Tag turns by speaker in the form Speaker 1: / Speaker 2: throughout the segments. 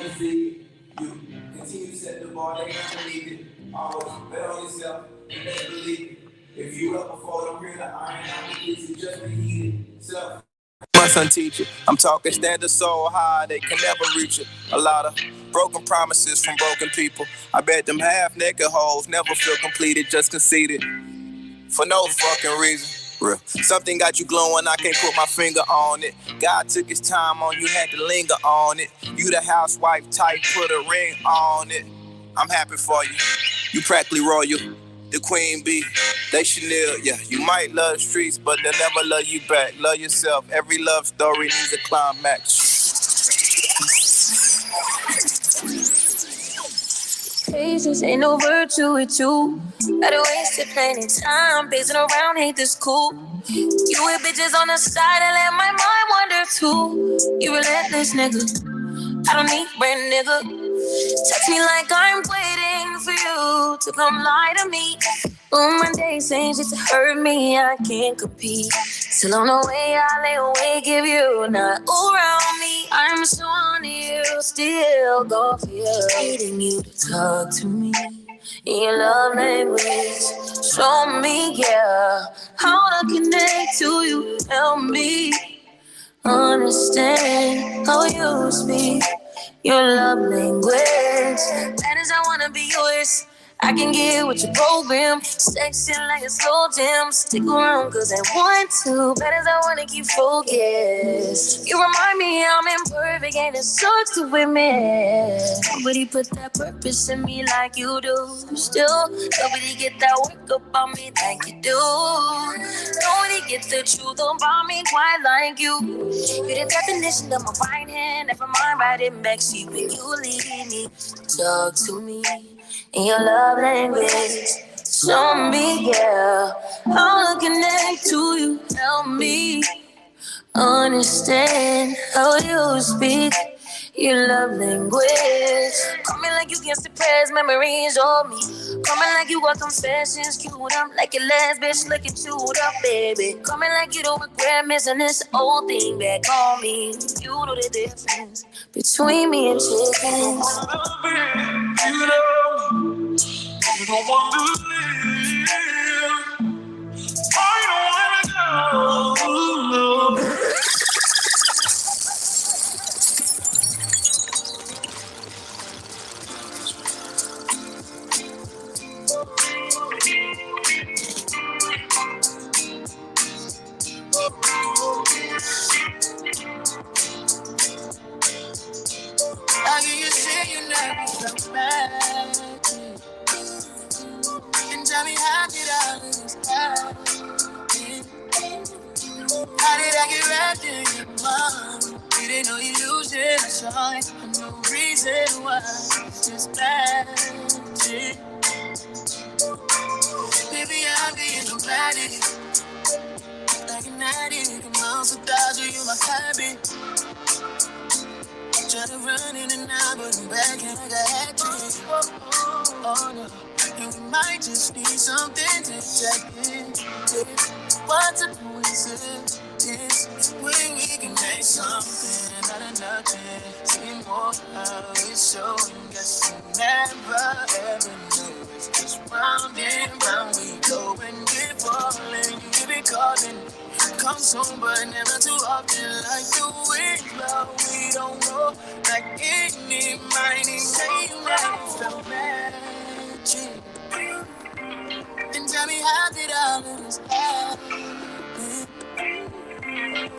Speaker 1: You see, you continue to set the bar, they underneath it. Always bet on yourself, and best believe it. If you up before them here, the iron out the kitchen, just reheat it. Self. My son teacher, I'm talking standards so high they can never reach it. A lot of broken promises from broken people. I bet them half-naked hoes never feel completed, just conceited. For no fucking reason. Real. Something got you glowing, I can't put my finger on it. God took his time on you, had to linger on it. You the housewife type, put a ring on it. I'm happy for you. You practically royal. The queen bee, they Chanel, yeah. You might love the streets, but they'll never love you back. Love yourself. Every love story needs a climax.
Speaker 2: Patience ain't no virtue with you. Gotta waste it plenty time. Pacing around, hate this cool. You with bitches on the side and let my mind wander too. You relentless nigga. I don't need brand nigga. Text me like I'm waiting for you to come lie to me. My days ain't just to hurt me, I can't compete. Still on the way, I lay awake if you're not around me. I'm so on you, still go for you. Needing you to talk to me in your love language. Show me, yeah, how to connect to you. Help me understand how you speak your love language. That is, I wanna be yours. I can get with your program. Section like a slow jam. Stick around cause I want to. That is, I wanna keep focused. You remind me I'm imperfect and it sucks to admit. Nobody put that purpose in me like you do. Still, nobody get that work up on me like you do. Nobody get the truth about me quite like you. You're the definition of my right hand. Never mind riding backseat when you leave me. Talk to me in your love language. Show me, yeah, how to connect to you. Help me understand how you speak your love language. Call me like you can suppress memories of me. Call me like you got confessions queued up, like your last bitch looking chewed up, baby. Call me like you don't regret missing this old thing back on me. You know the difference between me and chickens. You know, you don't want to live. I don't wanna go. How can you say you never felt bad? And tell me how did I lose that? How did I get wrapped in your mind? It ain't no illusion, I shine. No reason why, it's just magic. Baby, I'm being dramatic, like an addict. I'm out for dodging you, my habit. Try to run in and out, but I'm back and I got hat-trick. Oh no, and we might just need something to check in. What's a coincidence? When we can make something out of nothing. See more how it's showing. Guess you never ever know. It's just round and round we go and keep falling. You be calling. Come soon, but never too often. Like the wind blow, we don't know. Like any mighty say you never felt magic. Then tell me how did all of this happen?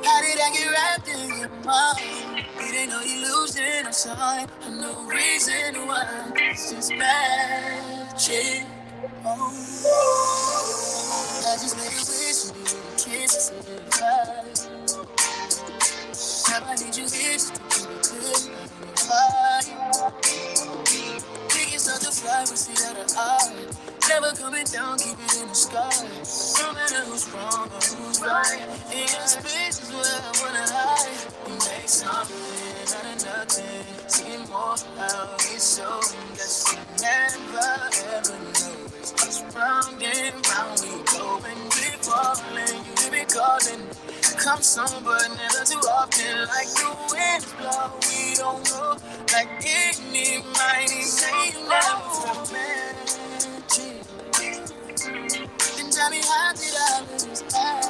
Speaker 2: How did I get wrapped in your mind? It ain't no illusion or sign, no reason why. It's just magic. Oh, I just made a wish and you were kisses in the eyes. Now I need you here just to keep it clear in your heart. We can start to fly, we see out of eye. Never coming down, keep it in the sky. No matter who's wrong or who's right. In your space is where I wanna hide. We make something out of nothing. See more how it's showing. Guess you never ever know. It's just round and round we go and keep falling. You be calling. come soon, but never too often. Like the winds blow, we don't know. Like any mighty say you never felt magic. And tell me, how did I lose that?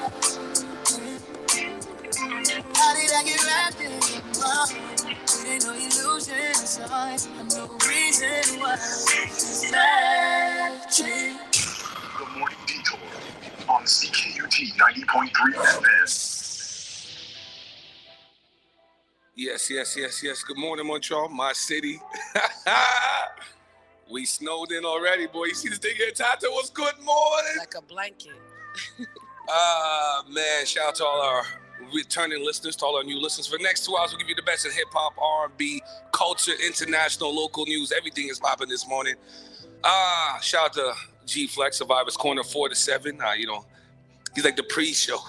Speaker 2: How did I get wrapped in your mind? Ain't no illusion inside. I'm no reason why. It's magic.
Speaker 3: The Morning Detour on CKUT 90.3 FM.
Speaker 4: Yes. Good morning, Montreal, my city. We snowed in already, boy. You see this thing here, Tata? What's good morning?
Speaker 5: Like a blanket.
Speaker 4: Man, shout out to all our returning listeners, to all our new listeners. For the next 2 hours, we'll give you the best in hip-hop, R&B, culture, international, local news. Everything is popping this morning. Shout out to G-Flex, Survivor's Corner 4 to 7. He's like the pre-show.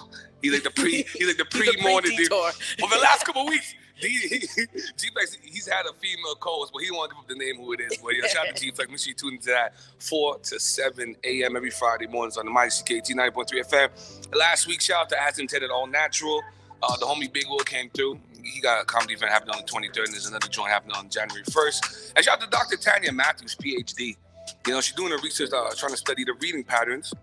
Speaker 4: He's like the pre-morning dude. For the last couple of weeks, G-Flex, he's had a female co-host, but he don't want to give up the name who it is. But shout out to G-Flex. Make sure you tune into that 4 to 7 a.m. every Friday mornings on the Mighty CKT 90.3 FM. Last week, shout out to As Intended All Natural. The homie Big Will came through. He got a comedy event happening on the 23rd, and there's another joint happening on January 1st. And shout out to Dr. Tanya Matthews, PhD. She's doing her research, trying to study the reading patterns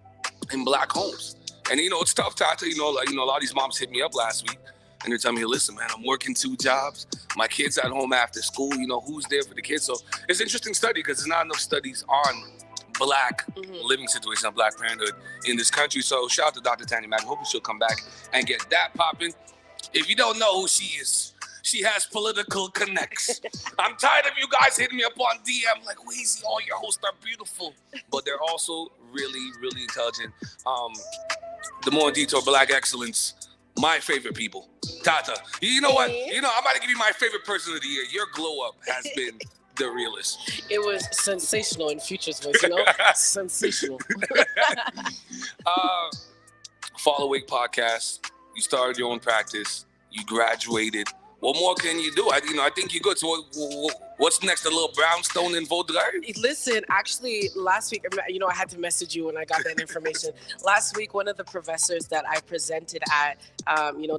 Speaker 4: in Black homes. And it's tough, Tata. A lot of these moms hit me up last week, and they're telling me, listen, man, I'm working 2 jobs. My kids at home after school. Who's there for the kids? So it's an interesting study because there's not enough studies on Black living situation, on Black parenthood in this country. So shout out to Dr. Tanya Madden. Hopefully she'll come back and get that popping. If you don't know who she is, she has political connects. I'm tired of you guys hitting me up on DM like, Weezy, all your hosts are beautiful. But they're also really, really intelligent. The Morning Detour, Black Excellence, my favorite people. Tata, you know what? I'm about to give you my favorite person of the year. Your glow up has been the realest.
Speaker 5: It was sensational in Future's voice, sensational.
Speaker 4: Fall Awake podcast. You started your own practice. You graduated. What more can you do? I think you're good. So what's next? A little brownstone in Vaudreuil?
Speaker 5: Listen, actually, last week, I had to message you when I got that information. Last week, one of the professors that I presented at,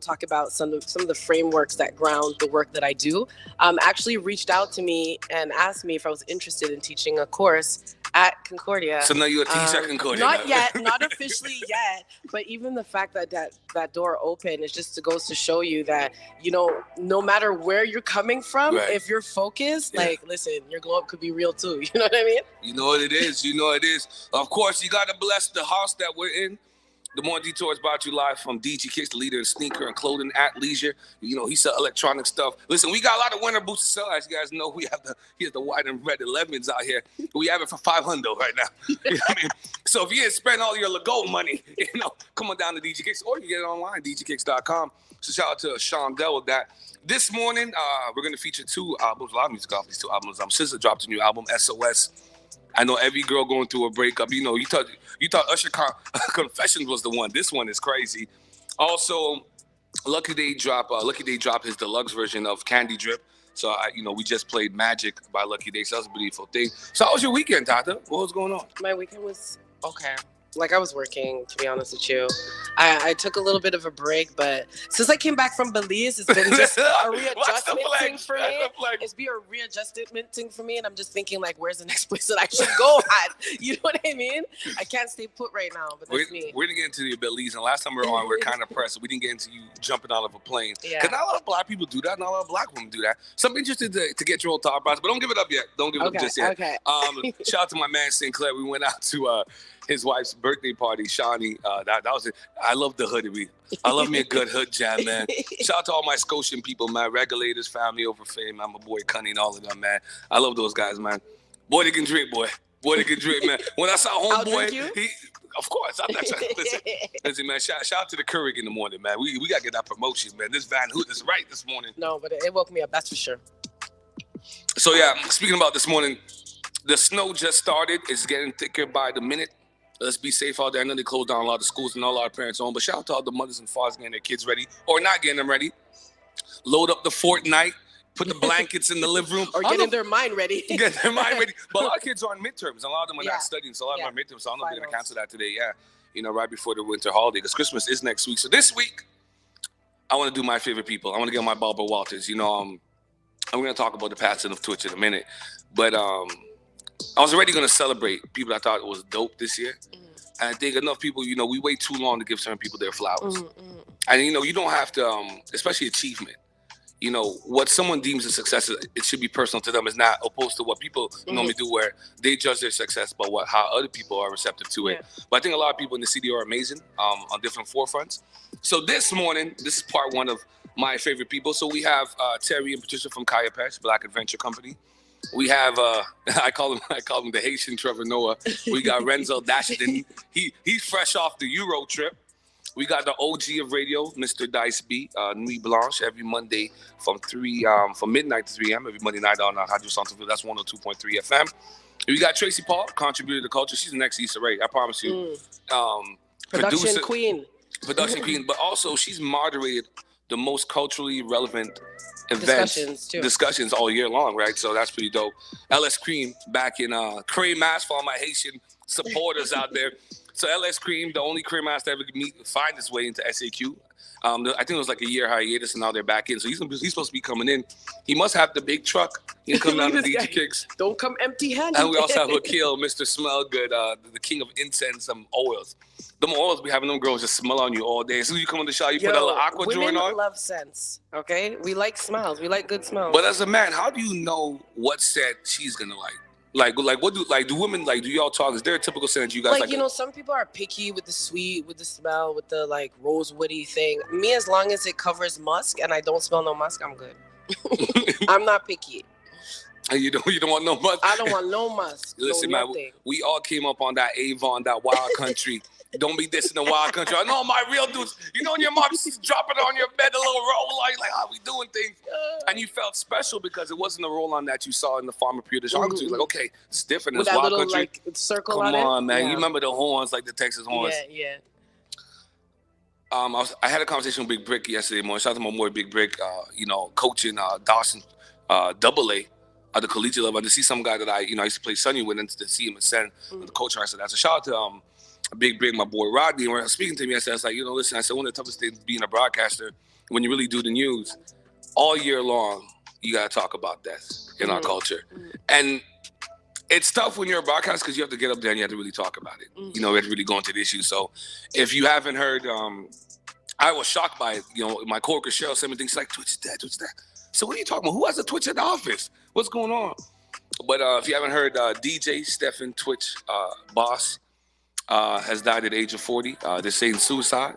Speaker 5: talk about some of the frameworks that ground the work that I do, actually reached out to me and asked me if I was interested in teaching a course at Concordia.
Speaker 4: So now you're a teacher at Concordia?
Speaker 5: Not yet, not officially yet. But even the fact that door open is just goes to show you that, no matter where you're coming from, right, if you're focused, listen, your glow up could be real too. You know what I mean?
Speaker 4: You know what it is. Of course, you got to bless the house that we're in. The Morning Detour is brought to you live from DG Kicks, the leader in sneaker and clothing at leisure. He sell electronic stuff. Listen, we got a lot of winter boots to sell. As you guys know, he has the white and red 11s out here. We have it for $500 right now. You know what I mean? So if you didn't spend all your gold money, come on down to DG Kicks, or you get it online, dgkicks.com. So shout out to Sean Dell with that. This morning, we're going to feature 2 albums, a lot of music off these 2 albums. SZA dropped a new album, SOS. I know every girl going through a breakup. You thought Usher Confessions was the one. This one is crazy. Also, Lucky Day drop his deluxe version of Candy Drip. So we just played Magic by Lucky Day. So that was a beautiful thing. So how was your weekend, Tata? What was going on?
Speaker 5: My weekend was okay. I was working, to be honest with you. I took a little bit of a break, but since I came back from Belize, it's been just a readjustment thing for me. It's been a readjustment thing for me, and I'm just thinking, where's the next place that I should go at? You know what I mean? I can't stay put right now, but that's me.
Speaker 4: We're going to get into the Belize, and last time we were on, we were kind of pressed. We didn't get into you jumping out of a plane.
Speaker 5: Yeah.
Speaker 4: Because not a lot of Black people do that, not a lot of Black women do that. So I'm interested to get your whole thought process, but don't give it up yet. Don't give it up just yet.
Speaker 5: Okay.
Speaker 4: Shout out to my man, Sinclair. We went out to his wife's birthday party, Shawnee. That was it. I love the hood. I love me a good hood jam, man. Shout out to all my Scotian people, man. Regulators, family over fame. I'm a boy, Cunny, and all of them, man. I love those guys, man. Boy, they can drink, boy. Boy, they can drink, man. When I saw homeboy, of course. I'm not trying to listen, man. Shout out to the Keurig in the morning, man. We got to get that promotion, man. This Van Hoot is right this morning.
Speaker 5: No, but it woke me up. That's for sure.
Speaker 4: So, yeah, speaking about this morning, the snow just started. It's getting thicker by the minute. Let's be safe out there. I know they closed down a lot of schools and a lot of parents home, but shout out to all the mothers and fathers getting their kids ready or not getting them ready. Load up the Fortnite, put the blankets in the living room.
Speaker 5: Or getting their mind ready.
Speaker 4: Get their mind ready. But a lot of kids are on midterms. A lot of them are not studying, so a lot of them are midterms. So I don't know if they're going to cancel that today. Yeah, right before the winter holiday, because Christmas is next week. So this week, I want to do my favorite people. I want to get on my Barbara Walters. You know, I'm going to talk about the passing of Twitch in a minute. But I was already going to celebrate people I thought was dope this year. And I think enough people, you know, we wait too long to give certain people their flowers. And, you know, you don't have to, especially achievement. You know, what someone deems a success, it should be personal to them. It's not opposed to what people normally do where they judge their success by how other people are receptive to it. But I think a lot of people in the city are amazing on different forefronts. So this morning, this is part one of my favorite people. So we have Terry and Patricia from Kaya Pesh, Black Adventure Company. We have I call him the Haitian Trevor Noah. We got Renzo Dashdin. He's fresh off the Euro trip. We got the OG of radio, Mr. Dice B, Nuit Blanche, every Monday from midnight to 3 a.m. Every Monday night on Radio Centerville. That's 102.3 FM. We got Tracy Paul, contributor to culture. She's the next Issa Rae, I promise you.
Speaker 5: Production queen.
Speaker 4: Production queen, but also she's moderated the most culturally relevant events, discussions all year long, right? So that's pretty dope. LS Cream back in Cream Mass for all my Haitian supporters out there. So LS Cream, the only Cream Mass to ever find his way into SAQ. I think it was like a year hiatus, and now they're back in. So he's supposed to be coming in. He must have the big truck. He's coming down to DJ Kicks.
Speaker 5: Don't come empty-handed.
Speaker 4: And we also have Akil, Mr. Smell Good, the king of incense and oils. Them oils be having them girls just smell on you all day. As soon as you come on the shower, you put that little aqua joint on.
Speaker 5: Women love scents, okay? We like smells. We like good smells.
Speaker 4: But as a man, how do you know what scent she's gonna like? Like what do women like? Do y'all talk? Is there a typical scent you guys like?
Speaker 5: You know, some people are picky with the sweet, with the smell, with the like rosewoody thing. Me, as long as it covers musk and I don't smell no musk, I'm good. I'm not picky.
Speaker 4: And you don't want no musk?
Speaker 5: I don't want no musk.
Speaker 4: Listen, man, we all came up on that Avon, that wild country. Don't be dissing the wild country. I know my real dudes. You know when your mom drop it on your bed, a little roll like how we doing things, and you felt special because it wasn't a roll on that you saw in the Farmer Pure de Jungle. Like, okay, it's different.
Speaker 5: With
Speaker 4: this
Speaker 5: that
Speaker 4: wild
Speaker 5: little
Speaker 4: country.
Speaker 5: like circle
Speaker 4: Come on, man.
Speaker 5: Yeah.
Speaker 4: You remember the horns, like the Texas horns?
Speaker 5: Yeah.
Speaker 4: I had a conversation with Big Brick yesterday morning. Shout out to my boy Big Brick. You know, coaching Dawson Double A at the collegiate level. To see some guy that I used to play Sunny with, and to see him ascend the coach. I said that's a shout out to Big Brick, my boy Rodney. And when I was speaking to me, I said, listen, I said, one of the toughest things being a broadcaster, when you really do the news, all year long, you got to talk about death in our culture. And it's tough when you're a broadcaster because you have to get up there and you have to really talk about it. You know, you have to really go into the issue. So if you haven't heard, I was shocked by it. You know, my coworker Cheryl sent me things like, Twitch is dead, Twitch is dead. So what are you talking about? Who has a Twitch at the office? What's going on? But if you haven't heard, DJ Stephen Twitch boss, has died at the age of 40. They're saying suicide.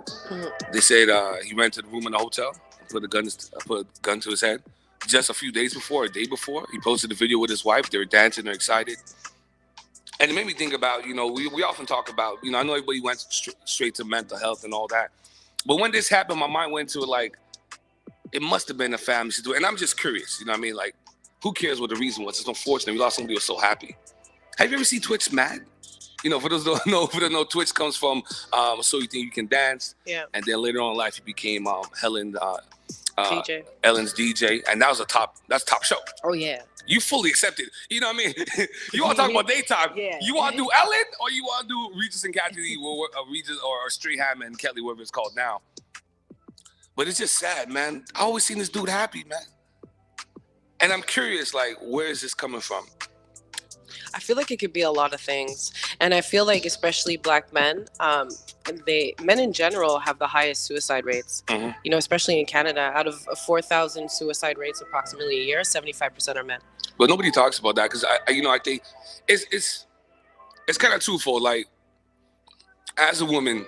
Speaker 4: They said he rented a room in a hotel and put a gun to his head. Just a few days before, a day before, he posted a video with his wife. They were dancing, they're excited. And it made me think about, you know, we often talk about, you know, I know everybody went straight to mental health and all that. But when this happened, my mind went to like, it must have been a family situation. And I'm just curious, you know what I mean? Like, who cares what the reason was? It's unfortunate. We lost somebody who was so happy. Have you ever seen Twitch mad? You know, for those who don't know, Twitch comes from So You Think You Can Dance. Yeah. And then later on in life, he became Ellen's DJ. And that was that's top show.
Speaker 5: Oh, yeah.
Speaker 4: You fully accepted. You know what I mean? You want to talk about daytime. Yeah. You want to do Ellen or you want to do Regis and Kathy, Regis or Strahan and Kelly, whatever it's called now. But it's just sad, man. I always seen this dude happy, man. And I'm curious, like, where is this coming from?
Speaker 5: I feel like it could be a lot of things. And I feel like especially Black men, men in general have the highest suicide rates, you know, especially in Canada. Out of 4,000 suicide rates approximately a year, 75% are men.
Speaker 4: But nobody talks about that because, I think it's kind of twofold. Like, as a woman,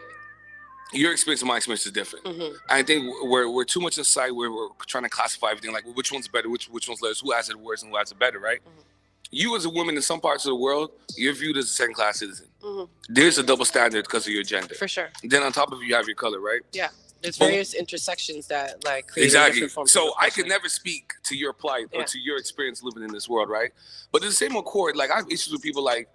Speaker 4: your experience and my experience is different. I think we're too much inside where we're trying to classify everything, like which one's better, which one's less, who has it worse and who has it better, right? You as a woman in some parts of the world, you're viewed as a second-class citizen. There's a double standard because of your gender. For sure. Then on top of it, you have your color, right? Yeah.
Speaker 5: There's various intersections that like create
Speaker 4: exactly. So I can never speak to your plight or to your experience living in this world, right? But in the same accord, like I have issues with people like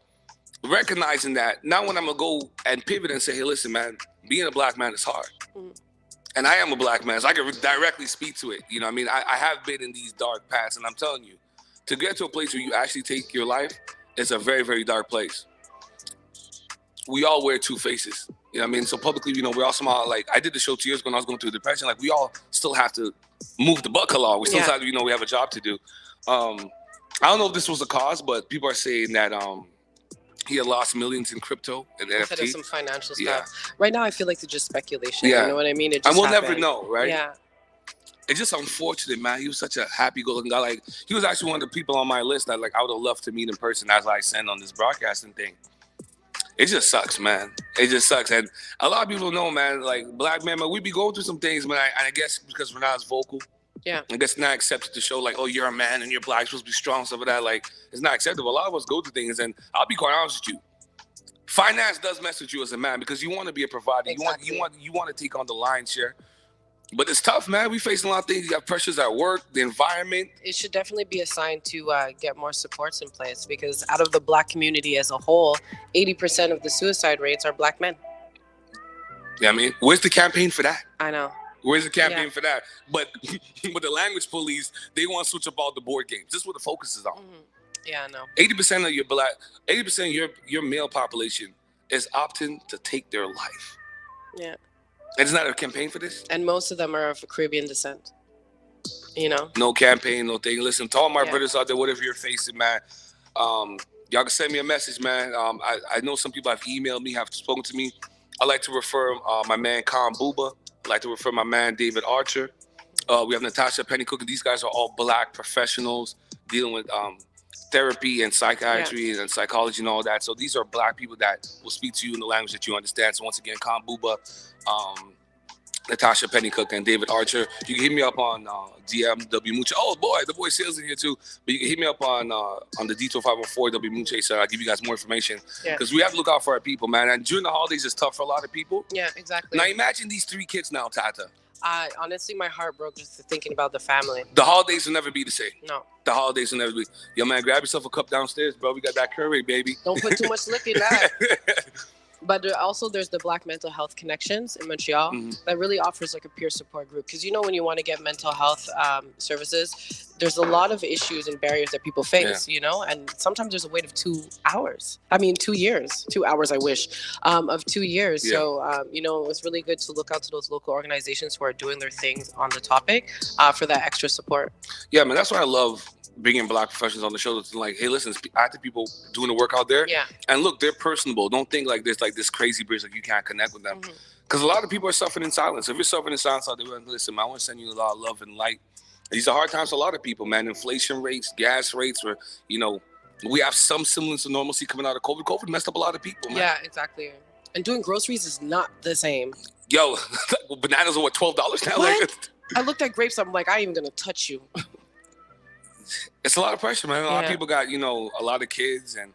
Speaker 4: recognizing that now when I'm gonna go and pivot and say, hey, listen, man, being a Black man is hard. And I am a Black man, so I can directly speak to it. You know what I mean? I have been in these dark paths, and I'm telling you, to get to a place where you actually take your life, it's a very, very dark place. We all wear two faces. You know what I mean? So publicly, you know, we all somehow, like, I did the show 2 years ago when I was going through depression. Like, we all still have to move the buck along. We still have to, you know, we have a job to do. I don't know if this was the cause, but people are saying that he had lost millions in crypto and NFT.
Speaker 5: Of some financial stuff. Right now, I feel like it's just speculation.
Speaker 4: Yeah.
Speaker 5: You know what I mean? It just
Speaker 4: and we'll
Speaker 5: happened.
Speaker 4: never know, right?
Speaker 5: Yeah.
Speaker 4: It's just unfortunate, man. He was such a happy-go-lucky guy. Like, he was actually one of the people on my list that, like, I would have loved to meet in person as I send on this broadcasting thing. It just sucks, man. It just sucks. And a lot of people don't know, man, like, black men, man, we be going through some things, man. I guess because we're not as vocal.
Speaker 5: Yeah.
Speaker 4: I guess not accepted to show, like, oh, you're a man and you're black, you're supposed to be strong, stuff like that. Like, it's not acceptable. A lot of us go through things, and I'll be quite honest with you. Finance does mess with you as a man because you want to be a provider.
Speaker 5: Exactly.
Speaker 4: You want to take on the lion's share. But it's tough, man. We facing a lot of things. You got pressures at work, the environment.
Speaker 5: It should definitely be a sign to get more supports in place, because out of the black community as a whole, 80% of the suicide rates are black men.
Speaker 4: Yeah, I mean, where's the campaign for that?
Speaker 5: I know.
Speaker 4: Where's the campaign for that? But with the language police, they want to switch up all the board games. This is what the focus is on.
Speaker 5: Mm-hmm. Yeah, I know.
Speaker 4: 80% of your 80% of your male population is opting to take their life.
Speaker 5: Yeah.
Speaker 4: And it's not a campaign for this?
Speaker 5: And most of them are of Caribbean descent. You know?
Speaker 4: No campaign, no thing. Listen, to all my brothers out there, whatever you're facing, man, y'all can send me a message, man. I know some people have emailed me, have spoken to me. I like to refer my man, Khan Booba. I like to refer my man, David Archer. We have Natasha Pennycook. These guys are all black professionals dealing with therapy and psychiatry and psychology and all that. So these are black people that will speak to you in the language that you understand. So once again, Khan Booba, Natasha Pennycook, and David Archer. You can hit me up on DM W Mucha. Oh boy, the boy Sales in here too. But you can hit me up on the Detour 514 W Mucha. So I'll give you guys more information because we have to look out for our people, man. And during the holidays, it's tough for a lot of people.
Speaker 5: Yeah, exactly.
Speaker 4: Now imagine these 3 kids now, Tata.
Speaker 5: Honestly, my heart broke just thinking about the family.
Speaker 4: The holidays will never be the same.
Speaker 5: No.
Speaker 4: The holidays will never be. Yo, man, grab yourself a cup downstairs, bro. We got that curry, baby.
Speaker 5: Don't put too much liquor in that. But there's the Black Mental Health Connections in Montreal that really offers like a peer support group. Because, you know, when you want to get mental health services, there's a lot of issues and barriers that people face, you know, and sometimes there's a wait of 2 hours. I mean, 2 years, 2 hours, I wish, of 2 years. Yeah. So, you know, it's really good to look out to those local organizations who are doing their things on the topic for that extra support. Yeah, man, that's why I love bringing black professionals on the show. It's like, hey, listen, I think people doing the work out there. Yeah. And look, they're personable. Don't think like there's like this crazy bridge, like you can't connect with them. Because a lot of people are suffering in silence. If you're suffering in silence out there, listen, man, I want to send you a lot of love and light. These are hard times for a lot of people, man. Inflation rates, gas rates, where, you know, we have some semblance of normalcy coming out of COVID. COVID messed up a lot of people, man. Yeah, exactly. And doing groceries is not the same. Yo, bananas are what, $12 now? What? Like, I looked at grapes, I'm like, I ain't even gonna touch you. It's a lot of pressure, man. A lot of people got, you know, a lot of kids and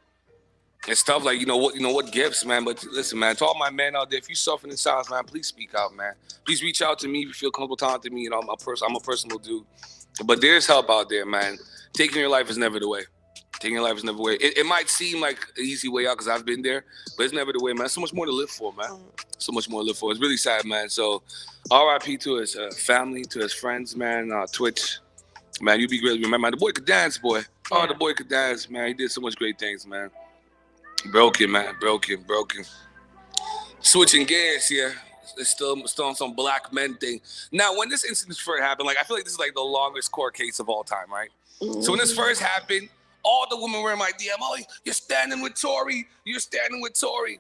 Speaker 5: stuff like, you know what gifts, man. But listen, man, to all my men out there, if you suffering in silence, man, please speak out, man. Please reach out to me if you feel comfortable talking to me. You know, I'm a personal dude. But there's help out there, man. Taking your life is never the way. Taking your life is never the way. It might seem like an easy way out because I've been there, but it's never the way, man. So much more to live for, man. So much more to live for. It's really sad, man. So R.I.P. to his family, to his friends, man. Twitch. Man, you be great. Remember, man, the boy could dance, boy. Oh, the boy could dance, man. He did so much great things, man. Broken, man. Broken. Switching gears here. It's still on some black men thing. Now, when this incident first happened, like, I feel like this is like the longest court case of all time, right? So when this first happened, all the women were in my DM. Oh, you're standing with Tory. You're standing with Tory.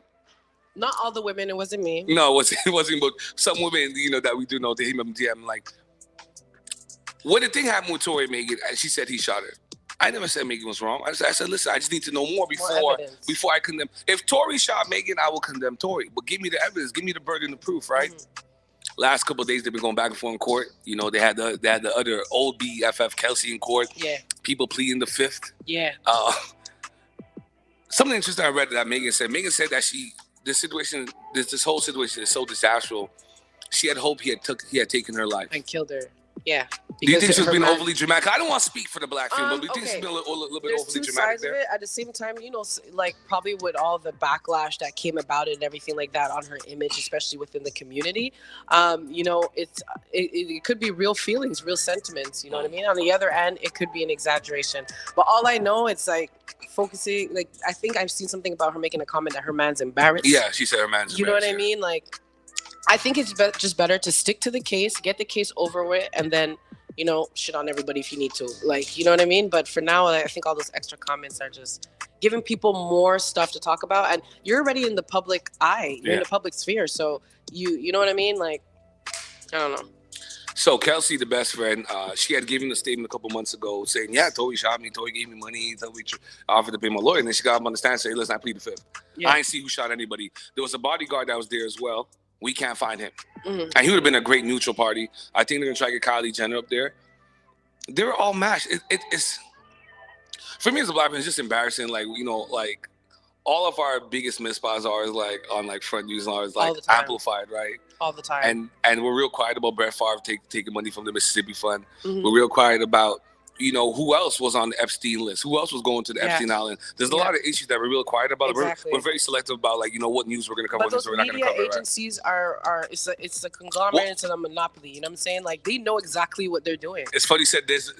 Speaker 5: Not all the women. It wasn't me. No, it wasn't. But some women, you know, that we do know, they hit me DM like, when the thing happened with Tory Megan, she said he shot her. I never said Megan was wrong. I said, listen, I just need to know more before I condemn. If Tory shot Megan, I will condemn Tory. But give me the evidence. Give me the burden of proof, right? Last couple of days, they've been going back and forth in court. You know, they had the other old BFF Kelsey in court. Yeah. People pleading the fifth. Yeah. Something interesting I read that Megan said. Megan said that this whole situation is so disastrous. She had hoped he had taken her life. And killed her. Yeah.
Speaker 4: Do you think she's been
Speaker 5: man-
Speaker 4: overly dramatic? I don't want to speak for the black female, but do you think she's been a little bit
Speaker 5: There's
Speaker 4: overly
Speaker 5: two
Speaker 4: dramatic
Speaker 5: sides
Speaker 4: there?
Speaker 5: of it. At the same time, you know, like probably with all the backlash that came about it and everything like that on her image, especially within the community, you know, it could be real feelings, real sentiments. You know what I mean? On the other end, it could be an exaggeration. But all I know, it's like focusing. Like I think I've seen something about her making a comment that her man's embarrassed.
Speaker 4: Yeah, she said her man's embarrassed.
Speaker 5: You know what I mean? Like, I think it's just better to stick to the case, get the case over with, and then, you know, shit on everybody if you need to. Like, you know what I mean? But for now, I think all those extra comments are just giving people more stuff to talk about. And you're already in the public eye. You're in the public sphere. So you know what I mean? Like, I don't know.
Speaker 4: So Kelsey, the best friend, she had given a statement a couple months ago saying, yeah, Toby shot me. Toby gave me money. Toby offered to pay my lawyer. And then she got up on the stand and said, listen, I plead the fifth. Yeah. I ain't see who shot anybody. There was a bodyguard that was there as well. We can't find him. Mm-hmm. And he would have been a great neutral party. I think they're going to try to get Kylie Jenner up there. They're all mashed. It's for me as a black man, it's just embarrassing. Like, you know, like all of our biggest misspies are like on like front news and is like amplified, right?
Speaker 5: All the time.
Speaker 4: And we're real quiet about Brett Favre taking money from the Mississippi Fund. Mm-hmm. We're real quiet about, you know, who else was on the Epstein list? Who else was going to the Epstein Island? There's a lot of issues that we're real quiet about. Exactly. We're very selective about, like, you know, what news we're going to cover, what news we're not going to cover. But those media agencies
Speaker 5: are it's a conglomerate, it's a monopoly. You know what I'm saying? Like, they know exactly what they're doing.
Speaker 4: It's funny you said there's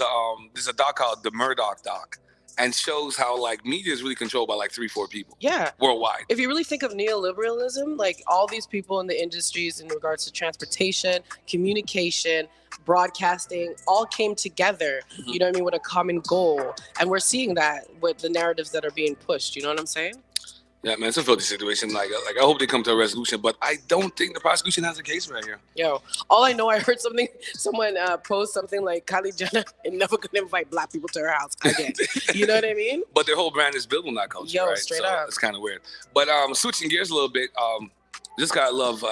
Speaker 4: a doc called The Murdoch Doc, and shows how like media is really controlled by like 3-4 people.
Speaker 5: Yeah.
Speaker 4: Worldwide.
Speaker 5: If you really think of neoliberalism, like all these people in the industries in regards to transportation, communication, broadcasting, all came together, you know what I mean, with a common goal. And we're seeing that with the narratives that are being pushed. You know what I'm saying?
Speaker 4: Yeah, man, it's a filthy situation. Like I hope they come to a resolution, but I don't think the prosecution has a case right here.
Speaker 5: Yo, all I know, I heard someone post something like Kylie Jenner is never gonna invite black people to her house again. You know what I mean?
Speaker 4: But their whole brand is built on that culture, right?
Speaker 5: Straight up.
Speaker 4: It's kind of weird. But switching gears a little bit, this guy I love.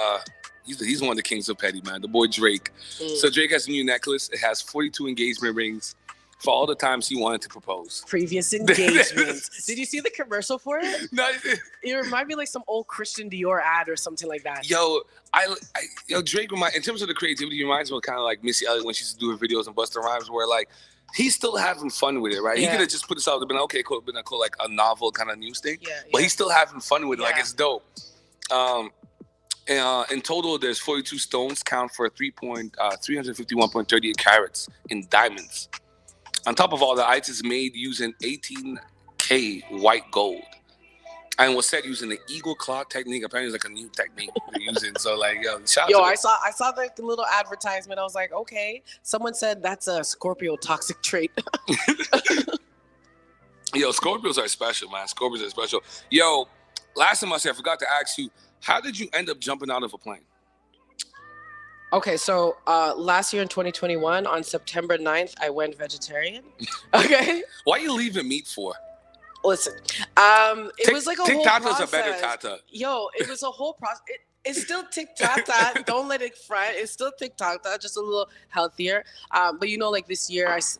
Speaker 4: He's one of the kings of petty, man. The boy Drake. So Drake has a new necklace. It has 42 engagement rings for all the times he wanted to propose.
Speaker 5: Previous engagements. Did you see the commercial for it?
Speaker 4: No.
Speaker 5: It reminded me like some old Christian Dior ad or something like that.
Speaker 4: Yo, Drake in terms of the creativity, he reminds me of kind of like Missy Elliott when she used to do her videos and Busta Rhymes, where like he's still having fun with it, right? Yeah. He could have just put this out and been okay, cool, been a cool like a novel kind of news thing. Yeah, but he's still having fun with it, like it's dope. In total, there's 42 stones, count for 351.38 carats in diamonds. On top of all the items made using 18K white gold. And was set using the eagle claw technique. Apparently it's like a new technique they're using. So like, shout out to
Speaker 5: I saw the little advertisement. I was like, okay. Someone said that's a Scorpio toxic trait.
Speaker 4: Yo, Scorpios are special, man. Scorpios are special. Yo, last time I forgot to ask you, how did you end up jumping out of a plane?
Speaker 5: Okay, so last year in 2021, on September 9th, I went vegetarian. Okay.
Speaker 4: Why you leaving meat for?
Speaker 5: Listen, it was like a whole process.
Speaker 4: TikTok's a better tata.
Speaker 5: Yo, it was a whole process. It's still TikTok. Don't let it fry. It's still TikTok, just a little healthier. But you know, like this year, it's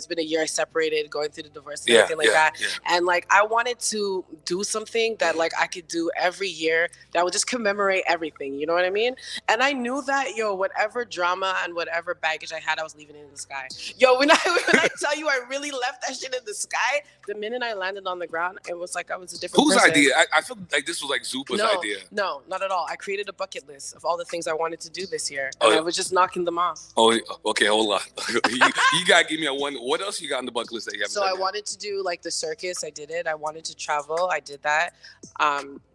Speaker 5: been a year I separated, going through the divorce and everything like that. Yeah. And like I wanted to do something that like I could do every year that would just commemorate everything. You know what I mean? And I knew that whatever drama and whatever baggage I had, I was leaving it in the sky. Yo, when I tell you I really left that shit in the sky, the minute I landed on the ground, it was like I was a different person.
Speaker 4: Whose idea? I feel like this was like Zupa's idea.
Speaker 5: No, not at all. I created a bucket list of all the things I wanted to do this year, and I was just knocking them off.
Speaker 4: Oh, okay, hold on. you gotta give me a one. What else you got on the bucket list that you haven't done yet?
Speaker 5: Wanted to do like the circus. I did it. I wanted to travel. I did that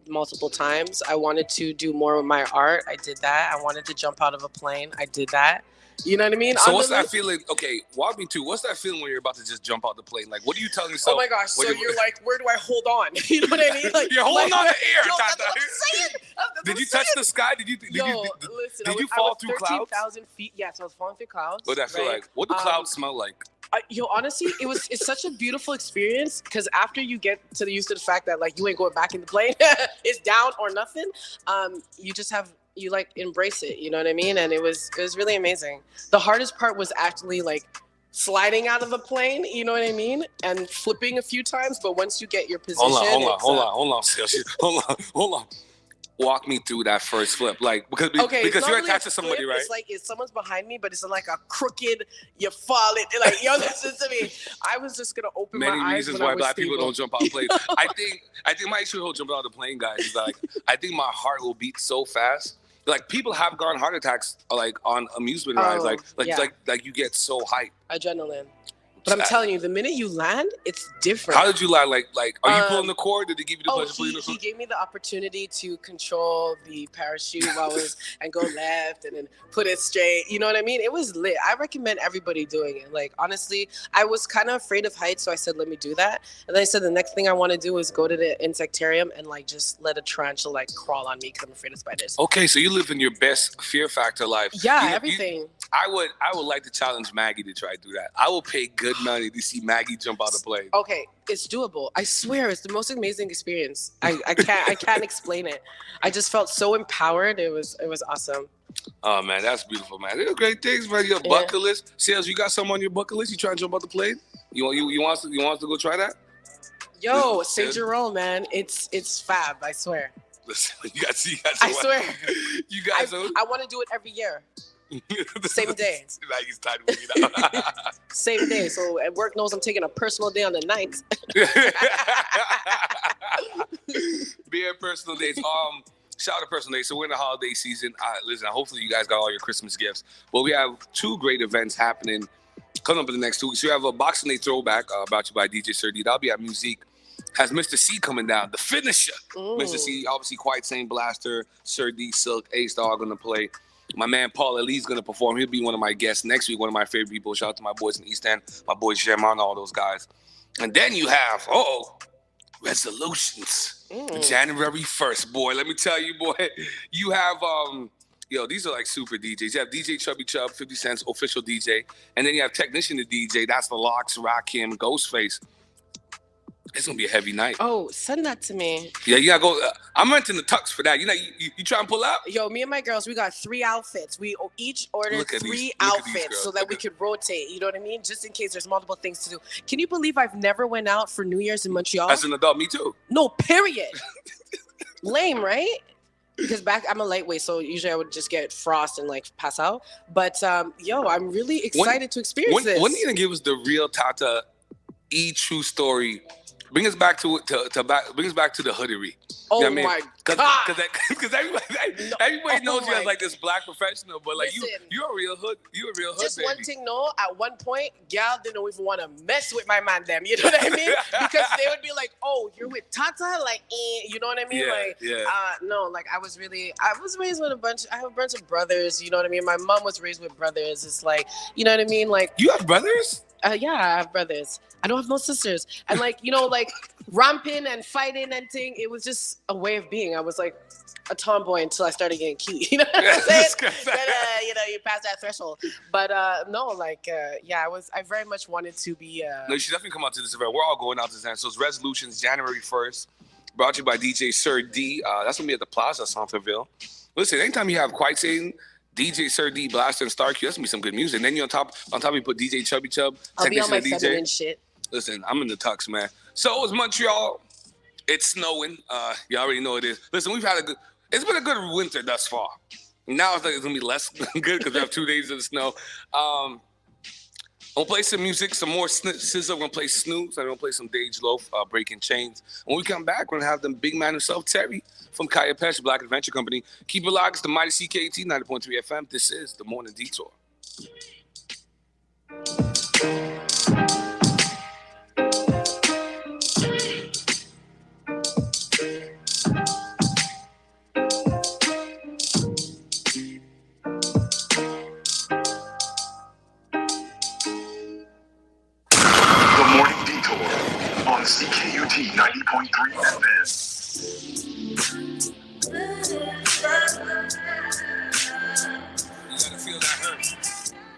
Speaker 5: multiple times. I wanted to do more with my art. I did that. I wanted to jump out of a plane. I did that. You know what I mean?
Speaker 4: So what's that feeling? Okay, walk me through. What's that feeling when you're about to just jump out the plane? Like, what are you telling yourself?
Speaker 5: Oh my gosh! So you're like, where do I hold on? You know what I mean? Like
Speaker 4: you're holding on to air.
Speaker 5: Yo, that's what I'm saying.
Speaker 4: Did you touch the sky? Did you
Speaker 5: listen,
Speaker 4: fall through clouds?
Speaker 5: 13,000 feet. Yes, I was falling through clouds.
Speaker 4: What did that feel like? What do clouds smell like?
Speaker 5: Honestly, it's such a beautiful experience because after you get used to the fact that like you ain't going back in the plane, it's down or nothing. You like embrace it, you know what I mean? And it was really amazing. The hardest part was actually like sliding out of the plane, you know what I mean? And flipping a few times, but once you get your position.
Speaker 4: Hold on. walk me through that first flip, like because you're attached to somebody,
Speaker 5: flip,
Speaker 4: right?
Speaker 5: It's like if someone's behind me, but it's like a crooked. You fall it like yo. Listen to me. I was just gonna open my eyes.
Speaker 4: Many reasons why black people don't jump out of planes. I think my issue with jumping out of the plane, guys, is like I think my heart will beat so fast. Like people have gotten heart attacks like on amusement rides, like you get so hyped.
Speaker 5: Adrenaline. But I'm telling you, the minute you land, it's different.
Speaker 4: How did you land? Like, are you pulling the cord? Did they give you the pleasure?
Speaker 5: He gave me the opportunity to control the parachute and go left and then put it straight. You know what I mean? It was lit. I recommend everybody doing it. Like, honestly, I was kind of afraid of heights, so I said, let me do that. And then I said, the next thing I want to do is go to the insectarium and like just let a tarantula like crawl on me because I'm afraid of spiders.
Speaker 4: Okay, so you live in your best fear factor life.
Speaker 5: Yeah, everything.
Speaker 4: I would like to challenge Maggie to try to do that. I will pay good money to see Maggie jump out of the plane.
Speaker 5: Okay, it's doable. I swear, it's the most amazing experience. I can't explain it. I just felt so empowered. It was awesome.
Speaker 4: Oh man, that's beautiful, man. They're great things, man. Your bucket list. Sales, you got something on your bucket list? You trying to jump out the plane? You want us to go try that?
Speaker 5: Yo, St. Jerome, man, it's fab. I swear.
Speaker 4: Listen, you got
Speaker 5: I swear.
Speaker 4: You guys.
Speaker 5: I want to do it every year. Same day.
Speaker 4: Maggie's tired of me now.
Speaker 5: Same day. So at work knows I'm taking a personal day on the 9th.
Speaker 4: Be a personal days. Shout out to personal days. So we're in the holiday season. Listen, hopefully you guys got all your Christmas gifts. Well, we have 2 great events happening coming up in the next 2 weeks. We have a Boxing Day throwback brought to you by DJ Sir D. That'll be at Musique. Has Mr. C coming down, the finisher. Mr. C, obviously quite sane blaster. Sir D, Silk, A-Star going to play. My man Paul Ali's going to perform. He'll be one of my guests next week, one of my favorite people. Shout out to my boys in East End, my boys German, all those guys. And then you have, resolutions. January 1st, boy. Let me tell you, boy. You have, these are like super DJs. You have DJ Chubby Chub, 50 Cent's official DJ. And then you have Technician the DJ. That's the Locks, Rakim, Ghostface. It's going to be a heavy night.
Speaker 5: Oh, send that to me.
Speaker 4: Yeah, you got to go. I'm renting the tux for that. You try and pull out?
Speaker 5: Yo, me and my girls, we got 3 outfits. We each ordered 3 outfits so that we could rotate. You know what I mean? Just in case there's multiple things to do. Can you believe I've never went out for New Year's in Montreal?
Speaker 4: As an adult, me too.
Speaker 5: No, period. Lame, right? Because I'm a lightweight, so usually I would just get frost and like pass out. But I'm really excited to experience this.
Speaker 4: When are you going to give us the real Tata true story? Bring us back to the hoodery.
Speaker 5: Oh, you know my God!
Speaker 4: Because everybody knows you as like this black professional, but like you're a real hood. You're a real hood.
Speaker 5: Just
Speaker 4: baby.
Speaker 5: one thing, no. At one point, gal didn't even want to mess with my man. Them, you know what I mean? Because they would be like, "Oh, you're with Tata," like, you know what I mean? No, like I was raised with I have a bunch of brothers. You know what I mean? My mom was raised with brothers. It's like, you know what I mean? Like,
Speaker 4: you have brothers?
Speaker 5: Yeah, I have brothers. I don't have no sisters. And like, like ramping and fighting and thing, it was just a way of being. I was like a tomboy until I started getting cute. You know what I'm saying? Then, you pass that threshold. But I very much wanted to be.
Speaker 4: No, you should definitely come out to this event. We're all going out to this event. So it's Resolutions, January 1st, brought to you by DJ Sir D. That's going to be at the Plaza, Centerville. Listen, anytime you have Quite Satan, DJ Sir D, Blaster, and Star Q, that's going to be some good music. And then you on top you put DJ Chubby Chub.
Speaker 5: I'll be on my feminine shit.
Speaker 4: Listen, I'm in the tux, man. So it's Montreal. It's snowing. You already know it is. Listen, it's been a good winter thus far. Now it's gonna be less good because we have 2 days of the snow. I'm gonna play some music, some more SZA. We're gonna play Snooze. I'm gonna play some Dage Loaf, Breaking Chains. When we come back, we're gonna have the big man himself, Terry, from Kaya Pesh, Black Adventure Company. Keep it locked. It's the mighty CKT 90.3 FM. This is the Morning Detour.
Speaker 3: CKUT 90.3 FM.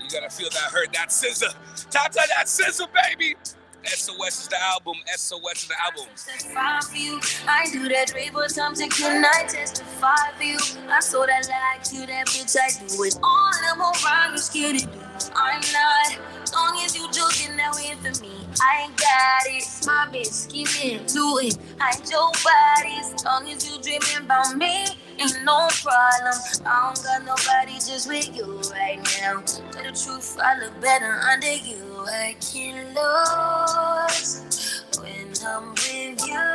Speaker 4: You gotta feel that hurt. That SZA. Tata, that SZA, baby. SOS is the album. SOS is the album.
Speaker 2: I do that river time to good night, testify for you. I saw that lie to that bitch, I do it all. I'm around, you scared to do. I'm not. As long as you joking that way for me, I ain't got it. My bitch, keep into it. Hide your body. As long as you dreaming about me, ain't no problem. I don't got nobody just with you right now. Tell the truth, I look better under you. I can lose when I'm with you.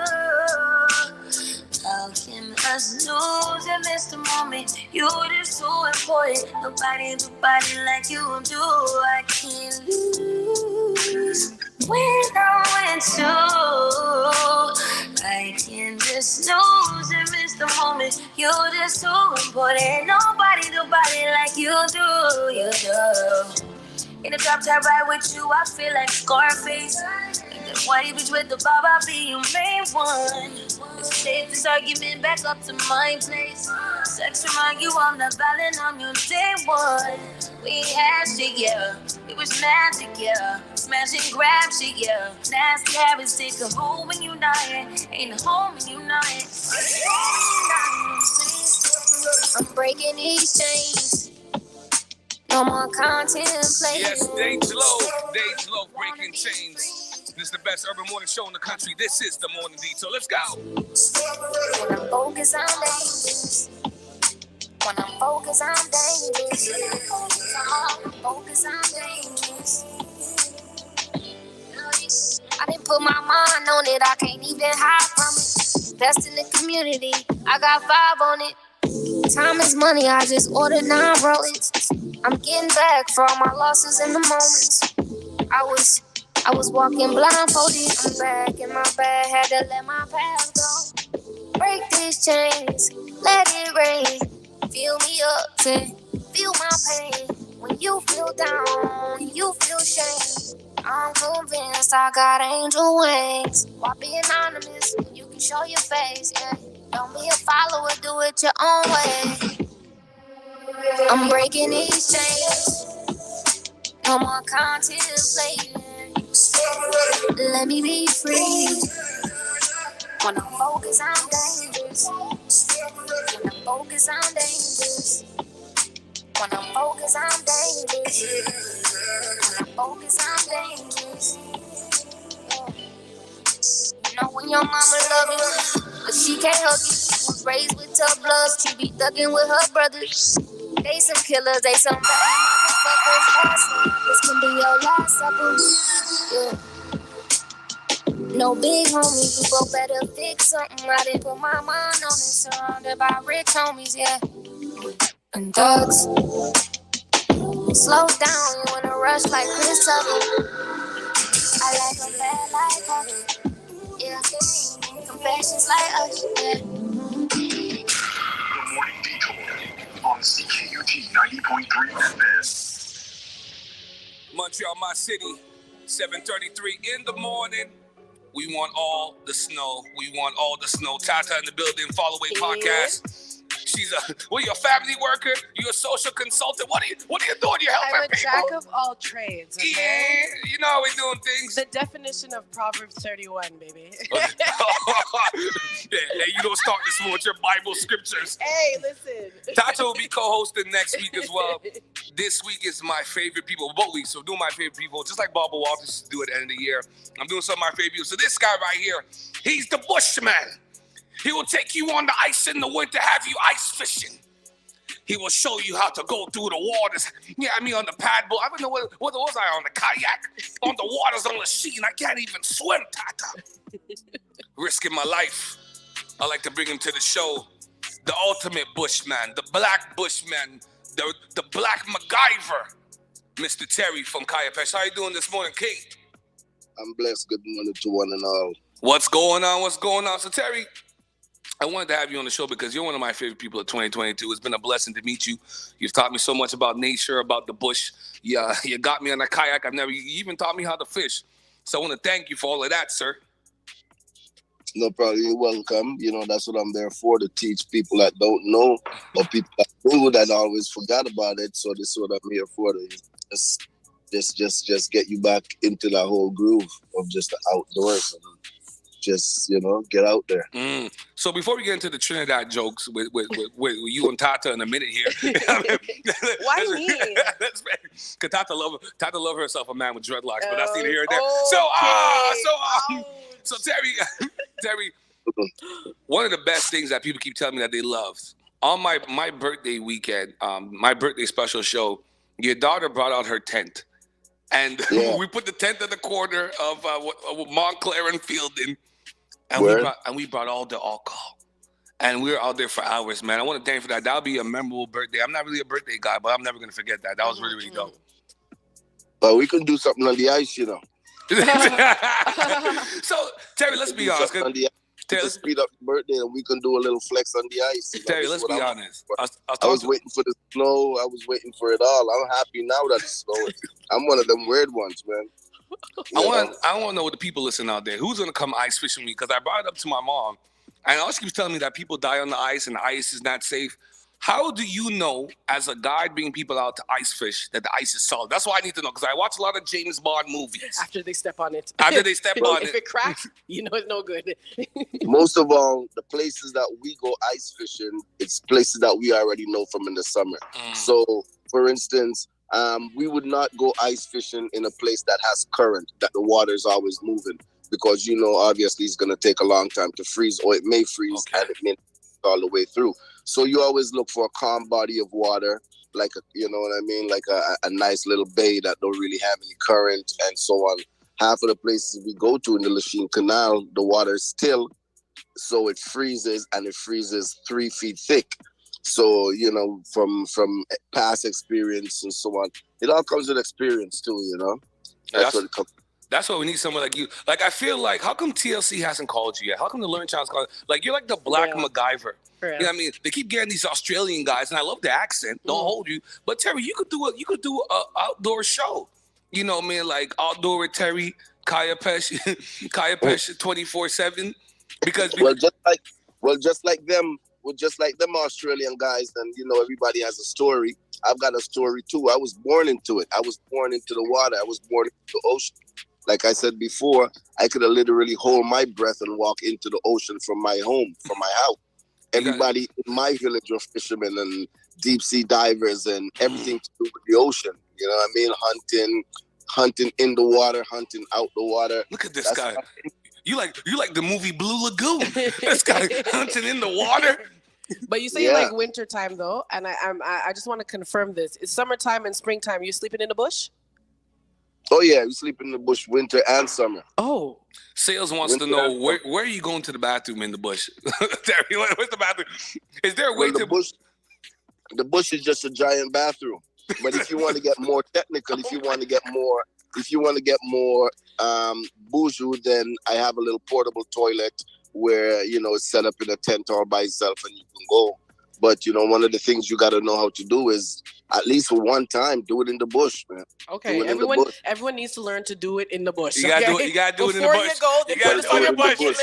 Speaker 2: How can us lose and miss the moment? You're just so important. Nobody like you do. I can't lose when I'm with you. I can just lose and miss the moment. You're just so important. Nobody like you do. You do. In the drop top ride with you, I feel like Scarface. Like that white bitch with the bob, I'll be your main one. Let's take this argument back up to my place. Sex remind you I'm not violent, I'm your day one. We had shit, yeah. It was magic, yeah. Smash and grab shit, yeah. Nasty habits take a hold when you not here. Ain't a home when you not here. I'm breaking these chains. No more contemplating.
Speaker 4: Yes, Days Low, breaking chains. This is the best urban morning show in the country. This is the Morning Detour. Let's go.
Speaker 2: When I'm focused, I'm dangerous. When I'm focused, I'm dangerous. Focus, I'm dangerous. I didn't put my mind on it. I can't even hide from it. Best in the community. I got 5 on it. Time is money, I just ordered 9 rollings. I'm getting back for all my losses in the moments. I was walking blindfolded. I'm back in my bag, had to let my past go. Break these chains, let it rain. Fill me up, say, feel my pain. When you feel down, you feel shame. I'm convinced I got angel wings. Why be anonymous when you can show your face, yeah. Don't be a follower, do it your own way. I'm breaking these chains. No more contemplating. Let me be free. When I'm focused, I'm dangerous. When I'm focused, I'm dangerous. When I'm focused, I'm dangerous. When I'm focused, I'm dangerous. You know when your mama love you, but she can't hug you. Was raised with tough love, she be thugging with her brothers. They some killers, they some bad motherfuckers. This can be your last supper. Yeah. No big homies, we both better fix something. I didn't put my mind on it, surrounded by rich homies, yeah. And thugs. Slow down, you wanna rush like Chris Tucker. I like a bad like her, yeah. Confessions like us, yeah.
Speaker 3: The Morning Detour on CKUT 90.3 FM.
Speaker 4: Montreal, my city, 7:33 in the morning. We want all the snow. We want all the snow. Tata in the building, Follow Away Podcast. She's a family worker? You a social consultant? What are you doing? You're helping people?
Speaker 5: I'm a jack of all trades, okay?
Speaker 4: Yeah, you know how we're doing things.
Speaker 5: The definition of Proverbs 31, baby.
Speaker 4: Yeah, you don't start this one with your Bible scriptures.
Speaker 5: Hey, listen.
Speaker 4: Tata will be co-hosting next week as well. This week is my favorite people, both weeks. So do my favorite people, just like Barbara Walters used to do at the end of the year. I'm doing some of my favorite people. So this guy right here, he's the Bushman. He will take you on the ice in the winter, have you ice fishing. He will show you how to go through the waters. Yeah, I mean on the paddle. I don't know what was I on the kayak, on the waters on the sea, and I can't even swim, Tata. Risking my life. I like to bring him to the show. The ultimate Bushman, the black Bushman, the black MacGyver, Mr. Terry from Kayapesh. How you doing this morning, Kate?
Speaker 6: I'm blessed. Good morning to one and all.
Speaker 4: What's going on? So Terry, I wanted to have you on the show because you're one of my favorite people of 2022. It's been a blessing to meet you. You've taught me so much about nature, about the bush. Yeah, you got me on a kayak. You even taught me how to fish. So I want to thank you for all of that, sir.
Speaker 6: No problem. You're welcome. You know, that's what I'm there for, to teach people that don't know or people that knew that always forgot about it. So this is what I'm here for, to just get you back into that whole groove of just the outdoors and just, get out there.
Speaker 4: So before we get into the Trinidad jokes with you and Tata in a minute here.
Speaker 5: Why me?
Speaker 4: Because Tata love herself a man with dreadlocks, but that's neither here nor there. So Terry, one of the best things that people keep telling me that they love on my birthday weekend, my birthday special show, your daughter brought out her tent. And we put the tent in the corner of Montclair and Fielding. And we brought all the alcohol. And we were out there for hours, man. I want to thank you for that. That'll be a memorable birthday. I'm not really a birthday guy, but I'm never going to forget that. That was really, really dope.
Speaker 6: But we can do something on the ice, you know.
Speaker 4: So, Terry, let's be honest.
Speaker 6: Terry, let's speed up the birthday and we can do a little flex on the ice.
Speaker 4: Terry, let's be honest.
Speaker 6: I was waiting for the snow. I was waiting for it all. I'm happy now that it's snowing. I'm one of them weird ones, man.
Speaker 4: I want to know what the people listening out there. Who's going to come ice fishing me? Because I brought it up to my mom. And all she keeps telling me that people die on the ice and the ice is not safe. How do you know, as a guide bringing people out to ice fish, that the ice is solid? That's what I need to know, because I watch a lot of James Bond movies.
Speaker 5: After they step on it.
Speaker 4: If
Speaker 5: it cracks, you know it's no good.
Speaker 6: Most of all, the places that we go ice fishing, it's places that we already know from in the summer. So, for instance, we would not go ice fishing in a place that has current, that the water is always moving. Because, you know, obviously it's going to take a long time to freeze, or it may freeze and it may all the way through. So you always look for a calm body of water, like, you know what I mean? Like a nice little bay that don't really have any current and so on. Half of the places we go to in the Lachine Canal, the water is still, so it freezes, and it freezes 3 feet thick. So, you know, from past experience and so on, it all comes with experience too, you know? That's what it comes.
Speaker 4: That's why we need someone like you. Like, I feel like, how come TLC hasn't called you yet? How come the Learn Challenge called? Like, you're like the Black MacGyver. You know what I mean? They keep getting these Australian guys, and I love the accent. Don't hold you. But Terry, you could do a outdoor show. You know what I mean? Like outdoor with Terry, Kaya Pesh 24/7. Because
Speaker 6: just like them Australian guys, and you know, everybody has a story. I've got a story too. I was born into it. I was born into the water. I was born into the ocean. Like I said before, I could have literally hold my breath and walk into the ocean from my home, from my house. Everybody in my village were fishermen and deep sea divers and everything to do with the ocean. You know what I mean? Hunting in the water, hunting out the water.
Speaker 4: Look at this guy. You like the movie Blue Lagoon. This guy hunting in the water.
Speaker 5: But you say you like winter time though, and I just want to confirm this. Is summertime and springtime you sleeping in the bush?
Speaker 6: Oh yeah, we sleep in the bush winter and summer.
Speaker 5: Oh.
Speaker 4: Sales wants to know where are you going to the bathroom in the bush? Terry, where's the bathroom? Is there a way to
Speaker 6: the bush is just a giant bathroom. But if you want to get more technical, if you want to get more bourgeois, then I have a little portable toilet where, you know, it's set up in a tent all by itself and you can go. But, you know, one of the things you got to know how to do is, at least for one time, do it in the bush, man.
Speaker 5: Okay, everyone needs to learn to do it in the bush.
Speaker 4: You gotta do it in the bush.
Speaker 5: Before you go, put this on your bucket list.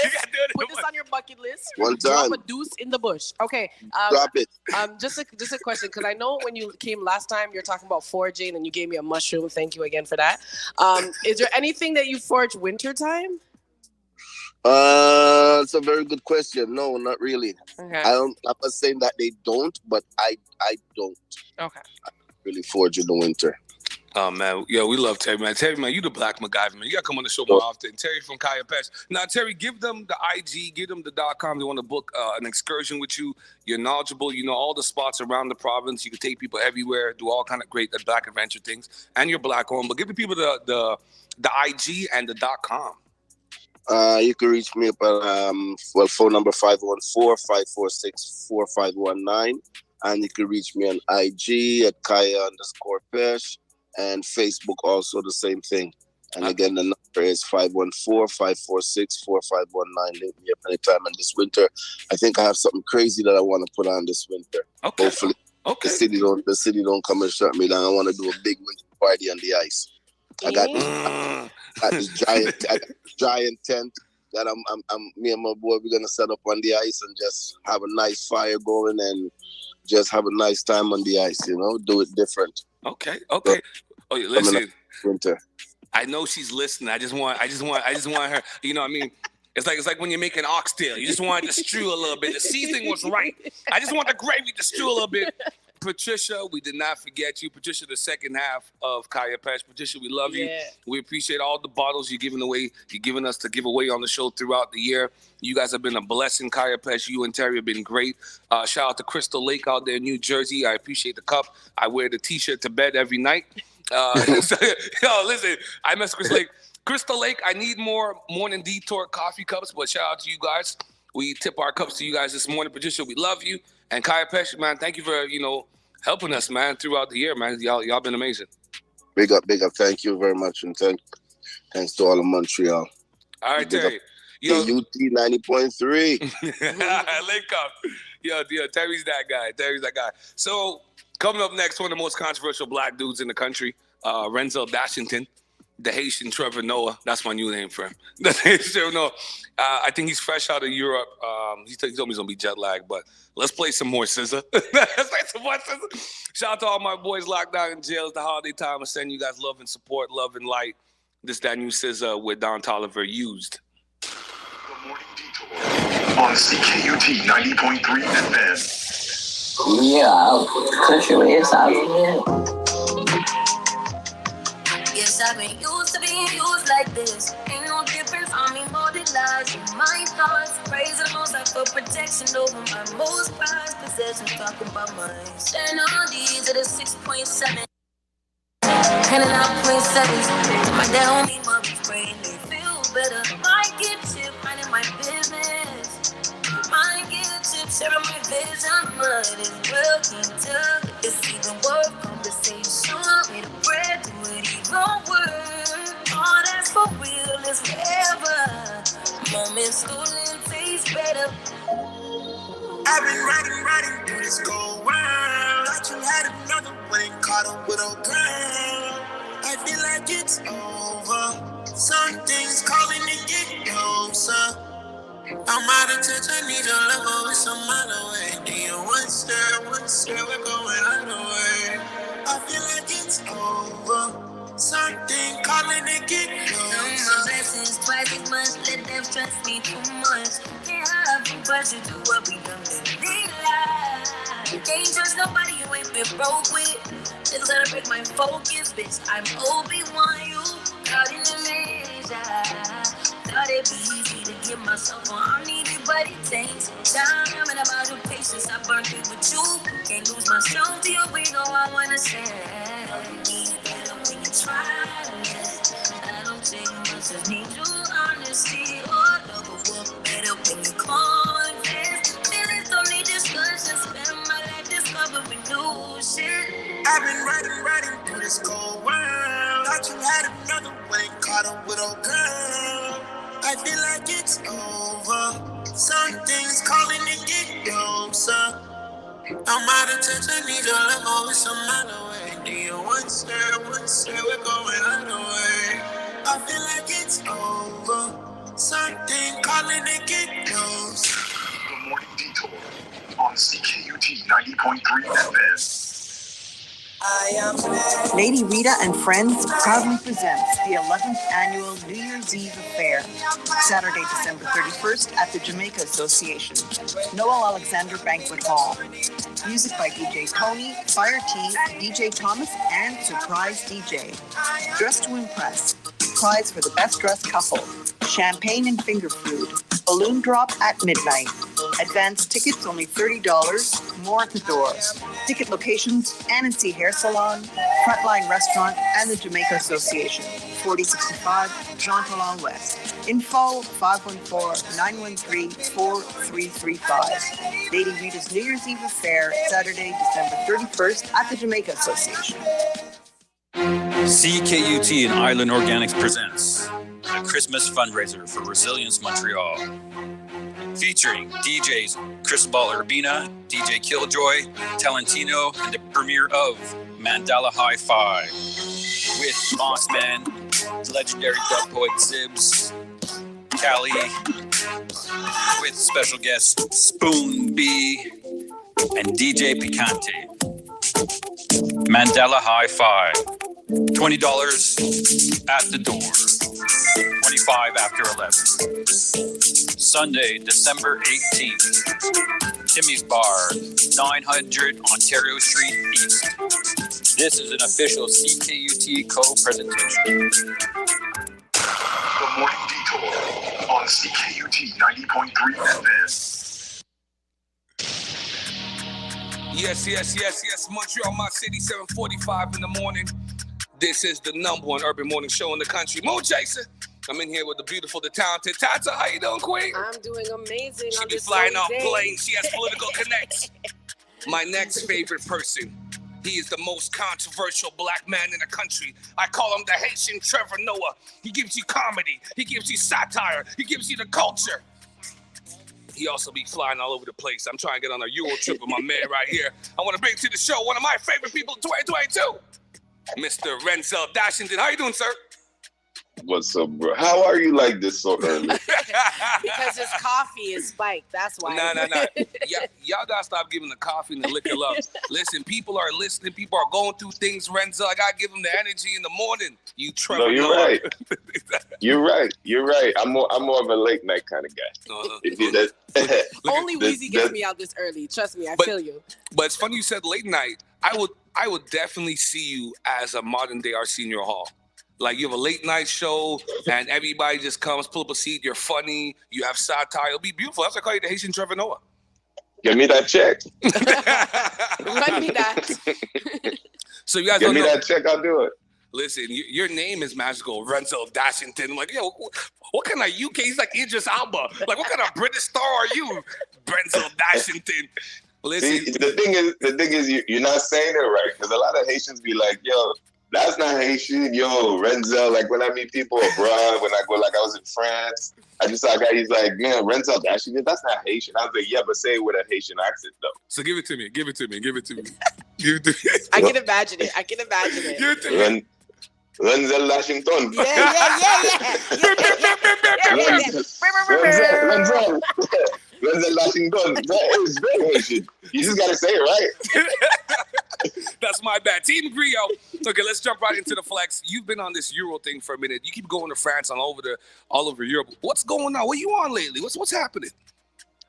Speaker 5: Put this on your bucket list.
Speaker 6: One time.
Speaker 5: Drop a deuce in the bush. Okay.
Speaker 6: Drop it.
Speaker 5: Just a question, because I know when you came last time, you're talking about foraging, and you gave me a mushroom. Thank you again for that. Is there anything that you forage wintertime?
Speaker 6: It's a very good question. No, not really.
Speaker 5: Okay.
Speaker 6: I'm not saying that they don't, but I don't.
Speaker 5: Okay.
Speaker 6: I really forage in the winter.
Speaker 4: Oh man, yeah, we love Terry, man. Terry, man, you the Black MacGyver, man. You gotta come on the show more often. Terry from Kaya Pesh. Now, Terry, give them the IG, give them the .com. They want to book an excursion with you. You're knowledgeable. You know all the spots around the province. You can take people everywhere, do all kind of great Black adventure things, and you're Black owned. But give the people the IG and the .com.
Speaker 6: You can reach me up at phone number 514-546-4519, and you can reach me on IG at Kaya_Pesh, and Facebook also the same thing. And again, the number is 514-546-4519. Link me up anytime. And this winter, I think I have something crazy that I want to put on this winter.
Speaker 4: Okay.
Speaker 6: Hopefully, the city don't come and shut me down. I want to do a big winter party on the ice. I got this giant tent that me and my boy, we're gonna set up on the ice and just have a nice fire going and just have a nice time on the ice. You know, do it different.
Speaker 4: Okay. Oh, listen.
Speaker 6: Winter.
Speaker 4: I know she's listening. I just want her. You know what I mean? It's like when you're making oxtail. You just want it to stew a little bit. The seasoning was right. I just want the gravy to stew a little bit. Patricia, we did not forget you. Patricia, the second half of Kaya Pesh. Patricia, we love you. We appreciate all the bottles you're giving away. You're giving us to give away on the show throughout the year. You guys have been a blessing, Kaya Pesh. You and Terry have been great. Shout out to Crystal Lake out there in New Jersey. I appreciate the cup. I wear the T-shirt to bed every night. Yo, listen, I mess with Crystal Lake. Crystal Lake, I need more Morning Detour coffee cups, but shout out to you guys. We tip our cups to you guys this morning. Patricia, we love you. And Kaya Pesh, man, thank you for, helping us, man, throughout the year, man. Y'all been amazing. Big up. Thank you very much. And thanks to all of Montreal. All right, Terry. Yo, UT 90.3. Link up. Yo, Terry's that guy. So, coming up next, one of the most controversial black dudes in the country, Renzel Dashington. The Haitian Trevor Noah. That's my new name for him. The Haitian Trevor Noah. I think he's fresh out of Europe. He told me he's going to be jet lagged, but let's play some more SZA. Shout out to all my boys locked down in jail. It's the holiday time. I send you guys love and support, love and light. That new SZA with Don Toliver, Used.
Speaker 3: The Morning Detour on CKUT 90.3 FM.
Speaker 2: Yeah, country is out here. Yes, I've been used to being used like this. Ain't no difference on me, more than lies in my thoughts. Praise the most, I feel protection over my most prized possessions. Talking about mine. Stand on these at a 6.7. Handing out 0.7s. My dad on me, mother's praying they feel better. Might get chipped, minding my business. Might get chipped, sharing my vision. Might as well can't tell. It's even worth conversation. Made a bread, do it even worse. All that's for real is forever. Moments stolen taste better.
Speaker 7: I've been riding through this cold world. Thought you had another one, caught up with a girl. I feel like it's over. Something's calling to get closer. I'm out of touch, I need your love, oh, it's a mile away. Do you one step, we're going all the way. I feel like it's over. Something calling to get closer.
Speaker 2: Blessings twice as much, let them stress me too much. Can't have to push you to what we done in life. Can't trust nobody you ain't been broke with. Just let her break my focus, bitch. I'm Obi-Wan, you caught in the maze. Thought it'd be easy to give myself what I needed, but it takes time. I'm in about your patience. I burned it with you. Can't lose myself to your ego. I wanna say, need better when you try. I don't take much, just need your honesty. Or double up better when you confess. Feelings don't need discussion. Spend my life discovering new shit.
Speaker 7: I've been riding through this cold world. Thought you had another one, caught up with a girl. I feel like it's over. Something's calling to get closer. I'm out of touch, I need your love, oh, it's a mile away. Do you one step, we're going all the way. I feel like it's over. Something calling to get closer.
Speaker 3: The Morning Detour on CKUT 90.3 FM.
Speaker 8: Lady Rita and Friends proudly presents the 11th annual New Year's Eve Affair, Saturday, December 31st at the Jamaica Association, Noel Alexander Banquet Hall. Music by DJ Tony, Fire T, DJ Thomas, and surprise DJ. Dress to impress. Prize for the best dressed couple. Champagne and finger food. Balloon drop at midnight. Advance tickets only $30, more at the door. Ticket locations, NC Hair Salon, Frontline Restaurant, and the Jamaica Association, 4065 Jean Talon West. Info 514-913-4335. Lady Rita's New Year's Eve Affair, Saturday, December 31st at the Jamaica Association.
Speaker 9: CKUT and Island Organics presents the Christmas fundraiser for Resilience Montreal. Featuring DJs Cristobal Urbina, DJ Killjoy, Talentino, and the premiere of Mandala Hi-Fi with Boss Man, legendary dub poet Zibs, Cali, with special guests Spoon B and DJ Picante. Mandala Hi-Fi, $20 at the door. 25 after 11. Sunday, December 18th. Timmy's Bar, 900 Ontario Street East. This is an official CKUT co-presentation.
Speaker 3: The Morning Detour on CKUT 90.3 FM.
Speaker 4: Yes. Montreal, my city, 7:45 in the morning. This is the #1 urban morning show in the country. Moon Chaser. I'm in here with the beautiful, the talented Tata. How you doing, Queen?
Speaker 5: I'm doing amazing.
Speaker 4: She be flying off planes. She has political connects. My next favorite person. He is the most controversial black man in the country. I call him the Haitian Trevor Noah. He gives you comedy. He gives you satire. He gives you the culture. He also be flying all over the place. I'm trying to get on a Euro trip with my man right here. I want to bring to the show one of my favorite people in 2022, Mr. Renzel Dashington. How you doing, sir?
Speaker 10: What's up, bro? How are you like this so early?
Speaker 5: Because his coffee is spiked. That's why.
Speaker 4: No. Y'all gotta stop giving the coffee and the liquor love. Listen, people are listening. People are going through things, Renzel. I gotta give them the energy in the morning. You Trevor.
Speaker 10: No, you're
Speaker 4: Noah.
Speaker 10: right. You're right. I'm more of a late night kind of guy.
Speaker 5: Only Weezy gets me out this early. Trust me, I feel you.
Speaker 4: But it's funny you said late night. I would definitely see you as a modern day Arsenio Hall. Like you have a late night show and everybody just comes, pull up a seat. You're funny. You have satire. It'll be beautiful. That's why I call you the Haitian Trevor Noah.
Speaker 10: Give me that check.
Speaker 5: Run me that.
Speaker 4: So you guys
Speaker 10: give me
Speaker 4: know,
Speaker 10: that check. I'll do it.
Speaker 4: Listen, your name is magical, Renzel Dashington. I'm like, yo, what kind of UK? He's like Idris Elba. Like, what kind of British star are you, Renzel Dashington? Listen,
Speaker 10: see, the thing is, you're not saying it right because a lot of Haitians be like, yo. That's not Haitian, yo, Renzel. Like when I meet people abroad, when I go, like I was in France, I just saw a guy. He's like, man, Renzel Dashington, that's not Haitian. I was like, yeah, but say it with a Haitian accent though.
Speaker 4: So give it to me.
Speaker 5: I can imagine it.
Speaker 4: Give it to me.
Speaker 10: Renzel Dashington.
Speaker 5: Yeah.
Speaker 10: Renzel Dashington. That is very Haitian. You just gotta say it right.
Speaker 4: That's my bad. Team Griot. Okay, let's jump right into the flex. You've been on this Euro thing for a minute. You keep going to France and all over Europe. What's going on? What are you on lately? What's happening?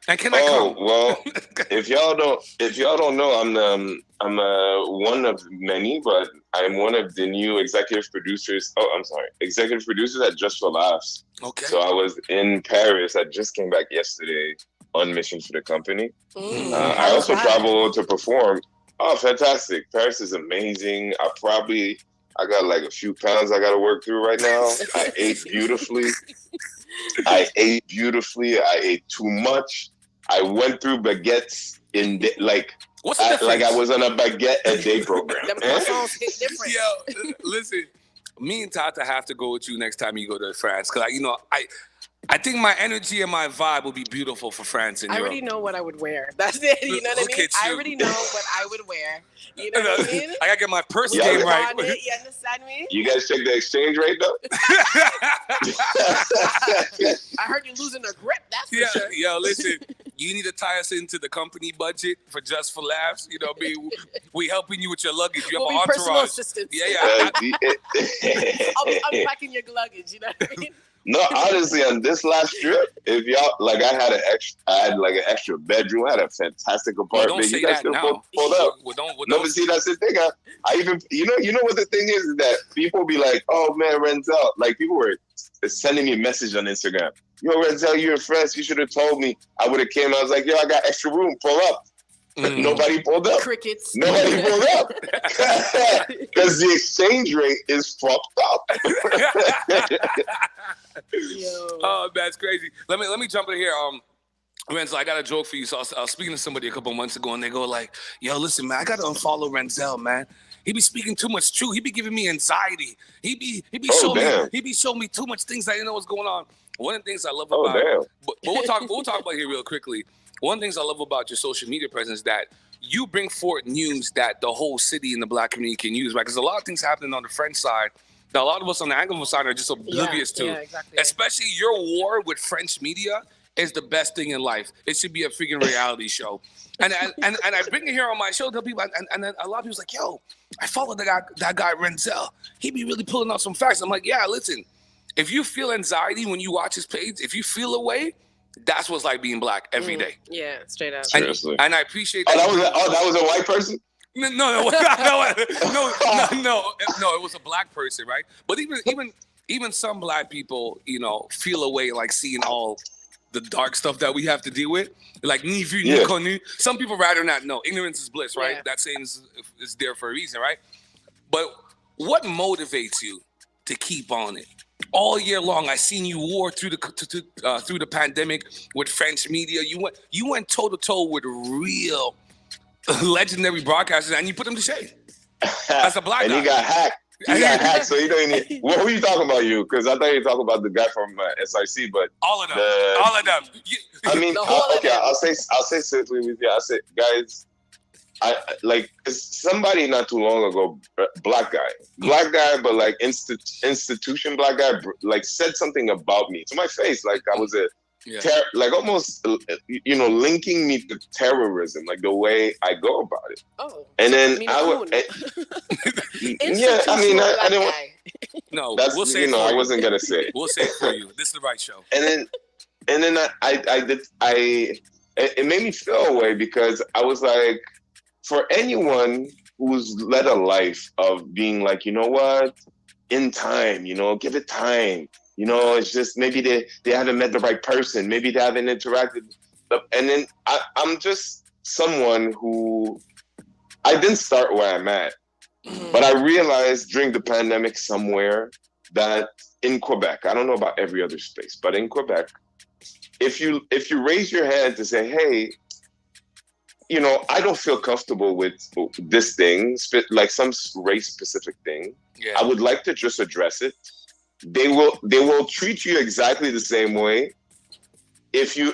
Speaker 4: And can I come?
Speaker 10: Well, if y'all don't know, I'm one of many, but I'm one of the new executive producers. Oh, I'm sorry, executive producers at Just for Laughs.
Speaker 4: Okay.
Speaker 10: So I was in Paris. I just came back yesterday on mission for the company. I also travel to perform. Oh, fantastic! Paris is amazing. I got like a few pounds I got to work through right now. I ate beautifully. I ate too much. I went through baguettes
Speaker 4: What's the difference?
Speaker 10: like I was on a baguette a day program.
Speaker 5: Them croissants hit different.
Speaker 4: Yo, listen, me and Tata have to go with you next time you go to France because I think my energy and my vibe will be beautiful for France and
Speaker 5: I
Speaker 4: Europe.
Speaker 5: already know what I would wear. That's it. You know what I mean? I already know what I would wear. You know what I mean?
Speaker 4: I gotta get my purse game right.
Speaker 5: You understand me?
Speaker 10: You guys check the exchange rate though?
Speaker 5: I heard you're losing a grip. That's for sure.
Speaker 4: Yo, listen. You need to tie us into the company budget for Just for Laughs. You know, we helping you with your luggage. You have an entourage.
Speaker 5: Personal assistants.
Speaker 4: Yeah.
Speaker 5: I'll be unpacking your luggage. You know what I mean?
Speaker 10: No, honestly, on this last trip, if y'all like, I had an extra bedroom. I had a fantastic apartment.
Speaker 4: Don't say
Speaker 10: you guys
Speaker 4: that
Speaker 10: could
Speaker 4: now.
Speaker 10: pull up.
Speaker 4: No,
Speaker 10: but see, that's the thing. I even, you know what the thing is that people be like, oh man, Renzel. Like people were sending me a message on Instagram. Yo, Renzel, you're in France. You should have told me. I would have came. I was like, yo, I got extra room. Pull up. Nobody pulled up.
Speaker 5: Crickets.
Speaker 10: Nobody pulled up because the exchange rate is fucked up.
Speaker 4: Oh, that's crazy. Let me jump in here. Renzel, I got a joke for you. So I was speaking to somebody a couple months ago, and they go like, "Yo, listen, man, I gotta unfollow Renzel, man. He be speaking too much truth. He be giving me anxiety. He be showing me too much things I didn't know what's going on." One of the things I love about, but we'll talk about here real quickly. One of the things I love about your social media presence is that you bring forth news that the whole city and the Black community can use, right? Because a lot of things happening on the French side that a lot of us on the Anglophone side are just oblivious to.
Speaker 5: Yeah, exactly.
Speaker 4: Especially your war with French media is the best thing in life. It should be a freaking reality show. And I bring it here on my show to people, and then a lot of people's like, yo, I follow that guy Renzel. He be really pulling out some facts. I'm like, yeah, listen, if you feel anxiety when you watch his page, if you feel away, that's what's like being black every day.
Speaker 5: Yeah, straight up.
Speaker 10: Seriously.
Speaker 4: And I appreciate that.
Speaker 10: That was a white person?
Speaker 4: No, it was a black person, right? But even some black people, you know, feel away like seeing all the dark stuff that we have to deal with. Like, ni vu, ni connu. Some people rather not know. Ignorance is bliss, right? Yeah. That saying is there for a reason, right? But what motivates you to keep on it? All year long, I seen you war through the pandemic with French media. You went toe to toe with real legendary broadcasters, and you put them to shame. As a black guy.
Speaker 10: And he got hacked. He got hacked, so you don't even. What were you talking about, you? Because I thought you were talking about the guy from SRC, but
Speaker 4: all of them. All of them.
Speaker 10: I mean, okay. I'll say simply with you. I say, guys, I like somebody not too long ago, black guy, but like institution black guy, like said something about me to my face, like I was like almost, you know, linking me to terrorism, like the way I go about it. Oh, and then I would, yeah. I mean, I didn't want.
Speaker 4: No, we'll say it for you.
Speaker 10: I wasn't gonna say it.
Speaker 4: We'll say it for you. This is the right show.
Speaker 10: And then it made me feel away because I was like, for anyone who's led a life of being like, you know what, in time, you know, give it time. You know, it's just maybe they haven't met the right person. Maybe they haven't interacted. And then I'm just someone who, I didn't start where I'm at. But I realized during the pandemic somewhere that in Quebec, I don't know about every other space, but in Quebec, if you raise your hand to say, hey, you know, I don't feel comfortable with this thing, like some race-specific thing, I would like to just address it. They will treat you exactly the same way. If you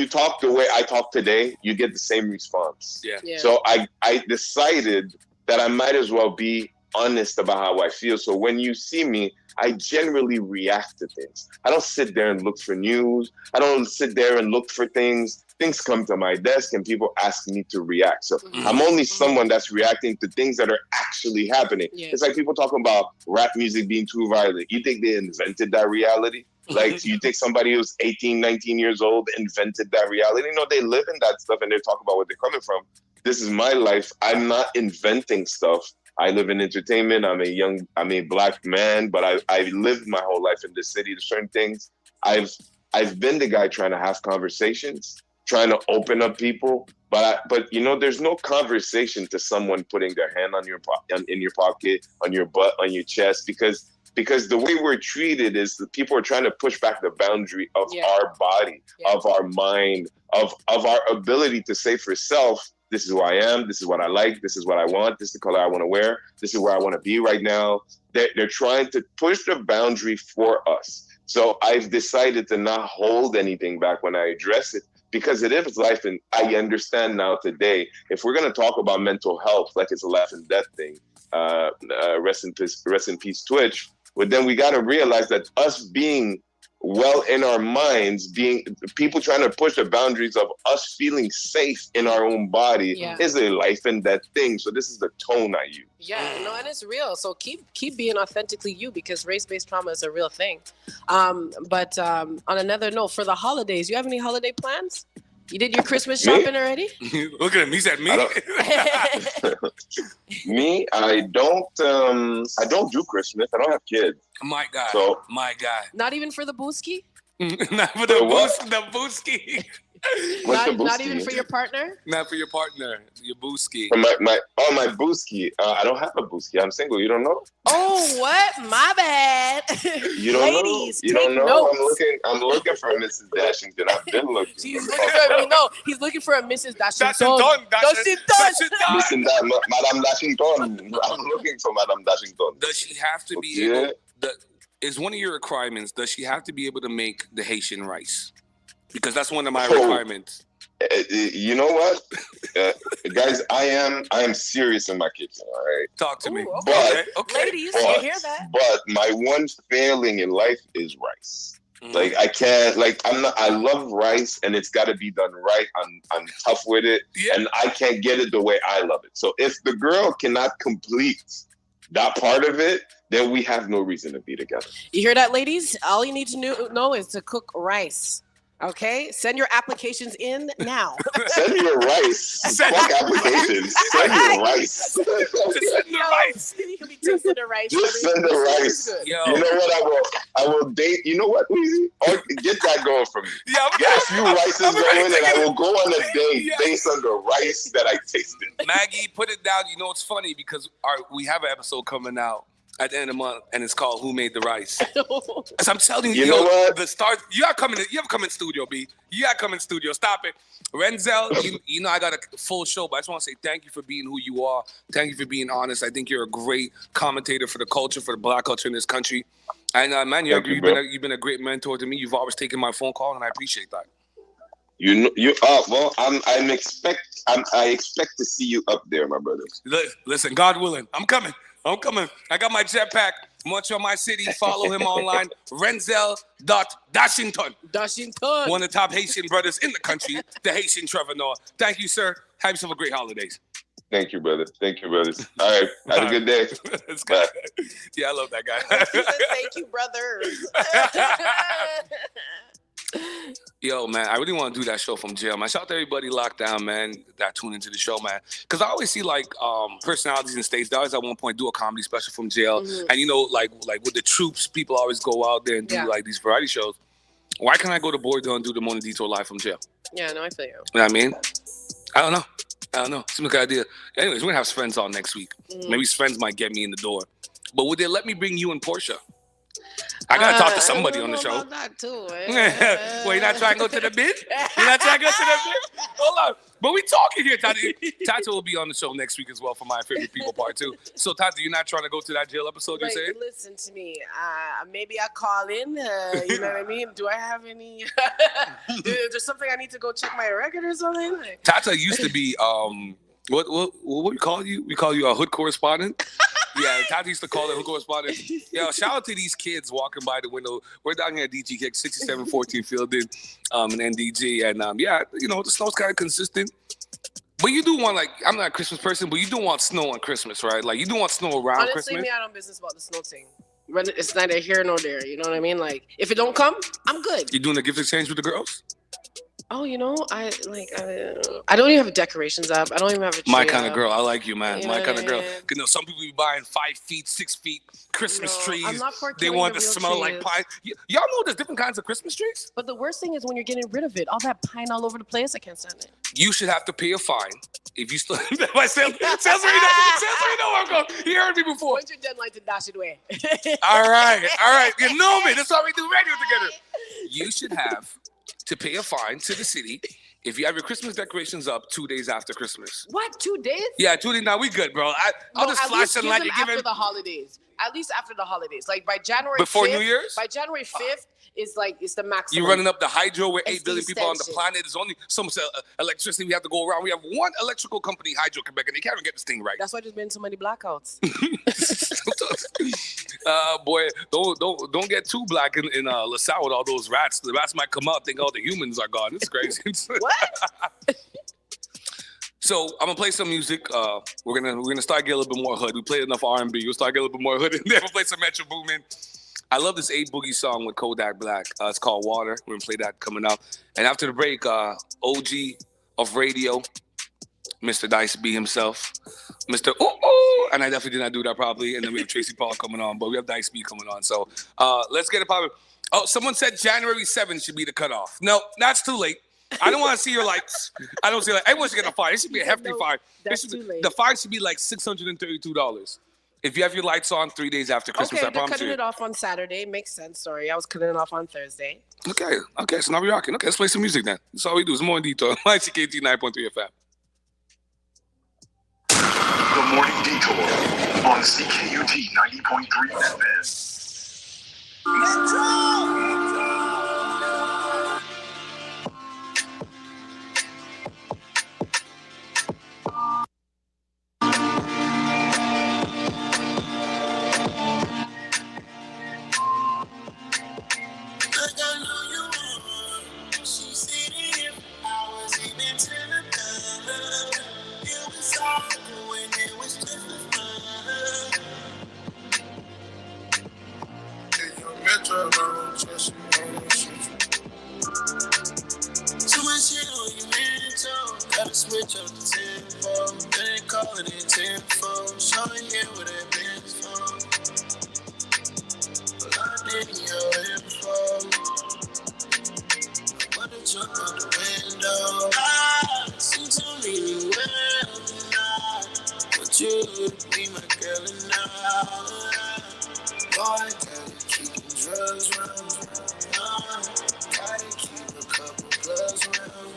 Speaker 10: talk the way I talk today, you get the same response. Yeah. So I decided that I might as well be honest about how I feel. So when you see me, I generally react to things. I don't sit there and look for news. I don't sit there and look for things. Things come to my desk and people ask me to react. So I'm only someone that's reacting to things that are actually happening. Yeah. It's like people talking about rap music being too violent. You think they invented that reality? Like, you think somebody who's 18, 19 years old invented that reality? No, they live in that stuff and they talk about where they're coming from. This is my life. I'm not inventing stuff. I live in entertainment. I'm a black man, but I lived my whole life in this city. There's certain things. I've been the guy trying to have conversations, trying to open up people, but you know, there's no conversation to someone putting their hand on in your pocket, on your butt, on your chest, because the way we're treated is that people are trying to push back the boundary of our body, of our mind, of our ability to say for self, this is who I am, this is what I like, this is what I want, this is the color I want to wear, this is where I want to be right now. They're trying to push the boundary for us. So I've decided to not hold anything back when I address it, because it is life, and I understand now today, if we're going to talk about mental health like it's a life and death thing, rest in peace Twitch, but then we got to realize that us being well in our minds, being people trying to push the boundaries of us feeling safe in our own body is a life and death thing. So this is the tone I use.
Speaker 5: Yeah, no, and it's real. So keep being authentically you, because race-based trauma is a real thing. But on another note, for the holidays, you have any holiday plans? You did your Christmas shopping already?
Speaker 4: Look at him. He said me.
Speaker 10: Me, I don't do Christmas. I don't have kids.
Speaker 4: My God.
Speaker 10: So,
Speaker 4: my God.
Speaker 5: Not even for the booski?
Speaker 4: Not for the booski.
Speaker 5: Not even for your partner?
Speaker 4: Not for your partner. Your booski.
Speaker 10: My booski. I don't have a booski. I'm single. You don't know?
Speaker 5: Oh, what? My bad.
Speaker 10: You don't
Speaker 5: Ladies,
Speaker 10: know? You don't know? Notes. I'm looking for Mrs. Dashington. I've been looking.
Speaker 5: He's looking for me. No, he's looking for a Mrs. Dashington.
Speaker 10: Madame Dashington. I'm looking for Madame Dashington.
Speaker 4: Does she have to be able? Is one of your requirements? Does she have to be able to make the Haitian rice? Because that's one of my requirements.
Speaker 10: You know what, guys? I am serious in my kitchen. All right,
Speaker 4: talk to me.
Speaker 5: Okay. Ladies, you hear that?
Speaker 10: But my one failing in life is rice. Like I can't, like I'm not. I love rice, and it's got to be done right. I'm tough with it, and I can't get it the way I love it. So if the girl cannot complete that part of it, then we have no reason to be together.
Speaker 5: You hear that, ladies? All you need to know is to cook rice. Okay, send your applications in now.
Speaker 10: Send your rice. Fuck applications. Send your rice.
Speaker 4: Just send the rice.
Speaker 5: You be tasting the rice.
Speaker 10: Just send the rice. Yo. You know what? I will date. You know what, Weezy? Or get that going for me. Yeah, get a few rices going, and I will go on a date based on the rice that I tasted.
Speaker 4: Maggie, put it down. You know it's funny because we have an episode coming out at the end of the month, and it's called "Who Made the Rice." So I'm telling you,
Speaker 10: you know what?
Speaker 4: The stars. You have to come in studio, B. You got to come in studio. Stop it, Renzel. You know I got a full show, but I just want to say thank you for being who you are. Thank you for being honest. I think you're a great commentator for the culture, for the Black culture in this country. And man, you've been a great mentor to me. You've always taken my phone call, and I appreciate that.
Speaker 10: I expect to see you up there, my brother.
Speaker 4: Listen, God willing, I'm coming. I got my jetpack. Montreal, my city. Follow him online. Renzel.Dashington. One of the top Haitian brothers in the country. The Haitian Trevor Noah. Thank you, sir. Have yourself a great holidays.
Speaker 10: Thank you, brother. Thank you, brothers. All right. Have a good day.
Speaker 4: Bye. Yeah, I love that guy.
Speaker 5: Thank you, brothers.
Speaker 4: Yo, man, I really want to do that show from jail, man. Shout out to everybody locked down, man, that tune into the show, man. Because I always see, like, personalities in states. They always at one point do a comedy special from jail. Mm-hmm. And, you know, like with the troops, people always go out there and do, like, these variety shows. Why can't I go to Boardville and do the Morning Detour live from jail?
Speaker 5: Yeah, no, I feel you.
Speaker 4: You know what I mean? I don't know. Seems like a good idea. Anyways, we're going to have Sven's on next week. Maybe Sven's might get me in the door. But would they let me bring you and Portia? I gotta talk to somebody on the show.
Speaker 5: About that too,
Speaker 4: Well, you're not trying to go to the bid? Hold on. But we talking here, Tati. Tati will be on the show next week as well for My Favorite People Part 2. So, Tati, you're not trying to go to that jail episode, you say?
Speaker 5: Listen to me. Maybe I call in. You know what I mean? Do I have any... There's something I need to go check my record or something?
Speaker 4: Tata used to be... What we call you? We call you a hood correspondent? Yeah, Tati used to call it hood correspondent. Yo, shout out to these kids walking by the window. We're down here at DG Kick, 6714 Fielding, in NDG. And yeah, you know, the snow's kind of consistent. But you do want, like, I'm not a Christmas person, but you do want snow on Christmas, right? Like, you do want snow around
Speaker 5: Honestly,
Speaker 4: Christmas.
Speaker 5: Honestly, me, I don't business about the snow thing. It's neither here nor there, you know what I mean? Like, if it don't come, I'm good.
Speaker 4: You doing the gift exchange with the girls?
Speaker 5: Oh, you know, I don't even have decorations up. I don't even have a tree
Speaker 4: My kind
Speaker 5: up.
Speaker 4: of girl. I like you, man.
Speaker 5: Yeah,
Speaker 4: My kind of girl. You know, some people be buying 5 feet, 6 feet Christmas trees.
Speaker 5: I'm not for
Speaker 4: they want
Speaker 5: the
Speaker 4: to
Speaker 5: real
Speaker 4: smell
Speaker 5: trees.
Speaker 4: like pine. Y'all know there's different kinds of Christmas trees?
Speaker 5: But the worst thing is when you're getting rid of it. All that pine all over the place, I can't stand it.
Speaker 4: You should have to pay a fine if you still. My sales already know where I'm going. You heard me before.
Speaker 5: When's your deadline to dash it away?
Speaker 4: All right. You know me. That's why we do radio together. You should have to pay a fine to the city if you have your Christmas decorations up 2 days after Christmas.
Speaker 5: What? 2 days?
Speaker 4: Yeah, 2 days. Now we good, bro. I'll just flash some light.
Speaker 5: After the holidays. At least after the holidays. Like by January 5th.
Speaker 4: Before New Year's?
Speaker 5: By January 5th is the maximum.
Speaker 4: You're running up the hydro with 8 billion people on the planet. There's only so much electricity we have to go around. We have one electrical company, Hydro Quebec, and they can't even get this thing right.
Speaker 5: That's why there's been so many blackouts.
Speaker 4: Boy, don't get too black in LaSalle with all those rats. The rats might come out, think all the humans are gone. It's crazy.
Speaker 5: What?
Speaker 4: So I'm gonna play some music. We're gonna start getting a little bit more hood. We played enough R&B. We'll start getting a little bit more hood, and then we'll play some Metro Boomin. I love this 8 Boogie song with Kodak Black. It's called Water. We're gonna play that coming up. And after the break, OG of radio, Mr. Dice B himself, Mr. Ooh, and I definitely did not do that properly. And then we have Tracy Paul coming on, but we have Dice B coming on. So let's get it popping. Oh, someone said January 7th should be the cutoff. No, that's too late. I don't want to see your lights. I don't see like everyone should get a fine. It should be a hefty fine.
Speaker 5: Too late.
Speaker 4: The fine should be like $632 if you have your lights on 3 days after Christmas.
Speaker 5: Okay,
Speaker 4: I promise you.
Speaker 5: they're cutting it off on Saturday. Makes sense. Sorry, I was cutting it off on Thursday.
Speaker 4: Okay. So now we're rocking. Okay, let's play some music then. That's all we do. It's Morning Detour. CKT 9.3 FM.
Speaker 3: The Morning Detour on CKUT 90.3 FM.
Speaker 7: I got drug, I won't trust you. Too much shit on your mental. Gotta switch up the tempo. They ain't calling it tempo. Showing here with that Benz phone. Locked in your info. What the jump out the window? I see too many wells now. But you be my girl now. Boy, gotta keep the drugs round. Gotta keep a couple plugs round.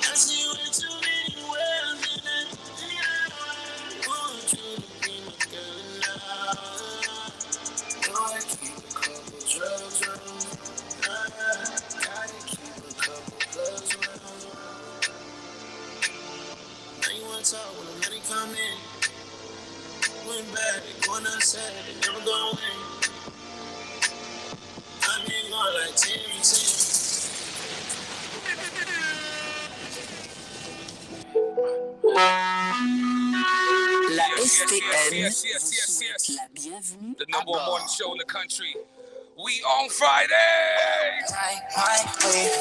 Speaker 7: I see way too many wells in that. Want you to be my girl now. Boy, keep a couple drugs round. Gotta keep a couple plugs round. Now you wanna talk when the money come in. Went back, going outside, they never go away. I've been going like 10 for 10.
Speaker 2: La STN
Speaker 4: Yes.
Speaker 2: la bienvenue
Speaker 4: The
Speaker 2: à
Speaker 4: number one
Speaker 2: bord.
Speaker 4: morning show in the country. We on Friday.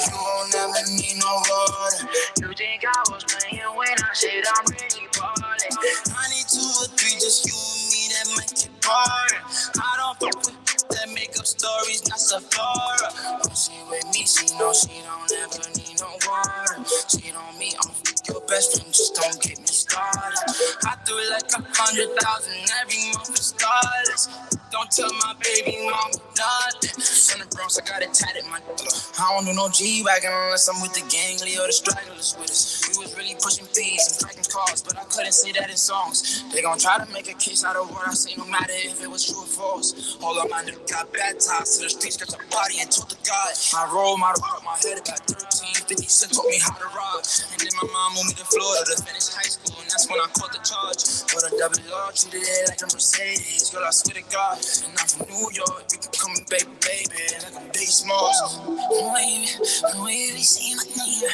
Speaker 7: You won't never need no water.
Speaker 11: You think I was playing when I said I'm ready for it?
Speaker 7: I need 2 or 3, just you and me that make it hard. I don't fuck with that make up stories, not Sephora. When she with me, she know she don't ever need no water. Cheat on me, I'm your best friend, just don't get me started. I do it like 100,000 every month for starters. Don't tell my baby mama nothing. In the Bronx, I got it tatted, my I don't do no G-Wagon unless I'm with the gang, Leo the stragglers with us. We was really pushing P's and tracking cars, but I couldn't say that in songs. They gon' try to make a case out of what I say, no matter if it was true or false. All of my niggas got baptized to the streets, got a body and told to God. My role model put my head about 13, 50 cents taught me how to rob. And then my mom moved me to Florida to finish high school, and that's when I caught the charge. But a double R treated it like a Mercedes, girl, I swear to God. And I'm from New York, you can call me baby, like I'm Big Smalls. Wavy, say my name,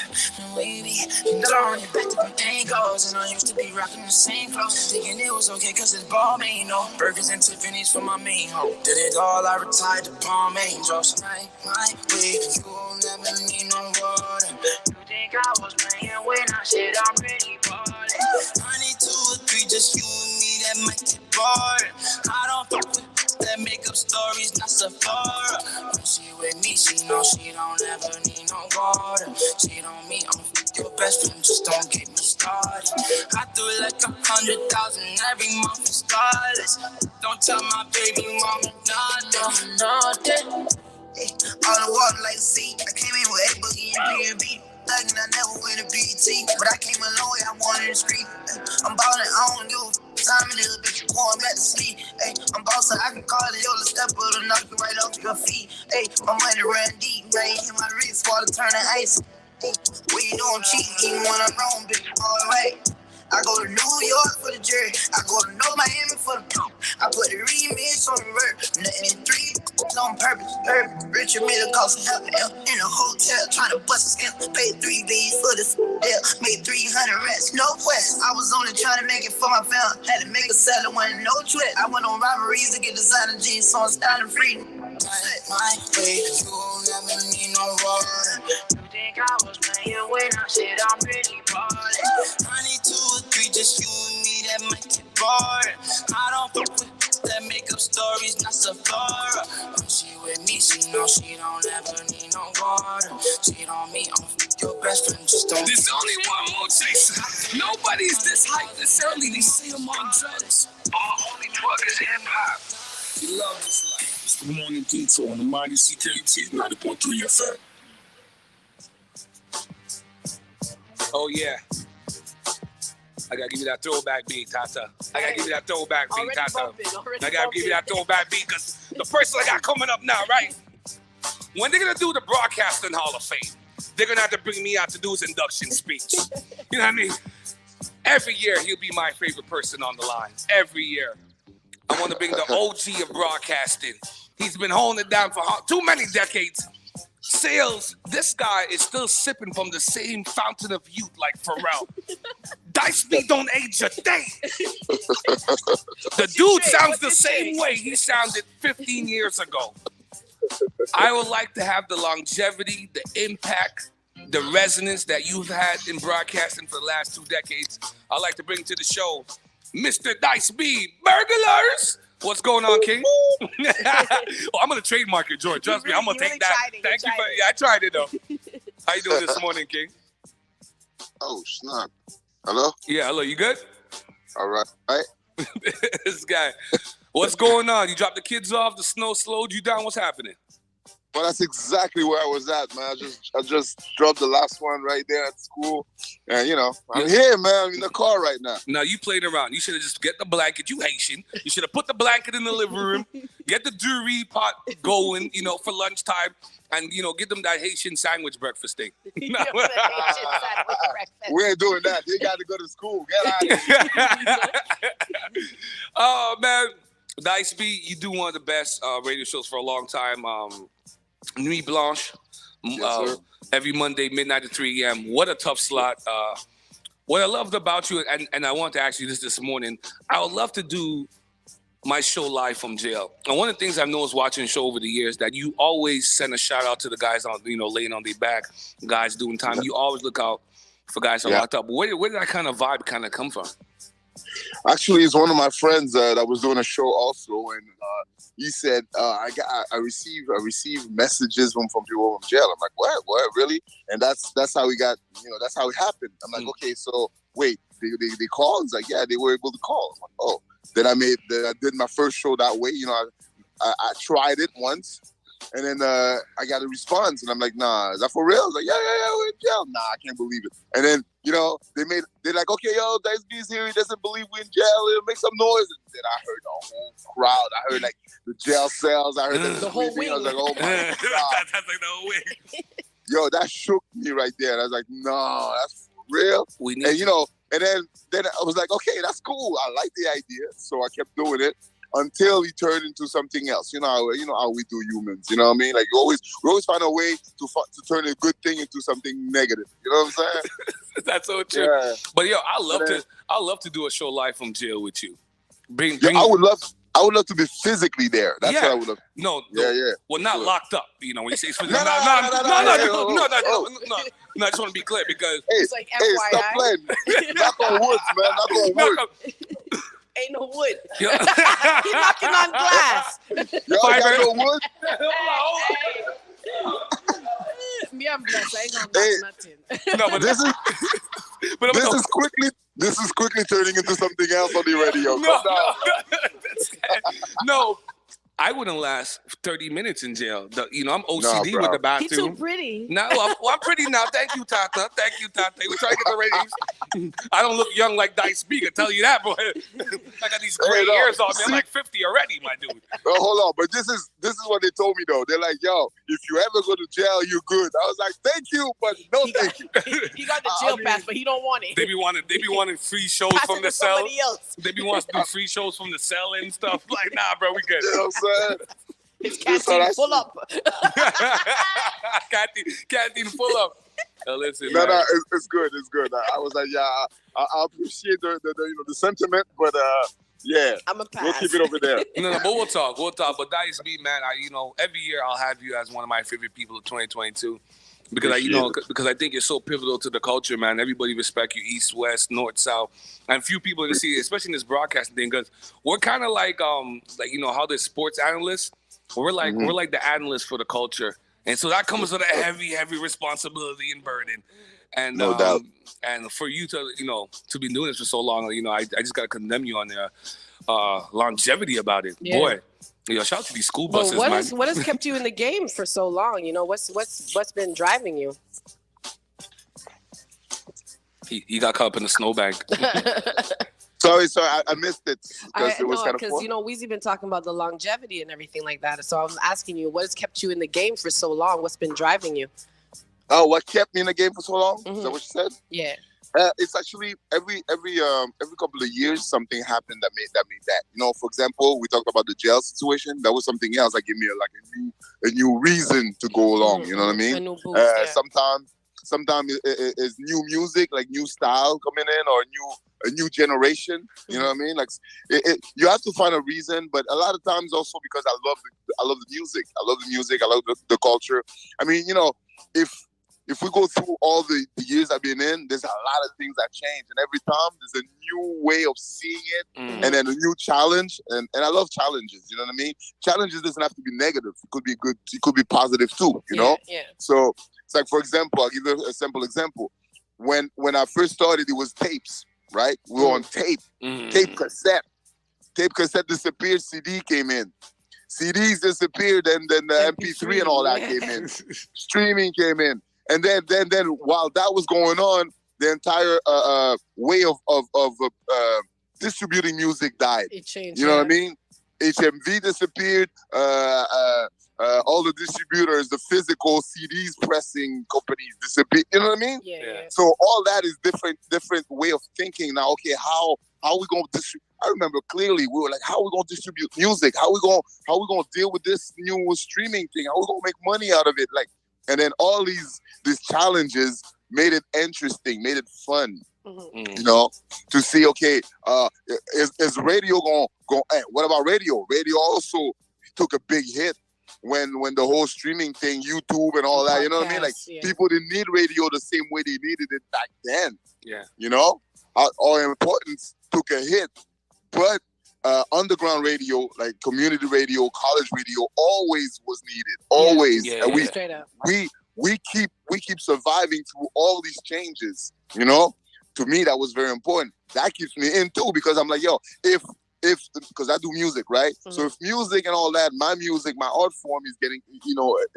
Speaker 7: wavy. Throwing it back to them angles, and I used to be rocking the same clothes, thinking it was okay 'cause it's ball main, no burgers and Tiffany's for my main home. Did it all, I retired to Palm Angels. My way, you won't never need no water.
Speaker 11: You think I was playing when I said I'm ready for it?
Speaker 7: I need 2 or 3, just you and me that make it hard. I don't fuck with that make up stories, not Sephora. When she with me, she know she don't ever need no water. Cheat on me, I'm your best friend, just don't get me started. I do it like 100,000 every month for starters. Don't tell my baby mama nothing. Hey, all the water like the sea. I came in with A-Boogie and B&B. Thuggin', I never win a BT, but I came a long way, I wanted the street. I'm ballin', I don't give a time in this bitch, going back to sleep. Hey, I'm bossing, I can call it yo, the step to knock you right off your feet. Hey, my money ran deep, man, in my wrist, water turning ice. Hey, we don't cheat, even when I'm wrong, bitch, all the way. I go to New York for the jury. I go to North Miami for the pump. I put the remix on the word. Nothing in 3 on purpose. Richard Miller cost help in a hotel trying to bust a skin. Paid 3 B's for the deal. Made 300 rats, no quest. I was only trying to make it for my family. Had to make a salad, wasn't no trip. I went on robberies to get designer jeans, so I'm styling free. My way, you won't never need no water.
Speaker 11: You think I was playing when I said I'm ready for it?
Speaker 7: I need 2 or 3, just you and me that make it hard. I don't fuck with that make up stories, not Sephora. When she with me, she know she don't ever need no water. Cheat on me, I'm your best friend, just don't.
Speaker 4: There's only one more chaser. Nobody's this hyped this early. They say I'm on drugs. Our only drug is hip hop. You love this life. It's the Morning Detour on the mighty CKUT 90.3 FM. Oh yeah. I gotta give you that throwback beat, Tata. I gotta give you that throwback beat, Tata. I gotta give you that throwback beat because the person I got coming up now, right? When they're gonna do the Broadcasting Hall of Fame, they're gonna have to bring me out to do his induction speech. You know what I mean? Every year he'll be my favorite person on the line. Every year. I want to bring the OG of broadcasting. He's been holding it down for too many decades. Sales, this guy is still sipping from the same fountain of youth like Pharrell. Dice B don't age a day. The dude sounds the same way he sounded 15 years ago. I would like to have the longevity, the impact, the resonance that you've had in broadcasting for the last 2 decades. I'd like to bring to the show Mr. Dice B. Burglars. What's going on, King? Well, I'm going to trademark it, George. Trust me, I'm going to take that. Thank you. Yeah, I tried it, though. How you doing this morning, King?
Speaker 6: Oh, snap. Hello?
Speaker 4: Yeah, hello. You good?
Speaker 6: All right.
Speaker 4: This guy. What's going on? You dropped the kids off? The snow slowed you down? What's happening?
Speaker 6: Well, that's exactly where I was at, man. I just dropped the last one right there at school. And, you know, I'm here, man. I'm in the car right now.
Speaker 4: Now, you played around. You should have just get the blanket. You Haitian. You should have put the blanket in the living room, get the duree pot going, you know, for lunchtime, and, you know, get them that Haitian sandwich breakfast thing.
Speaker 6: We ain't doing that. They got to go to school. Get out of here.
Speaker 4: Oh, man. Dice B, you do one of the best radio shows for a long time. Nuit Blanche, every Monday, midnight to 3 a.m. What a tough slot. What I loved about you, and I want to ask you this morning, I would love to do my show live from jail. And one of the things I've noticed watching the show over the years, that you always send a shout out to the guys on, you know, laying on their back, guys doing time. You always look out for guys who are locked up. Where did that kind of vibe kind of come from?
Speaker 6: Actually, it's one of my friends that was doing a show also, and he said I received messages from people from jail. I'm like, what, really? And that's how we got, you know, that's how it happened. I'm like, okay, so wait, they called? He's like, yeah, they were able to call. I'm like, oh, then I did my first show that way. You know, I tried it once. And then I got a response, and I'm like, nah, is that for real? I was like, yeah, we're in jail. Nah, I can't believe it. And then, you know, they're like, okay, yo, Dice B's here. He doesn't believe we're in jail. It'll make some noise. And then I heard the whole crowd. I heard, like, the jail cells. I heard the whole wing. I was like, oh, my God.
Speaker 4: That's like the whole wing.
Speaker 6: Yo, that shook me right there. And I was like, no, that's for real? And, you know, and then I was like, okay, that's cool. I like the idea. So I kept doing it. Until he turned into something else, you know how we do humans. You know what I mean? Like we always find a way to turn a good thing into something negative. You know what I'm saying?
Speaker 4: That's so true. Yeah. But yo, I love to do a show live from jail with you.
Speaker 6: I would love to be physically there. That's what I would love.
Speaker 4: No.
Speaker 6: Yeah.
Speaker 4: Well, not locked up. You know when you say physically. No. I just want to be clear because
Speaker 5: it's like FYI.
Speaker 6: Hey, stop playing. Knock on wood, man. Knock on wood.
Speaker 5: Ain't no wood. He's knocking on glass.
Speaker 6: Y'all got no wood?
Speaker 5: Me, I'm blessed. I ain't gonna knock nothing.
Speaker 6: No, but this is quickly turning into something else on the radio.
Speaker 4: No. I wouldn't last 30 minutes in jail. I'm OCD with the bathroom.
Speaker 5: He's too pretty.
Speaker 4: No, I'm pretty now. Thank you, Tata. We're trying to get the ratings. I don't look young like Dice B. I tell you that, boy. I got these gray hairs on me. I'm like 50 already, my dude.
Speaker 6: Hold on, but this is what they told me though. They're like, yo, if you ever go to jail, you're good. I was like, thank you, but no thank you.
Speaker 5: He got the jail pass, but he don't want it.
Speaker 4: They be wanting free shows from the cell. They be wanting to do free shows from the cell and stuff. Like, nah, bro, we good.
Speaker 6: You know what I'm saying?
Speaker 5: His canteen full up.
Speaker 4: Canteen full up. Listen,
Speaker 6: no, it's good. I was like, yeah, I appreciate the sentiment, but yeah,
Speaker 5: I'm a pass.
Speaker 6: We'll keep it over there.
Speaker 4: No, but we'll talk. But Dice B, man, every year I'll have you as one of my favorite people of 2022 because I think you're so pivotal to the culture, man. Everybody respect you, east, west, north, south, and few people to see it, especially in this broadcasting thing, because we're kind of like how there's sports analysts. We're like the analysts for the culture, and so that comes with a heavy responsibility and burden. And
Speaker 6: no doubt.
Speaker 4: And for you to be doing this for so long, I just gotta condemn you on the longevity about it, boy. Shout out to these school buses.
Speaker 5: What has kept you in the game for so long? What's been driving you?
Speaker 4: He got caught up in the snowbank.
Speaker 6: Sorry, I missed it because it was kind of fun.
Speaker 5: Because Weezy been talking about the longevity and everything like that. So I'm asking you, what has kept you in the game for so long? What's been driving you?
Speaker 6: Oh, what kept me in the game for so long?
Speaker 5: Mm-hmm.
Speaker 6: Is that what you said?
Speaker 5: Yeah.
Speaker 6: It's actually every couple of years something happened that made that. For example, we talked about the jail situation. That was something else that gave me a new reason to go along. You know what I mean?
Speaker 5: A new boost,
Speaker 6: sometimes it's new music, like new style coming in, or a new generation. You know what I mean? Like you have to find a reason, but a lot of times also because I love the music. I love the music. I love the culture. I mean, if we go through all the years I've been in, there's a lot of things that change, and every time there's a new way of seeing it, and then a new challenge. And I love challenges. You know what I mean? Challenges doesn't have to be negative. It could be good. It could be positive too. You know? Yeah. So it's like, for example, I'll give you a simple example. When I first started, it was tapes, right? We were on tape, tape cassette. Tape cassette disappeared. CD came in. CDs disappeared, and then the MP3 and all that came in. Streaming came in. And then while that was going on, the entire way of distributing music died. It changed. You know what I mean? HMV disappeared. All the distributors, the physical CDs pressing companies disappeared. You know what I mean? Yeah. So all that is different way of thinking now. Okay, how are we going to distribute? I remember clearly we were like, how are we going to distribute music? How are we going to deal with this new streaming thing? How are we going to make money out of it? Like. And then all these challenges made it interesting, made it fun, you know, to see, okay, is radio going what about radio? Radio also took a big hit when the whole streaming thing, YouTube and all that, you know what I mean? Like, people didn't need radio the same way they needed it back then. Yeah. You know? Our importance took a hit, but underground radio, like community radio, college radio, always was needed. Always. And we keep surviving through all these changes. You know, to me that was very important. That keeps me in too, because I'm like, yo, if because I do music, right? So if music and all that, my music, my art form is getting,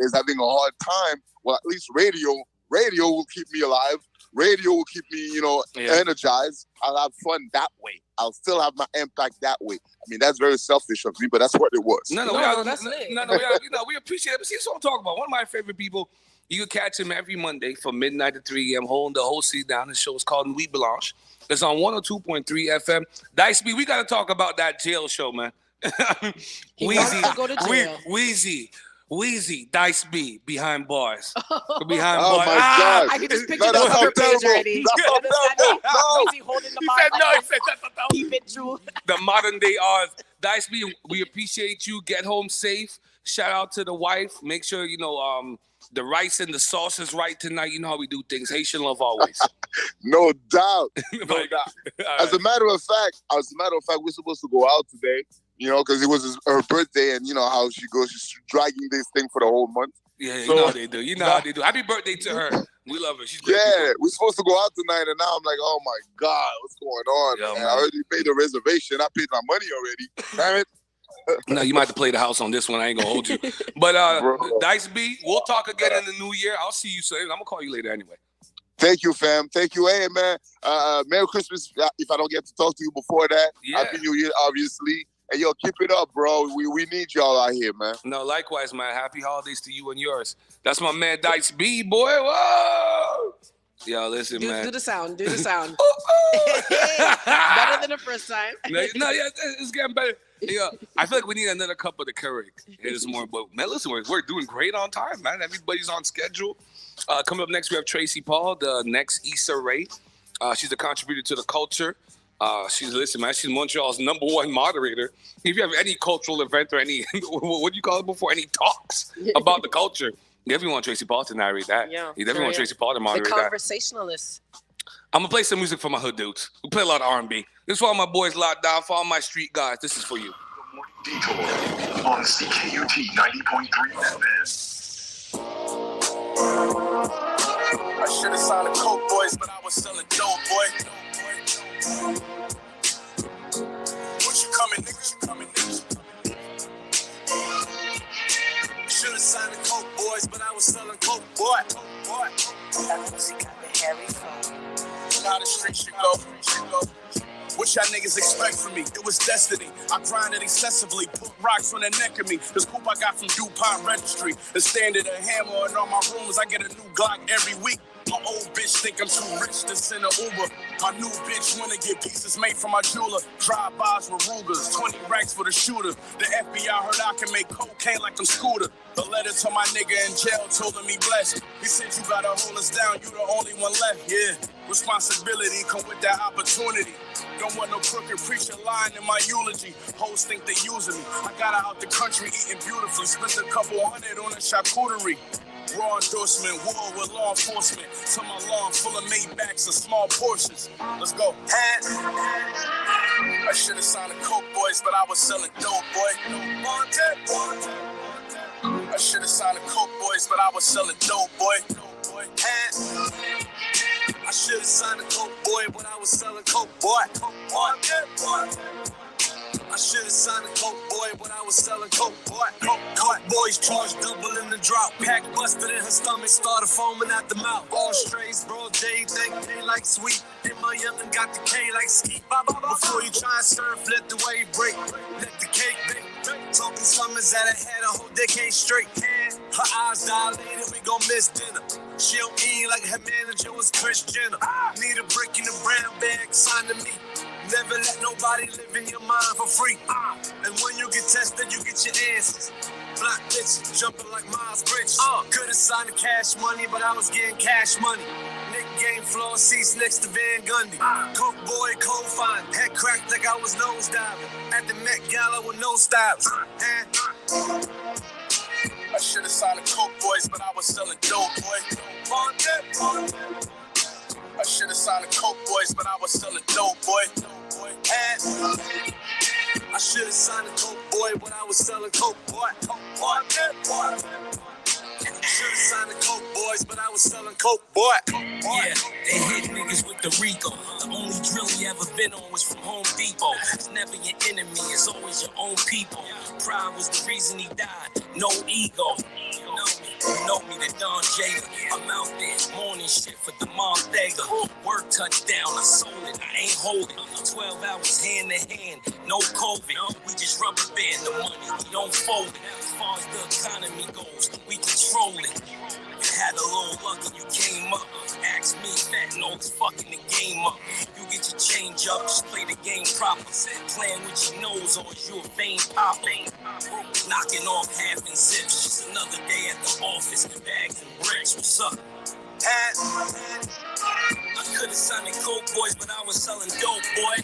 Speaker 6: is having a hard time, well, at least radio will keep me alive. Radio will keep me, energized. I'll have fun that way. I'll still have my impact that way. I mean, that's very selfish of me, but that's what it was.
Speaker 4: We appreciate it. But see, that's what I'm talking about. One of my favorite people, you can catch him every Monday from midnight to 3 a.m. holding the whole seat down. His show is called Nuit Blanche. It's on 102.3 FM. Dice B, we got to talk about that jail show, man. Wheezy, Dice B, behind bars. Behind bars.
Speaker 6: Oh, my God.
Speaker 5: I can just picture the cover page already. Wheezy holding the mic.
Speaker 4: He said, keep it true. The modern day Oz. Dice B, we appreciate you. Get home safe. Shout out to the wife. Make sure, the rice and the sauce is right tonight. You know how we do things. Haitian love always.
Speaker 6: No doubt. No doubt. As a matter of fact, we're supposed to go out today. Because it was her birthday, and you know how she goes, she's dragging this thing for the whole month. Yeah, so, you know how they do. Happy birthday to her. We love her. She's great. Yeah, we're supposed to go out tonight, and now I'm like, oh my God, what's going on? I already paid the reservation. I paid my money already. Damn it.
Speaker 4: No, you might have to play the house on this one. I ain't gonna hold you. But Dice B, we'll talk again in the new year. I'll see you soon. I'm gonna call you later anyway.
Speaker 6: Thank you, fam. Thank you. Hey, man. Merry Christmas. If I don't get to talk to you before that, Happy New Year, obviously. Hey, yo, keep it up, bro. We need y'all out here, man.
Speaker 4: No, likewise, man. Happy holidays to you and yours. That's my man, Dice B, boy. Whoa! Yo, listen, man.
Speaker 5: Do the sound. Better than the first time.
Speaker 4: It's getting better. Yeah, I feel like we need another cup of the Keurig this morning. But, man, listen, we're doing great on time, man. Everybody's on schedule. Coming up next, we have Tracy Paul, the next Issa Rae. She's a contributor to the culture. She's Montreal's #1 moderator. If you have any cultural event or any, what do you call it before, any talks about the culture, you definitely want Tracy Paul to narrate that. Yeah, you definitely want Tracy Paul to moderate that.
Speaker 5: The conversationalist.
Speaker 4: I'm going to play some music for my hood dudes. We play a lot of R&B. This is for all my boys locked down, for all my street guys. This is for you.
Speaker 3: Morning Detour on CKUT 90.3 FM.
Speaker 12: I should have signed the Coke Boys, but I was selling dope, boy. What you coming, niggas? Should have signed the Coke Boys, but I was selling Coke, boy. That music got the hairy phone. Now the street should go. What y'all niggas expect from me? It was destiny. I grinded excessively, put rocks on the neck of me. This coupe I got from DuPont Registry. The standard, a hammer in all my rooms. I get a new Glock every week. My old bitch think I'm too rich to send an Uber. My new bitch wanna get pieces made from my jeweler. Drive-bys with Rugers, 20 racks for the shooter. The FBI heard I can make cocaine like them Scooter. A letter to my nigga in jail told him he blessed. He said you gotta hold us down, you the only one left. Yeah, responsibility come with that opportunity. Don't want no crooked preacher lying in my eulogy. Hoes think they using me. I got her out the country eating beautifully. Spent a couple $100 on a charcuterie. Raw endorsement, war with law enforcement. To my lawn full of Maybachs and small Porsches. Let's go. I should have signed the Coke Boys, but I was selling dope, boy. I should have signed the Coke Boys, but I was selling dope, boy. I should have signed the Coke Boy, but I was selling Coke, boy. I should have signed a Coke Boy, but I was selling Coke, boy. Coke Boys charged double in the drop. Pack busted in her stomach, started foaming at the mouth. All strays, bro, they think they like sweet. And my youngin' got the K like ski. Before you try and surf, let the wave break. Let the cake bake. Talking summers that I had a whole decade straight. Her eyes dilated, we gon' miss dinner. She don't eat like her manager was Chris Jenner. Need a brick in the brown bag, sign to me. Never let nobody live in your mind for free. And when you get tested, you get your answers. Black bitches jumping like Miles Bridges. Could've signed the cash money, but I was getting cash money. Nick game floor seats next to Van Gundy. Coke Boy, cold fine. Head cracked like I was nose diving. At the Met Gala with no styles. I should've signed the Coke Boys, but I was selling dope, boy. I should've signed the Coke Boys, but I was selling dope, boy. I should've signed the Coke Boy, but I was selling Coke, boy. Should've signed the Coke Boys, but I was selling Coke, boy.
Speaker 13: Yeah, they hit niggas with the Rico. The only drill he ever been on was from Home Depot. It's never your enemy, it's always your own people. Pride was the reason he died, no ego. You know me, the Don Jada. I'm out there, morning shit for the Montega. Work touchdown, I sold it, I ain't holding. 12 hours hand to hand, no COVID. We just rubber band the money, we don't fold it. As far as the economy goes, we control it. Had a little luck and you came up. Ask me, fat nose fucking the game up. You get your change up, just play the game proper. Playing with your nose or is you a vein popper? Knocking off half and zips, just another day at the office. Bags and bricks, what's up? I could've signed the Coke Boys, but I was selling dope, boy.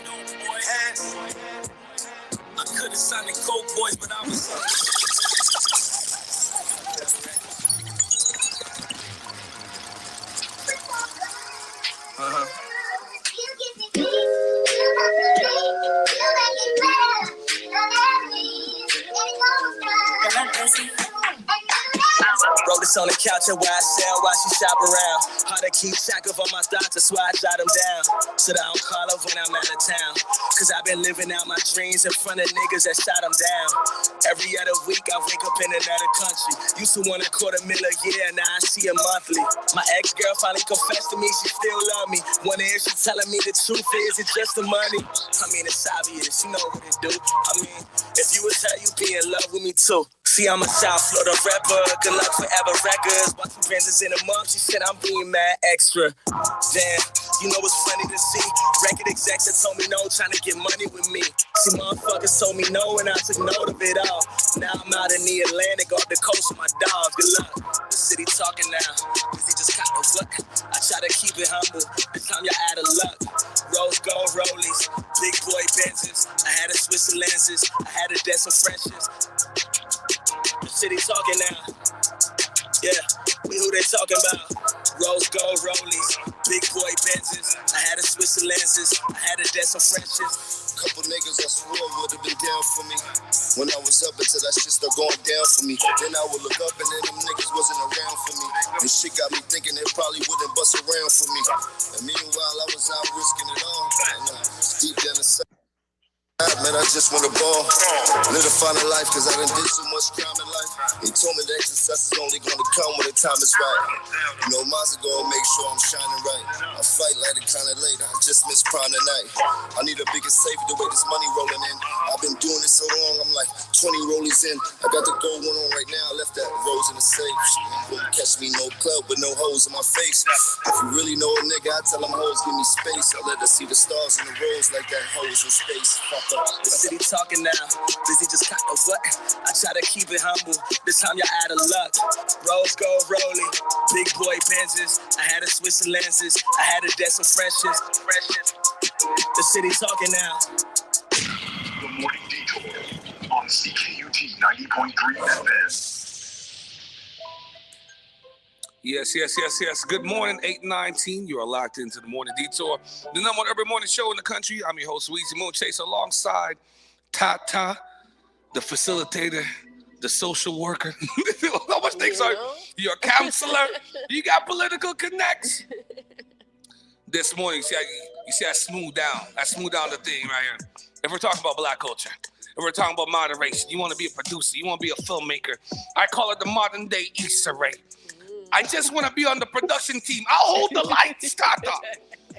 Speaker 13: I could've signed the Coke Boys, but I was selling.
Speaker 14: Wrote this on the couch and where I sell while she shop around. How to keep track of all my thoughts, that's why I jot them down. So that I don't call her when I'm out of town. Cause I've been living out my dreams in front of niggas that shot them down. Every other week I wake up in another country. Used to want $250,000 a year, now I see her monthly. My ex-girl finally confessed to me she still love me. Wonder if she telling me the truth, is it just the money? I mean, it's obvious, you know what it do. I mean, if you was her, you be in love with me too. See, I'm a South Florida rapper, good luck forever records. Bought 2 Benzes in a month, she said I'm being mad extra. Damn, you know what's funny to see? Record execs that told me no, trying to get money with me. See, motherfuckers told me no, and I took note of it all. Now I'm out in the Atlantic, off the coast with my dogs, good luck. The city talking now, cause he just caught no fuck. I try to keep it humble, this time you're out of luck. Rose gold rollies, big boy Benzes. I had a Swiss lenses, I had a Dessa Frenches. The city talking now. Yeah, we who they talking about. Rose gold rollies, big boy Benzes. I had a Swiss lenses, I had a Dessa Frenches.
Speaker 6: Couple niggas I swore would've been down for me when I was up until that shit started going down for me. Then I would look up and then them niggas wasn't around for me. And shit got me thinking they probably wouldn't bust around for me. And meanwhile I was out risking it all. And deep down inside, man, I just want a ball. Live a final life, cause I done did so much crime in life. He told me that success is only gonna come when the time is right. You know, mine's gonna make sure I'm shining right. I fight like it kinda late, I just missed prime tonight. I need a bigger safe the way this money rolling in. I've been doing it so long, I'm like 20 rollies in. I got the gold one on right now. I left that rose in the safe. She won't catch me no club with no hoes in my face. If you really know a nigga, I tell them hoes give me space. I let her see the stars in the rose like that hoes in space. Fuck up.
Speaker 14: The city talking now. Busy just caught the what? I try to keep it humble. This time you're out of luck. Rose gold rolling. Big boy Benzes. I had a Swiss lenses. I had a desk of freshness. The city talking now.
Speaker 3: The Morning Detour on CKUT 90.3 FM.
Speaker 4: Yes. Good morning, 8:19. You are locked into the Morning Detour, the number one urban morning show in the country. I'm your host, Weezy Moon Chase, alongside Tata, the facilitator, the social worker. How much things are you're a counselor? You got political connects. This morning, you see, I smooth down the thing right here. If we're talking about black culture, if we're talking about moderation, you want to be a producer, you want to be a filmmaker. I call it the modern day Issa Rae. I just want to be on the production team. I'll hold the lights, Tata.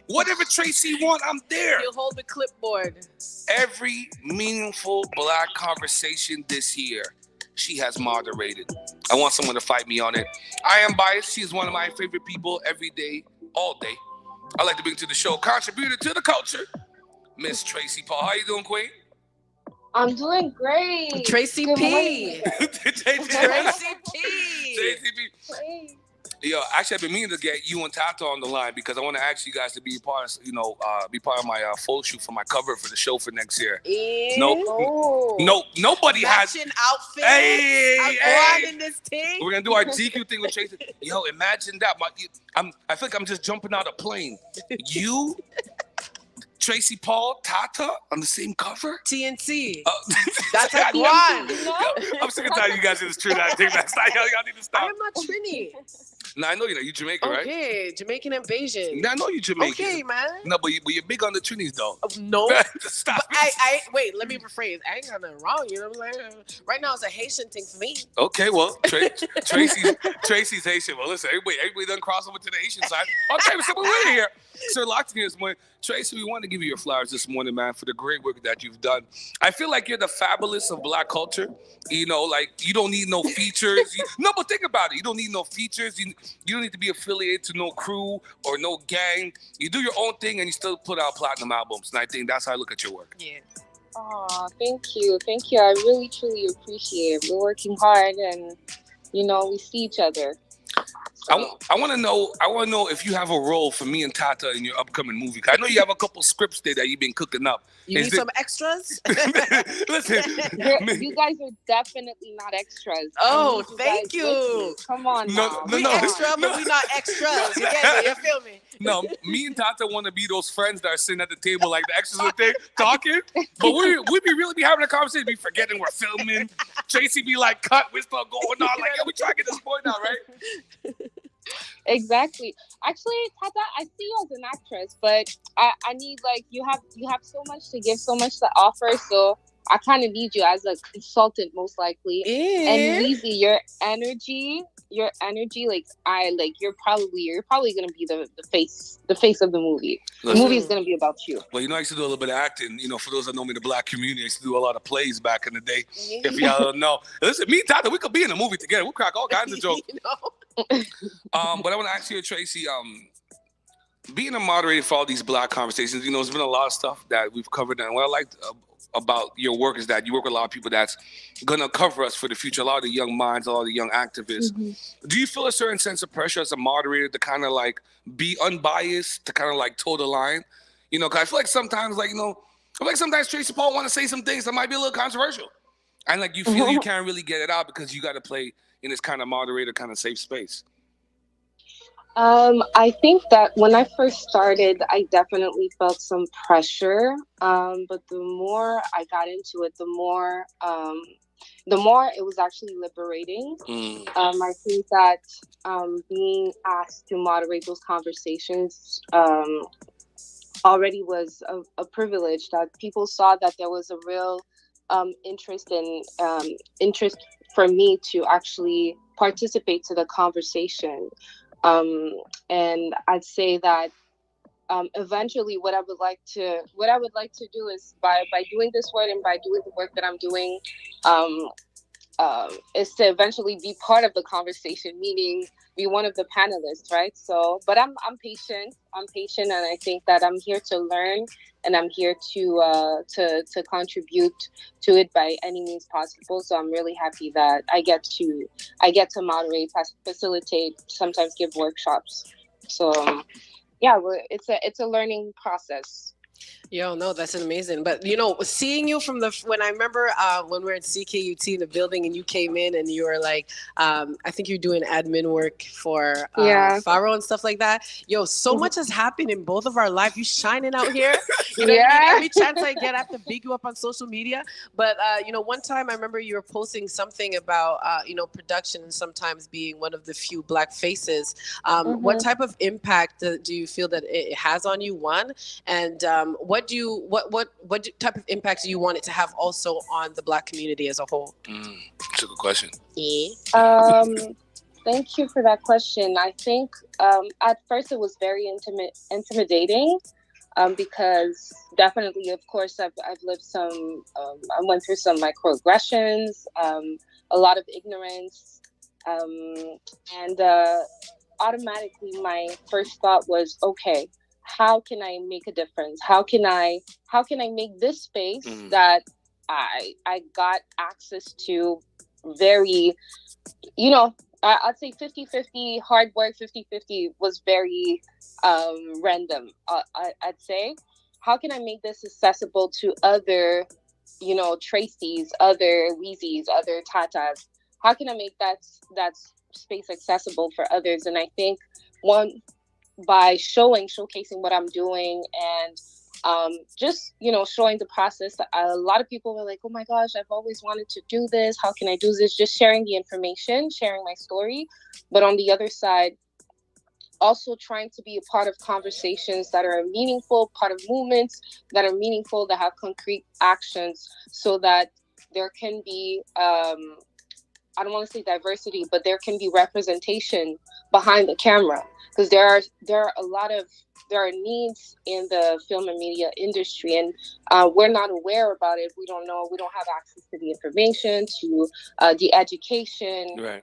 Speaker 4: Whatever Tracy want, I'm there.
Speaker 5: You'll hold the clipboard.
Speaker 4: Every meaningful black conversation this year, she has moderated. I want someone to fight me on it. I am biased. She's one of my favorite people every day, all day. I like to bring to the show contributor to the culture, Miss Tracy Paul. How you doing, Queen?
Speaker 15: I'm doing great.
Speaker 5: Tracy P.
Speaker 4: Tracy P. Yo, actually, I've been meaning to get you and Tata on the line because I want to ask you guys to be part of my photo shoot for my cover for the show for next year. Nobody has
Speaker 5: matching outfits.
Speaker 4: Hey.
Speaker 5: In this team.
Speaker 4: We're gonna do our GQ thing with Tracy. Yo, imagine that. I feel like I'm just jumping out a plane. You, Tracy Paul, Tata on the same cover.
Speaker 5: TNC. That's a one.
Speaker 4: I'm sick of telling you guys it's true that thing. Y'all need to stop.
Speaker 5: I am not Trini.
Speaker 4: No, I know you're not. You Jamaican, right?
Speaker 5: Okay, Jamaican and Bayesian.
Speaker 4: No, I know you Jamaican.
Speaker 5: Okay, man.
Speaker 4: No, but you're big on the Trinis, though.
Speaker 5: No.
Speaker 4: Stop.
Speaker 5: But wait, let me rephrase. I ain't got nothing wrong, you know what I'm saying? Right now, it's a Haitian thing for me.
Speaker 4: Okay, well, Tracy's Haitian. Well, listen, everybody done cross over to the Haitian side. Okay, so we're here. So locked in here this morning. Tracy, we want to give you your flowers this morning, man, for the great work that you've done. I feel like you're the fabulous of black culture. You know, like you don't need no features. But think about it. You don't need no features. You don't need to be affiliated to no crew or no gang. You do your own thing and you still put out platinum albums. And I think that's how I look at your work.
Speaker 5: Yeah.
Speaker 15: Oh, thank you. I really, truly appreciate it. We're working hard and, we see each other.
Speaker 4: I want to know if you have a role for me and Tata in your upcoming movie. I know you have a couple scripts there that you've been cooking up.
Speaker 5: You need some extras?
Speaker 4: Listen.
Speaker 15: You guys are definitely not extras.
Speaker 5: Oh, thank you.
Speaker 15: Come on now.
Speaker 5: We extra, but we not extras. You get me? You feel me?
Speaker 4: No, me and Tata want to be those friends that are sitting at the table like the extras and thing, talking. But we'd be having a conversation, be forgetting we're filming. Tracy be like, cut, we're still going on. Like, we try to get this point out, right?
Speaker 15: Exactly. Actually, Tata, I see you as an actress, but I need you have so much to give, so much to offer. So I kind of need you as a consultant, most likely. And Weezy, your energy, you're probably gonna be the face of the movie. The movie is gonna be about you.
Speaker 4: Well, I used to do a little bit of acting. For those that know me in the black community, I used to do a lot of plays back in the day. If y'all don't know, listen, me and Tata, we could be in a movie together. We'll crack all kinds of jokes. But I want to ask you, Tracy, being a moderator for all these black conversations, there's been a lot of stuff that we've covered. And what I liked about your work is that you work with a lot of people that's going to cover us for the future, a lot of the young minds, a lot of the young activists. Mm-hmm. Do you feel a certain sense of pressure as a moderator to kind of be unbiased, to kind of toe the line? Because I feel like sometimes, sometimes Tracy Paul want to say some things that might be a little controversial. And you feel you can't really get it out because you got to play in this kind of moderator, kind of safe space.
Speaker 15: I think that when I first started, I definitely felt some pressure. But the more I got into it, the more it was actually liberating. I think that being asked to moderate those conversations already was a privilege, that people saw that there was a real interest for me to actually participate to the conversation. And I'd say that eventually what I would like to do is by doing this work and by doing the work that I'm doing, um, is to eventually be part of the conversation, meaning be one of the panelists, right? So, but I'm patient. I'm patient, and I think that I'm here to learn, and I'm here to contribute to it by any means possible. So I'm really happy that I get to moderate, facilitate, sometimes give workshops. So yeah, it's a learning process.
Speaker 5: Yo, no, that's amazing. But seeing you from when I remember when we were at CKUT in the building and you came in and you were like, I think you're doing admin work for Faro and stuff like that. Yo, so much has happened in both of our lives. You shining out here. You know what I mean? Every chance I get, I have to big you up on social media. But one time I remember you were posting something about production and sometimes being one of the few Black faces. What type of impact do you feel that it has on you? One, and what type of impact do you want it to have also on the Black community as a whole?
Speaker 4: That's a good question.
Speaker 15: Yeah. Thank you for that question. I think at first it was very intimidating, because definitely, of course, I've lived some. I went through some microaggressions, a lot of ignorance, and automatically my first thought was, okay, how can I make a difference? How can I make this space that I got access to very, I'd say 50-50 hard work, 50-50 was very random. I'd say, how can I make this accessible to other, Tracy's, other Weezy's, other Tatas? How can I make that space accessible for others? And I think by showcasing what I'm doing and just showing the process. A lot of people were like, oh my gosh, I've always wanted to do this, how can I do this? Just sharing the information, sharing my story, but on the other side also trying to be a part of conversations that are meaningful, part of movements that are meaningful, that have concrete actions, so that there can be I don't want to say diversity, but there can be representation behind the camera, because there are needs in the film and media industry, and we're not aware about it. We don't know. We don't have access to the information, to the education.
Speaker 4: Right.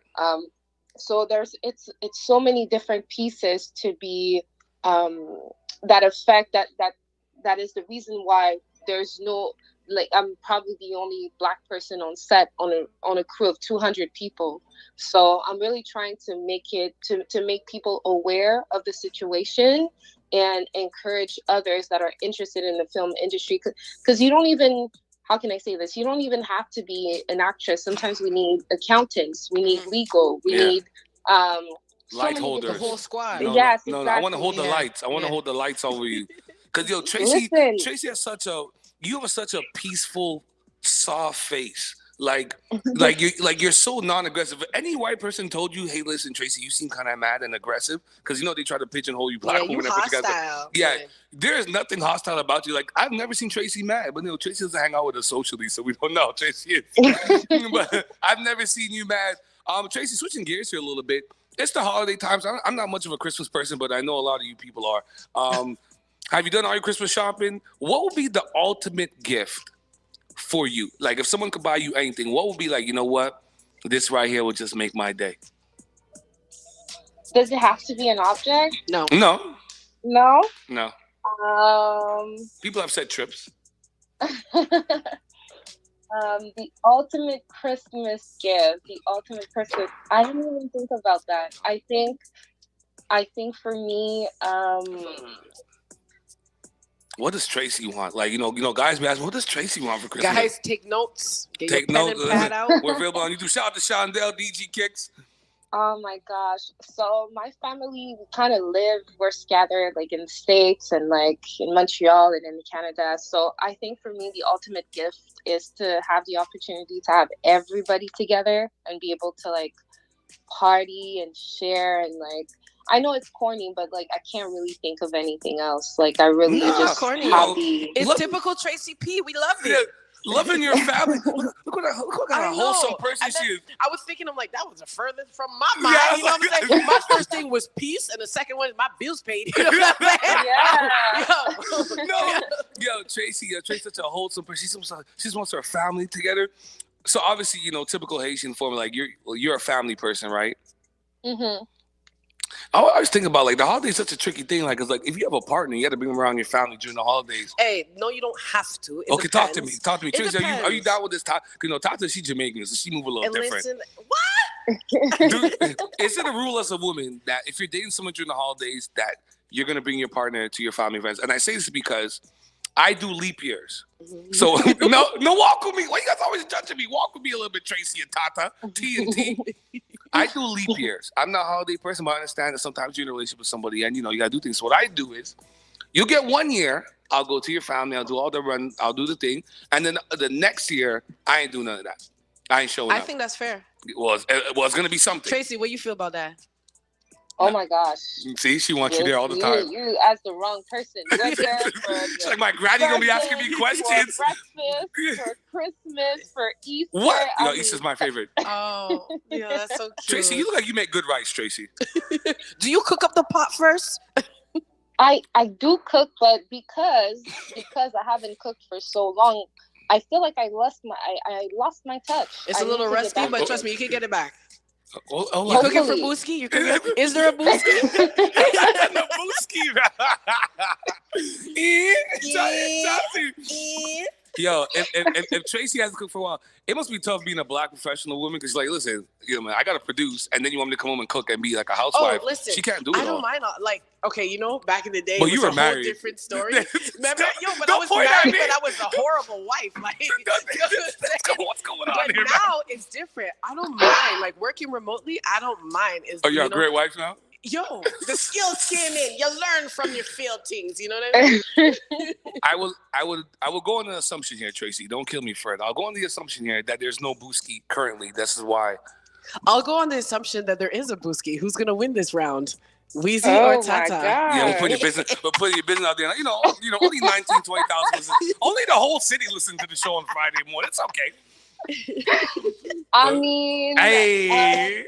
Speaker 15: So it's so many different pieces to be that affect that is the reason why there's no. Like, I'm probably the only Black person on set on a crew of 200 people. So I'm really trying to make it to make people aware of the situation and encourage others that are interested in the film industry. Because you don't even, how can I say this? You don't even have to be an actress. Sometimes we need accountants, we need legal, we need
Speaker 4: light holders.
Speaker 5: The whole squad.
Speaker 4: No,
Speaker 15: exactly.
Speaker 4: I want to hold the lights. I want to hold the lights over you. Because Tracy has such a peaceful, soft face. Like you're so non-aggressive. If any white person told you, hey, listen, Tracy, you seem kind of mad and aggressive, because they try to pigeonhole you, Black women.
Speaker 5: You hostile.
Speaker 4: There's nothing hostile about you. Like, I've never seen Tracy mad, but Tracy doesn't hang out with us socially, so we don't know. Tracy is. But I've never seen you mad. Tracy, switching gears here a little bit. It's the holiday times. I'm not much of a Christmas person, but I know a lot of you people are. Have you done all your Christmas shopping? What would be the ultimate gift for you? Like, if someone could buy you anything, what would be like, you know what? This right here would just make my day.
Speaker 15: Does it have to be an object?
Speaker 5: No.
Speaker 4: People have said trips.
Speaker 15: The ultimate Christmas gift. I didn't even think about that. I think for me,
Speaker 4: what does Tracy want? Like, guys be asking, what does Tracy want for Christmas?
Speaker 5: Guys, take notes. Get
Speaker 4: take
Speaker 5: your
Speaker 4: notes.
Speaker 5: Pen and pad out.
Speaker 4: We're available on YouTube. Shout out to Shondell, DG Kicks.
Speaker 15: Oh my gosh. So my family, we kind of we're scattered like in the States and like in Montreal and in Canada. So I think for me, the ultimate gift is to have the opportunity to have everybody together and be able to like party and share, and like, I know it's corny, but like I can't really think of anything else. Like, I really just
Speaker 5: corny.
Speaker 15: happy.
Speaker 5: It's typical Tracy P. We love it.
Speaker 4: Loving your family. Look what a wholesome person she is.
Speaker 5: I was thinking, I'm like, that was the furthest from my mind. Yeah, you know what I'm saying? My first thing was peace, and the second one is my bills paid. You know what I'm saying?
Speaker 4: Yo, Tracy's such a wholesome person. She just wants her family together. So obviously, typical Haitian form, like you're a family person, right?
Speaker 15: Mm-hmm.
Speaker 4: I always think about like the holidays. Such a tricky thing. Like, it's like if you have a partner, you got to bring them around your family during the holidays.
Speaker 5: Hey, no, you don't have to.
Speaker 4: Okay, talk to me. Tracy, are you down with this? Tata, she's Jamaican, so she move a little different.
Speaker 5: Listen, what?
Speaker 4: Dude, is it a rule as a woman that if you're dating someone during the holidays, that you're gonna bring your partner to your family events? And I say this because I do leap years. So no, walk with me. Why you guys always judging me? Walk with me a little bit, Tracy and Tata. T. I do leap years. I'm not a holiday person, but I understand that sometimes you're in a relationship with somebody and you gotta do things. So what I do is you get 1 year, I'll go to your family, I'll do all the run, I'll do the thing, and then the next year I ain't doing none of that. I ain't showing up.
Speaker 5: I think that's fair.
Speaker 4: Well, it's gonna be something.
Speaker 5: Tracy, what do you feel about that?
Speaker 15: Oh my gosh.
Speaker 4: See, she wants you there all the time.
Speaker 15: You asked the wrong person. You're there for
Speaker 4: She's like, my granny gonna be asking me questions.
Speaker 15: For breakfast, for Christmas, for Easter.
Speaker 4: What? Easter's my favorite.
Speaker 5: Oh, yeah, that's so cute.
Speaker 4: Tracy, you look like you make good rice, Tracy.
Speaker 5: Do you cook up the pot first?
Speaker 15: I do cook, but because I haven't cooked for so long, I feel like I lost my touch.
Speaker 5: It's a little rusty, but trust me, you can get it back.
Speaker 4: Oh,
Speaker 5: you cooking for Booski? Is there a Booski?
Speaker 4: No Booski. Yo, if Tracy hasn't cooked for a while, it must be tough being a black professional woman because, like, listen, man, I gotta produce, and then you want me to come home and cook and be like a housewife.
Speaker 5: Oh, listen,
Speaker 4: she can't do it.
Speaker 5: I don't mind. Like, okay, back in the day,
Speaker 4: well,
Speaker 5: it was
Speaker 4: you were
Speaker 5: a
Speaker 4: married.
Speaker 5: whole different story. Remember, but I was married, but I was a horrible wife. Like,
Speaker 4: what's going on
Speaker 5: but
Speaker 4: here?
Speaker 5: Now it's different. I don't mind. Like working remotely, I don't mind.
Speaker 4: Oh, you're a great wife now.
Speaker 5: Yo, the skills came in. You learn from your failed things. You know what I mean?
Speaker 4: I will go on an assumption here, Tracy. Don't kill me, Fred. I'll go on the assumption here that there's no Booski currently. This is why.
Speaker 5: I'll go on the assumption that there is a Booski. Who's gonna win this round? Weezy or Tata?
Speaker 4: Yeah, we'll put your business. Out there. Only 19,000, 20,000 listen. Only the whole city listens to the show on Friday morning. It's okay.
Speaker 15: I mean,
Speaker 4: hey.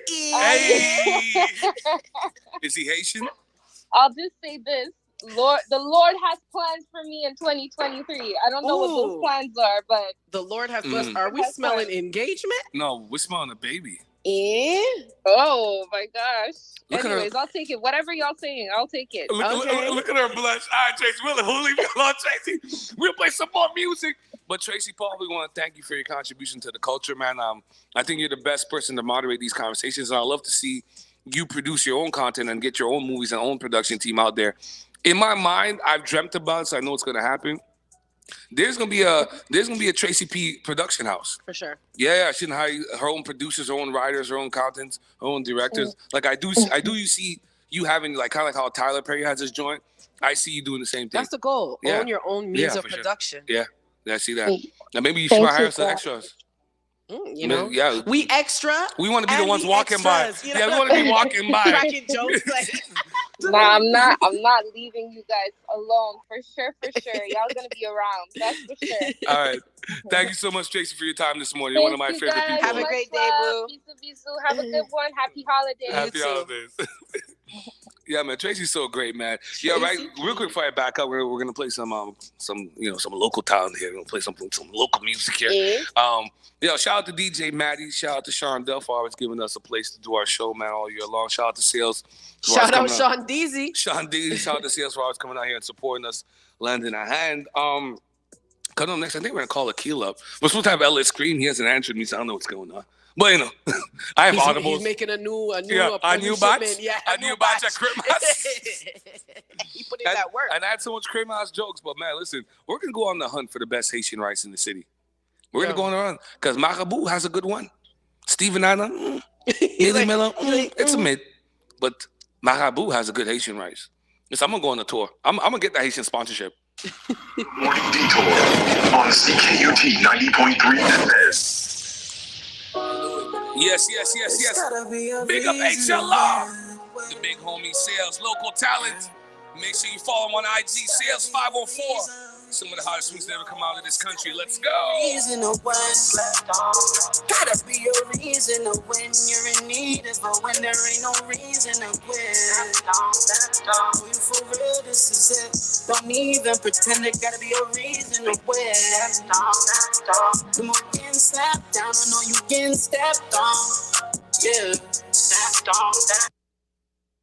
Speaker 4: Is he Haitian?
Speaker 15: I'll just say this: the Lord has plans for me in 2023. I don't know what those plans are, but
Speaker 5: the Lord has plans. Are we smelling engagement?
Speaker 4: No, we're smelling a baby.
Speaker 15: Oh my gosh. Anyways, I'll take it. Whatever y'all saying, I'll take it.
Speaker 4: Look at her blush. All right, Tracy, we'll leave it alone, Tracy. We'll play some more music. But Tracy Paul, we want to thank you for your contribution to the culture, man. I think you're the best person to moderate these conversations, and I love to see you produce your own content and get your own movies and own production team out there. In my mind, I've dreamt about it, so I know it's going to happen. There's gonna be a Tracy P production house
Speaker 5: for sure.
Speaker 4: Yeah, she can hire her own producers, her own writers, her own accountants, her own directors. Like I do. You see you having like kind of like how Tyler Perry has his joint. I see you doing the same thing.
Speaker 5: That's the goal. Yeah. Own your own means of production.
Speaker 4: Sure. Yeah, I see that. Now maybe you should hire some extras.
Speaker 5: Yeah, we extra.
Speaker 4: We want to be the ones walking extras, by. Yeah, we want to be walking by.
Speaker 5: Cracking jokes like.
Speaker 15: Nah, I'm not leaving you guys alone for sure. Y'all gonna be around. That's for sure.
Speaker 4: All right. Thank you so much, Tracy, for your time this morning. You're one of my favorite people.
Speaker 5: Have a great day, boo.
Speaker 15: Bisu. Have a good one. Happy holidays.
Speaker 4: Happy holidays. Yeah, man, Tracy's so great, man. Yeah, right. Real quick before I back up, we're gonna play some local talent here. We're gonna play some local music here. Shout out to DJ Maddie. Shout out to Sean Duff for always giving us a place to do our show, man, all year long. Shout out to Sales.
Speaker 5: Shout out Sean Deasy.
Speaker 4: Sean Deasy. Shout out to Sales for always coming out here and supporting us, lending a hand. Coming up next, I think we're gonna call Akil up. We're supposed to have Ellis Green. He hasn't answered me, so I don't know what's going on. But I have audibles.
Speaker 5: He's making a new
Speaker 4: batch.
Speaker 5: Yeah,
Speaker 4: a new batch at Christmas.
Speaker 5: He put in that work.
Speaker 4: And I had so much Christmas jokes, but man, listen, we're gonna go on the hunt for the best Haitian rice in the city. We're gonna go on the run because Marabou has a good one. Steven Island, Haley Miller, it's a mid, but Marabou has a good Haitian rice. I'm gonna go on the tour. I'm gonna get the Haitian sponsorship.
Speaker 3: Morning Detour on CKUT 90.3 FM.
Speaker 4: Yes. Big up HLR. The big homie Sales, local talent. Make sure you follow him on IG, Sales 504. Some of the hottest songs that ever come out of this country. Let's go.
Speaker 14: Reason to win. Gotta be a reason to win. You're in need of it when there ain't no reason to quit. For you for real, this is it. Don't even pretend there gotta be a reason to win. The more getting slapped down, I know you getting stepped on. Yeah. Stepped on.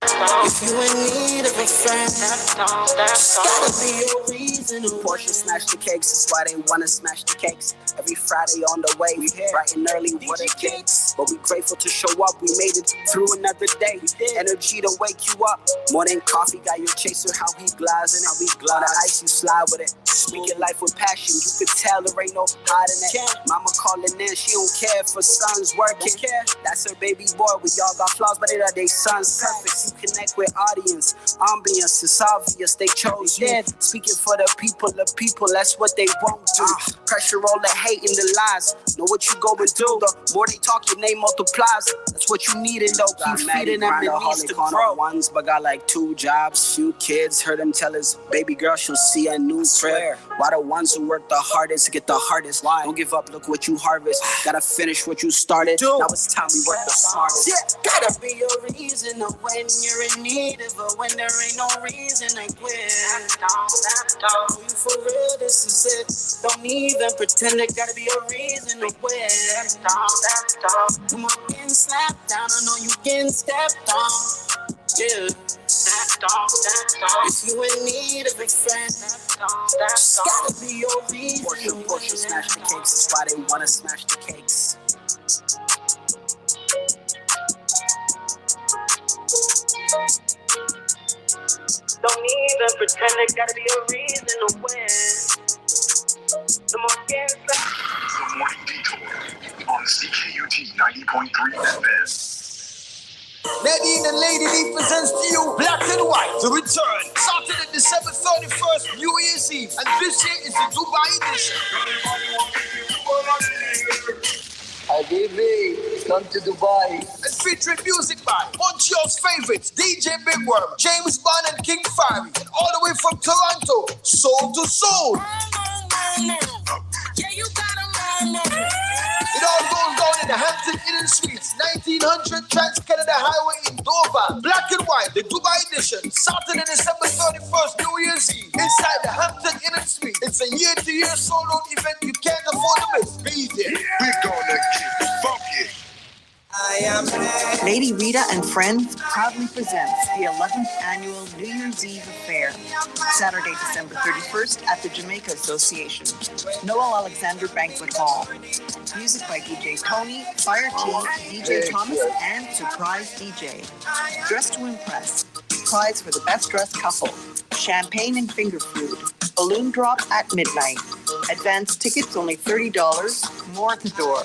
Speaker 14: If you in need of a friend, gotta be a reason. Portia smash the cakes, that's why they wanna smash the cakes. Every Friday on the way, we bright and early, what a cakes. But we grateful to show up, we made it through another day. Energy to wake you up. More than coffee, got your chaser, how he glides and how we glide. On the ice, you slide with it. Speaking life with passion, you could tell there ain't no hiding it. Mama calling in, she don't care for sons working. That's her baby boy, we all got flaws, but it are they sons perfect. You connect with audience, ambience, it's obvious they chose you. Speaking for the people, that's what they won't do. Pressure all the hate and the lies, know what you go and do. The more they talk, your name multiplies. That's what you need and don't keep feeding them, it needs to grow. Ones, but got like 2 jobs, few kids. Heard him tell his baby girl she'll see a new crib. Why the ones who work the hardest get the hardest? Why? Don't give up, look what you harvest. Gotta finish what you started. Now it's time we work the smartest. Yeah, gotta be a reason to when you're in need of it, when there ain't no reason to quit. For you for real, this is it. Don't even pretend there gotta be a reason to quit. Come on, getting slapped down, I know you getting stepped on. Yeah. If you in need of a friend, gotta be your reason. Portia smash the cakes, that's why they wanna smash the cakes. Don't even pretend there gotta be a reason to win. The more games
Speaker 3: The Morning Detour on CKUT 90.3 FM.
Speaker 16: Nadine and Lady D presents to you Black and White, the return. Saturday, December 31st, New Year's Eve. And this year is the Dubai edition. Hi, baby. Come to Dubai. And featuring music by Montreal's favorites, DJ Big Worm, James Bond, and King Fiery. And all the way from Toronto, Soul to Soul.
Speaker 11: Yeah, you got a
Speaker 16: It all goes down in the Hampton Inn Suites, 1900 Trans-Canada Highway in Dover. Black and White, the Dubai edition, Saturday, December 31st, New Year's Eve, inside the Hampton Inn Suite. It's a year-to-year sold-out event you can't afford to miss. Be there.
Speaker 3: We're gonna get funky.
Speaker 8: Lady Rita and Friends proudly presents the 11th annual New Year's Eve Affair, Saturday, December 31st at the Jamaica Association, Noel Alexander Banquet Hall. Music by DJ Tony, Fire T, DJ Thomas, and Surprise DJ. Dress to impress. Prize for the best dressed couple. Champagne and finger food. Balloon drop at midnight. Advance tickets only $30, more at the door.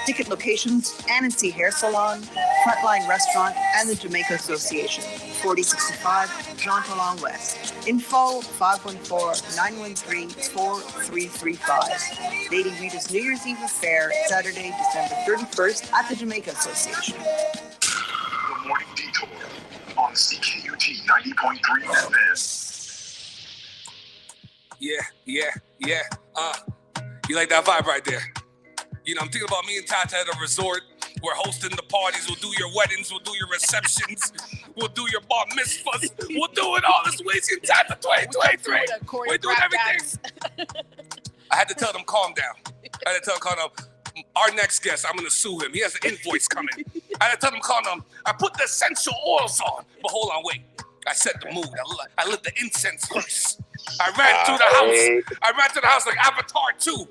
Speaker 8: Ticket locations, Anansi Hair Salon, Frontline Restaurant, and the Jamaica Association, 4065 Toronto Long West. Info 514-913-4335. Lady Rita's New Year's Eve Affair, Saturday, December 31st at the Jamaica Association.
Speaker 3: The Morning Detour on CKUT 90.3 FM.
Speaker 4: Yeah. You like that vibe right there? You know, I'm thinking about me and Tata at a resort. We're hosting the parties. We'll do your weddings. We'll do your receptions. We'll do your bar mitzvahs. We'll do it all this week in Tata 2023. We're doing everything. I had to tell them, calm down. Our next guest, I'm going to sue him. He has an invoice coming. I had to tell them, calm down. I put the essential oils on. But hold on, wait. I set the mood. I lit the incense first. I ran through the house like Avatar 2.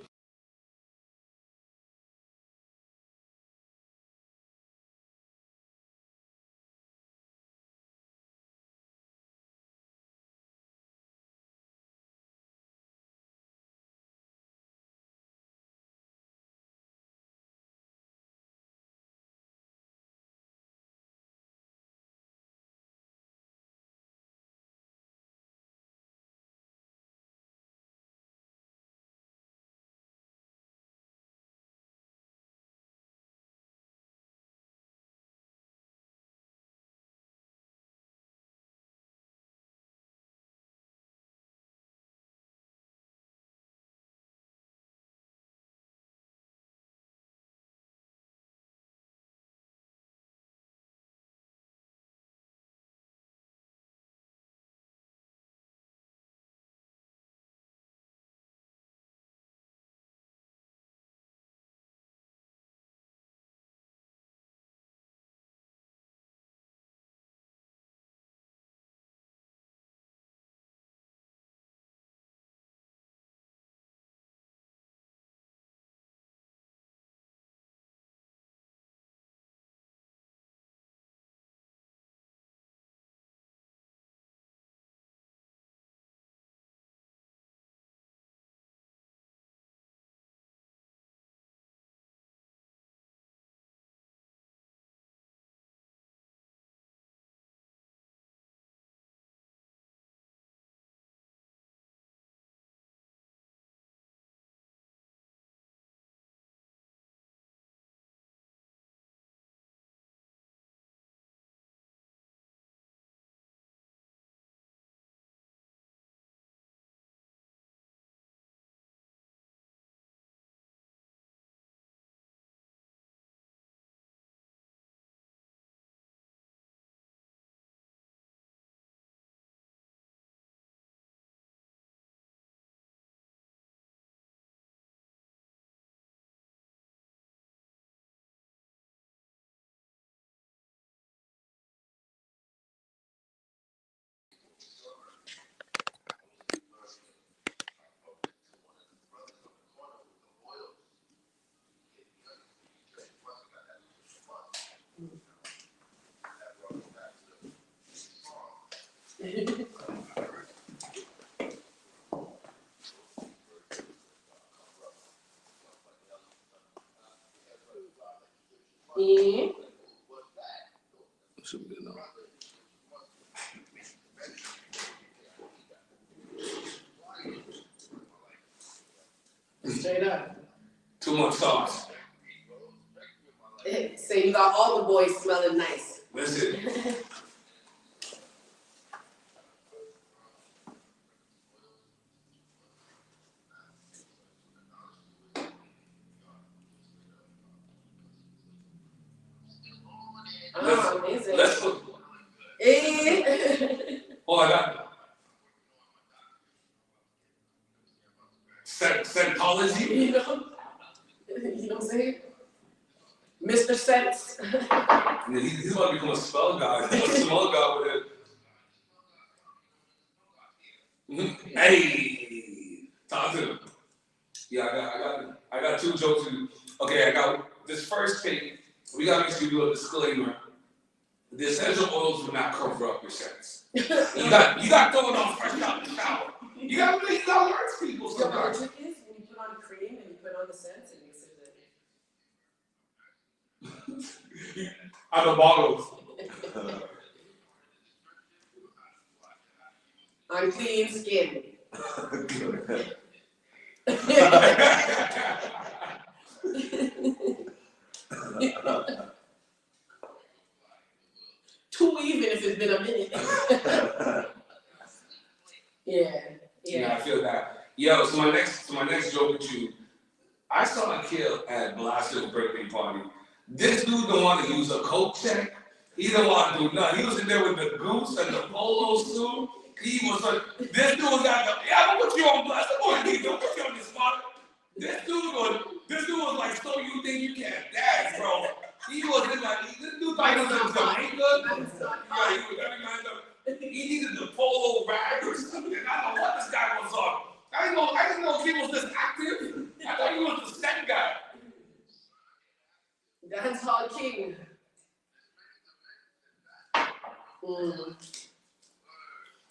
Speaker 4: Should be good enough.
Speaker 5: Straight up.
Speaker 4: Too much sauce.
Speaker 5: So you got all the boys smelling nice.
Speaker 4: Listen.
Speaker 5: Amazing.
Speaker 4: Let's put. Oh, I got Scientology.
Speaker 5: You know what I'm saying? Mr. Sense.
Speaker 4: Yeah, he's about to become a spell guy. He's a smell guy with it. Hey, talk to him. Yeah, I got two jokes. Okay, I got this first thing. We got to make sure you do a disclaimer. The essential oils will not cover up your sense. You got thrown on fresh out the shower. You got to learn people sometimes.
Speaker 5: The trick is when you put on cream and you put on the scents, it makes it.
Speaker 4: Out of bottles.
Speaker 5: On clean skin. Too even if it's been a minute. Yeah,
Speaker 4: I feel that. Yo, so my next joke with you. I saw a kid at Blaster's birthday party. This dude don't want to use a coat check. He don't want to do nothing. He was in there with the goose and the polo suit. He was like, this dude was like, yeah, I'm gonna put you on Blaster. Don't put you on this spot. This dude was like, so you think you can't dance, bro? He wasn't like, this dude thought he was in Jamaica. Yeah, he was every man. He needed the polo rag or something. I don't know what this guy was on. I didn't know if he was this active. I thought he was the second guy.
Speaker 5: Dance hall king.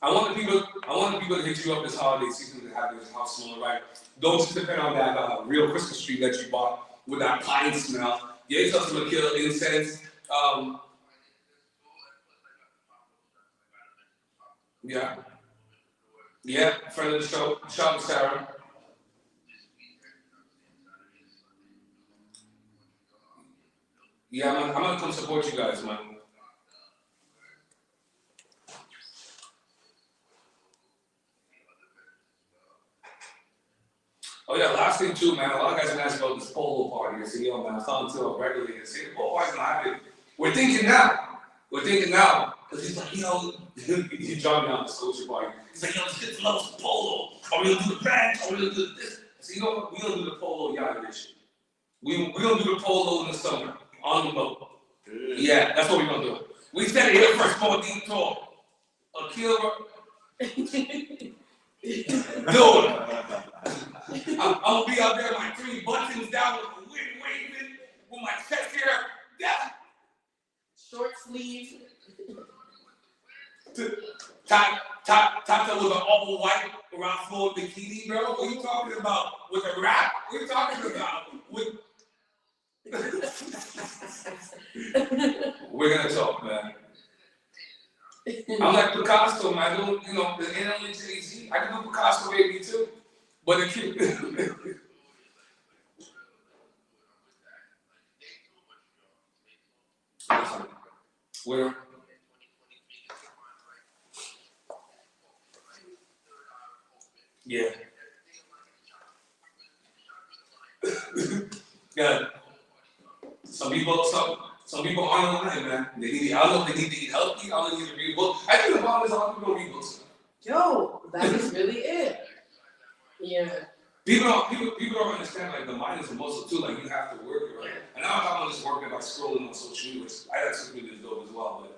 Speaker 4: I want the people to hit you up this holiday season to have this house smell right. Don't just depend on that real Christmas tree that you bought with that pine smell. Yeah, you some to kill incense. Yeah, friend of the show, shout out to Sarah. Yeah, I'm gonna come support you guys, man. Oh yeah, last thing too, man. A lot of guys been asking about this polo party. I said, yo, man, I was talking to him regularly and said, the polo party's not happening. We're thinking now. Because he's like, he dropped me out the social party. He's like, let's get to love some polo. Are we gonna do the band? Are we gonna do this? I said, we gonna do the polo yacht edition. We gonna do the polo in the summer on the boat. Yeah, that's what we're gonna do. We said it here first, Morning Detour. Akira. Dude. I'm gonna be out there, my 3 buttons down with the wind waving, with my chest here. Yeah.
Speaker 5: Short sleeves.
Speaker 4: Tata with an all white around floor bikini, bro. What are you talking about? With a wrap? What are you talking about? We're gonna talk, man. I'm like Picasso, man. The NLE Jay-Z. I can do Picasso baby too. But the kid. Where? Yeah. Yeah. Some people aren't lying, man. I don't know if they need to eat healthy. I don't know if they need to read books. I think the problem is a lot of people don't read books.
Speaker 5: Yo, that is really it. Yeah.
Speaker 4: People don't understand, like, the mind is a muscle too, like, you have to work it, right? And now I'm talking about just working by scrolling on social media, which I got social media is dope as well, but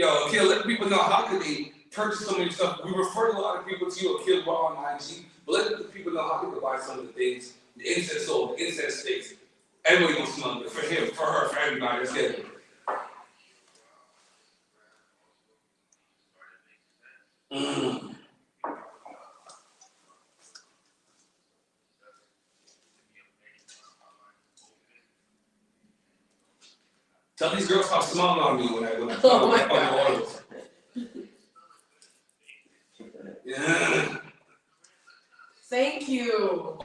Speaker 4: Akil, let people know how can they purchase some of your stuff. We refer a lot of people to you, Akil Raw on IG, but let the people know how they can buy some of the things, the incense soul, the incense sticks. Everybody gonna smell it, for him, for her, for everybody, let's get it. Tell these girls stop smiling on me when I follow up on the orders. Yeah.
Speaker 5: Thank you.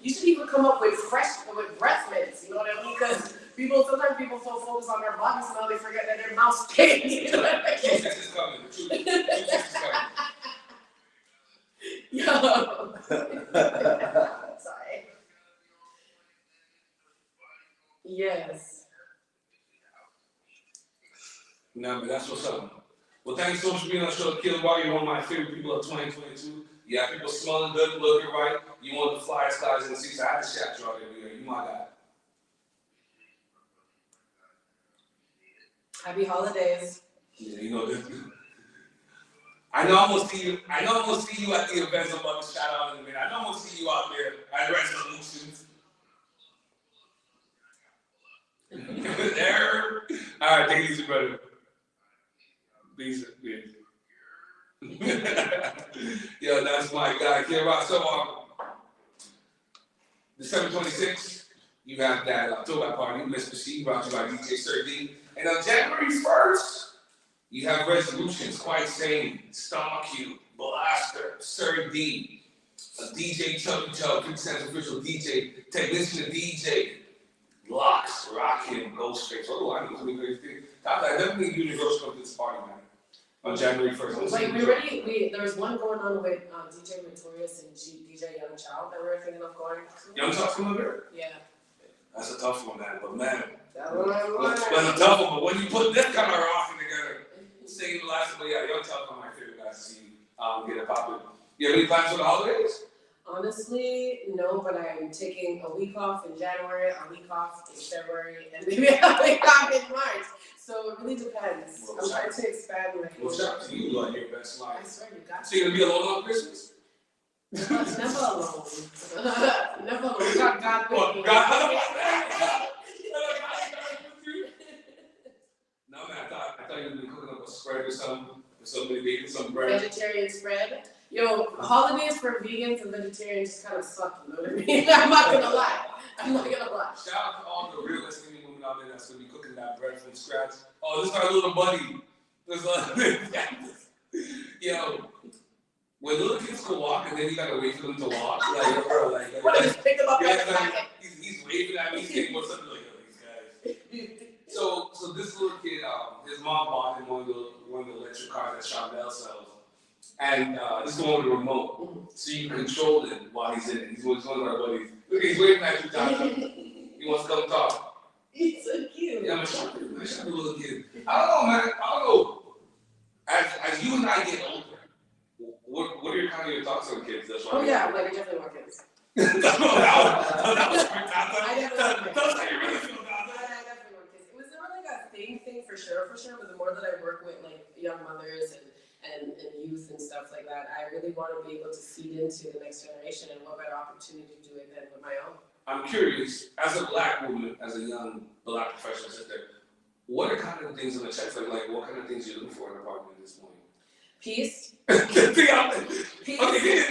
Speaker 5: You should even come up with breath mints, you know what I mean? Because sometimes people so focused on their bodies now they forget that their mouth's pain. You know what I mean?
Speaker 4: This is coming. This is coming.
Speaker 5: Yo. Sorry. Yes.
Speaker 4: Nah, but that's what's up. Well, thanks so much for being on the show, Kill Bar. You're one of my favorite people of 2022. You have people smelling good, looking right. You want the flyest guys in the seats. I had to shout you out everywhere. You my guy.
Speaker 5: Happy holidays.
Speaker 4: Yeah, you know this. I know I'm gonna see you. I know I'm gonna see you at the events. I'm about to shout out in a minute. I know I'm gonna see you out there at resolutions. There. All right, take it easy, brother. These. Yo, that's my guy. So, December 26th, you have that throwback party, Mr. C, brought to you by DJ Sir D. And on January 1st, you have resolutions, quite sane, Stomach Q, Blaster, Sir D, a DJ Chubby Chub, 50 Cent's official DJ, technician to DJ, Locks, Rockin', Ghostface. Oh, I need to be great thing. I definitely Universal come to this party, man. On January 1st.
Speaker 5: Like there was one going on with DJ Notorious and DJ Young Child that we were thinking of going to.
Speaker 4: Young Child's coming here?
Speaker 5: Yeah.
Speaker 4: That's a tough one, man. But man,
Speaker 5: that's a
Speaker 4: tough one. But when you put this kind of roster together, singing the last one, yeah, Young Child's one of my favorite guys to see get it poppin'. You have any plans for the holidays?
Speaker 5: Honestly, no, but I'm taking a week off in January, a week off in February, and maybe a week off in March. So it really depends. I'm trying to expand my.
Speaker 4: Well, shout out to you on your best life.
Speaker 5: I swear you got.
Speaker 4: So you're gonna be alone on Christmas?
Speaker 5: Never alone. Never alone. We got God with me.
Speaker 4: No man, I thought you were gonna be cooking up a spread or something, or somebody making some bread.
Speaker 5: Vegetarian spread. Yo, holidays for vegans and vegetarians just kind of suck, you know what I mean? I'm not gonna lie.
Speaker 4: Shout out to all the real listening women out there that's gonna be cooking that bread from scratch. Oh, this is our little buddy. Yo, when little kids can walk and then you gotta wait for them to walk,
Speaker 5: just pick them up
Speaker 4: he's waving at me, he's getting what's up like these guys. So this little kid, his mom bought him one of the electric cars that Chandel sells. And this is the one with the remote, so you control it while he's in it. He's one of our buddies. Look, he's waving at you, Jonathan. He wants to come talk.
Speaker 5: He's so cute.
Speaker 4: Yeah, I'm a sharp little kid. I don't know, man. I don't know. As you and I get older, what are your kind of your thoughts on kids? That's why.
Speaker 5: Oh yeah, like I definitely want kids.
Speaker 4: That was great, Jonathan.
Speaker 5: I definitely want kids.
Speaker 4: That's how you really feel, Jonathan.
Speaker 5: I definitely want kids. It was never like a thing for sure. But the more that I work with like young mothers and youth and stuff like that, I really want to be able to feed into the next generation, and what better opportunity to do it than with my own.
Speaker 4: I'm curious, as a black woman, as a young black professional sister, What are kind of things in the checklist? Like, what kind of things you're looking for in a partner at this point?
Speaker 5: Peace.
Speaker 4: Peace.
Speaker 5: Okay,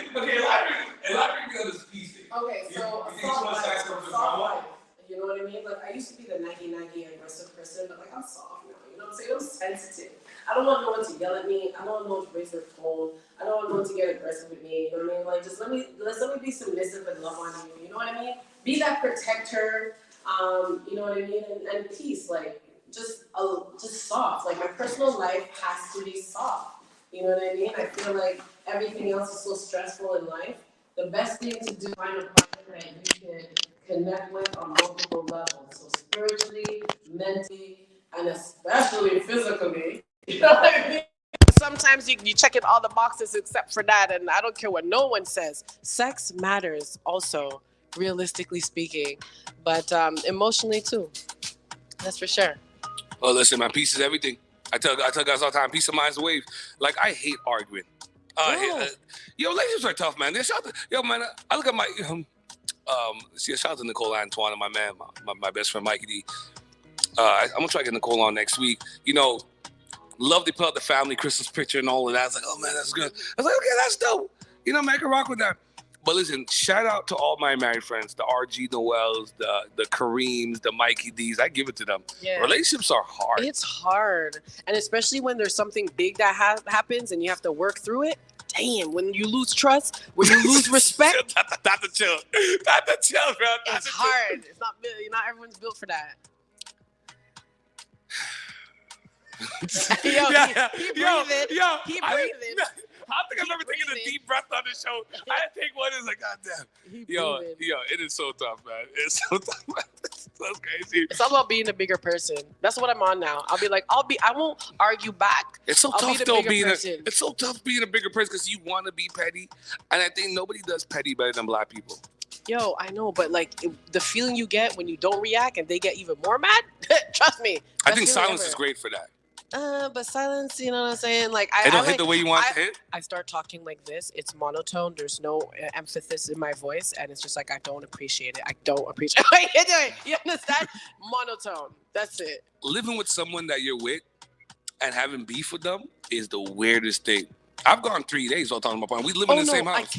Speaker 4: elaborate on this peace thing.
Speaker 5: Okay, so
Speaker 4: you think soft life?
Speaker 5: You know what I mean? Like, I used to be the naggy aggressive person, but like, I'm soft now. You know what I'm saying? I'm sensitive. I don't want no one to yell at me. I don't want no one to raise their tone. I don't want no one to get aggressive with me. You know what I mean? Like, just let me be submissive and love on you. You know what I mean? Be that protector. You know what I mean? And peace. Like, just soft. Like, my personal life has to be soft. You know what I mean? I feel like everything else is so stressful in life. The best thing to do is find a partner that you can connect with on multiple levels. So spiritually, mentally, and especially physically. You know what I mean? Sometimes you check in all the boxes except for that, and I don't care what no one says. Sex matters also, realistically speaking, but emotionally too. That's for sure.
Speaker 4: Oh, listen, man, peace is everything. I tell guys all the time, peace of mind is the wave. Like, I hate arguing. Relationships are tough, man. Man, I look at my shout out to Nicole Antoine and my man, my best friend Mikey D. I'm gonna try to get Nicole on next week. You know, love they put out the family Christmas picture and all of that. I was like, oh man, that's good. I was like, okay, that's dope. You know, man, I can rock with that. But listen, shout out to all my married friends, the RG Noels, the Kareems, the Mikey D's. I give it to them. Yeah. Relationships are hard.
Speaker 5: It's hard. And especially when there's something big that happens and you have to work through it. Damn, when you lose trust, when you lose respect.
Speaker 4: Not the chill. Not the chill, bro.
Speaker 5: It's hard. It's not everyone's built for that. Keep breathing.
Speaker 4: I think I've never taken a deep breath on the show. I take one and like, goddamn. It is so tough, man. It's so tough, man. That's crazy.
Speaker 5: It's all about being a bigger person. That's what I'm on now. I'll be like, I won't argue back.
Speaker 4: It's so tough though it's so tough being a bigger person because you want to be petty, and I think nobody does petty better than black people.
Speaker 5: Yo, I know, but like the feeling you get when you don't react and they get even more mad. Trust me.
Speaker 4: I think silence is great for that.
Speaker 5: But silence, you know what I'm saying? Like
Speaker 4: I don't hit the way you want to hit.
Speaker 5: I start talking like this. It's monotone. There's no emphasis in my voice, and it's just like I don't appreciate it. You understand? Monotone. That's it.
Speaker 4: Living with someone that you're with and having beef with them is the weirdest thing. I've gone 3 days without talking about my partner. We live in the same house.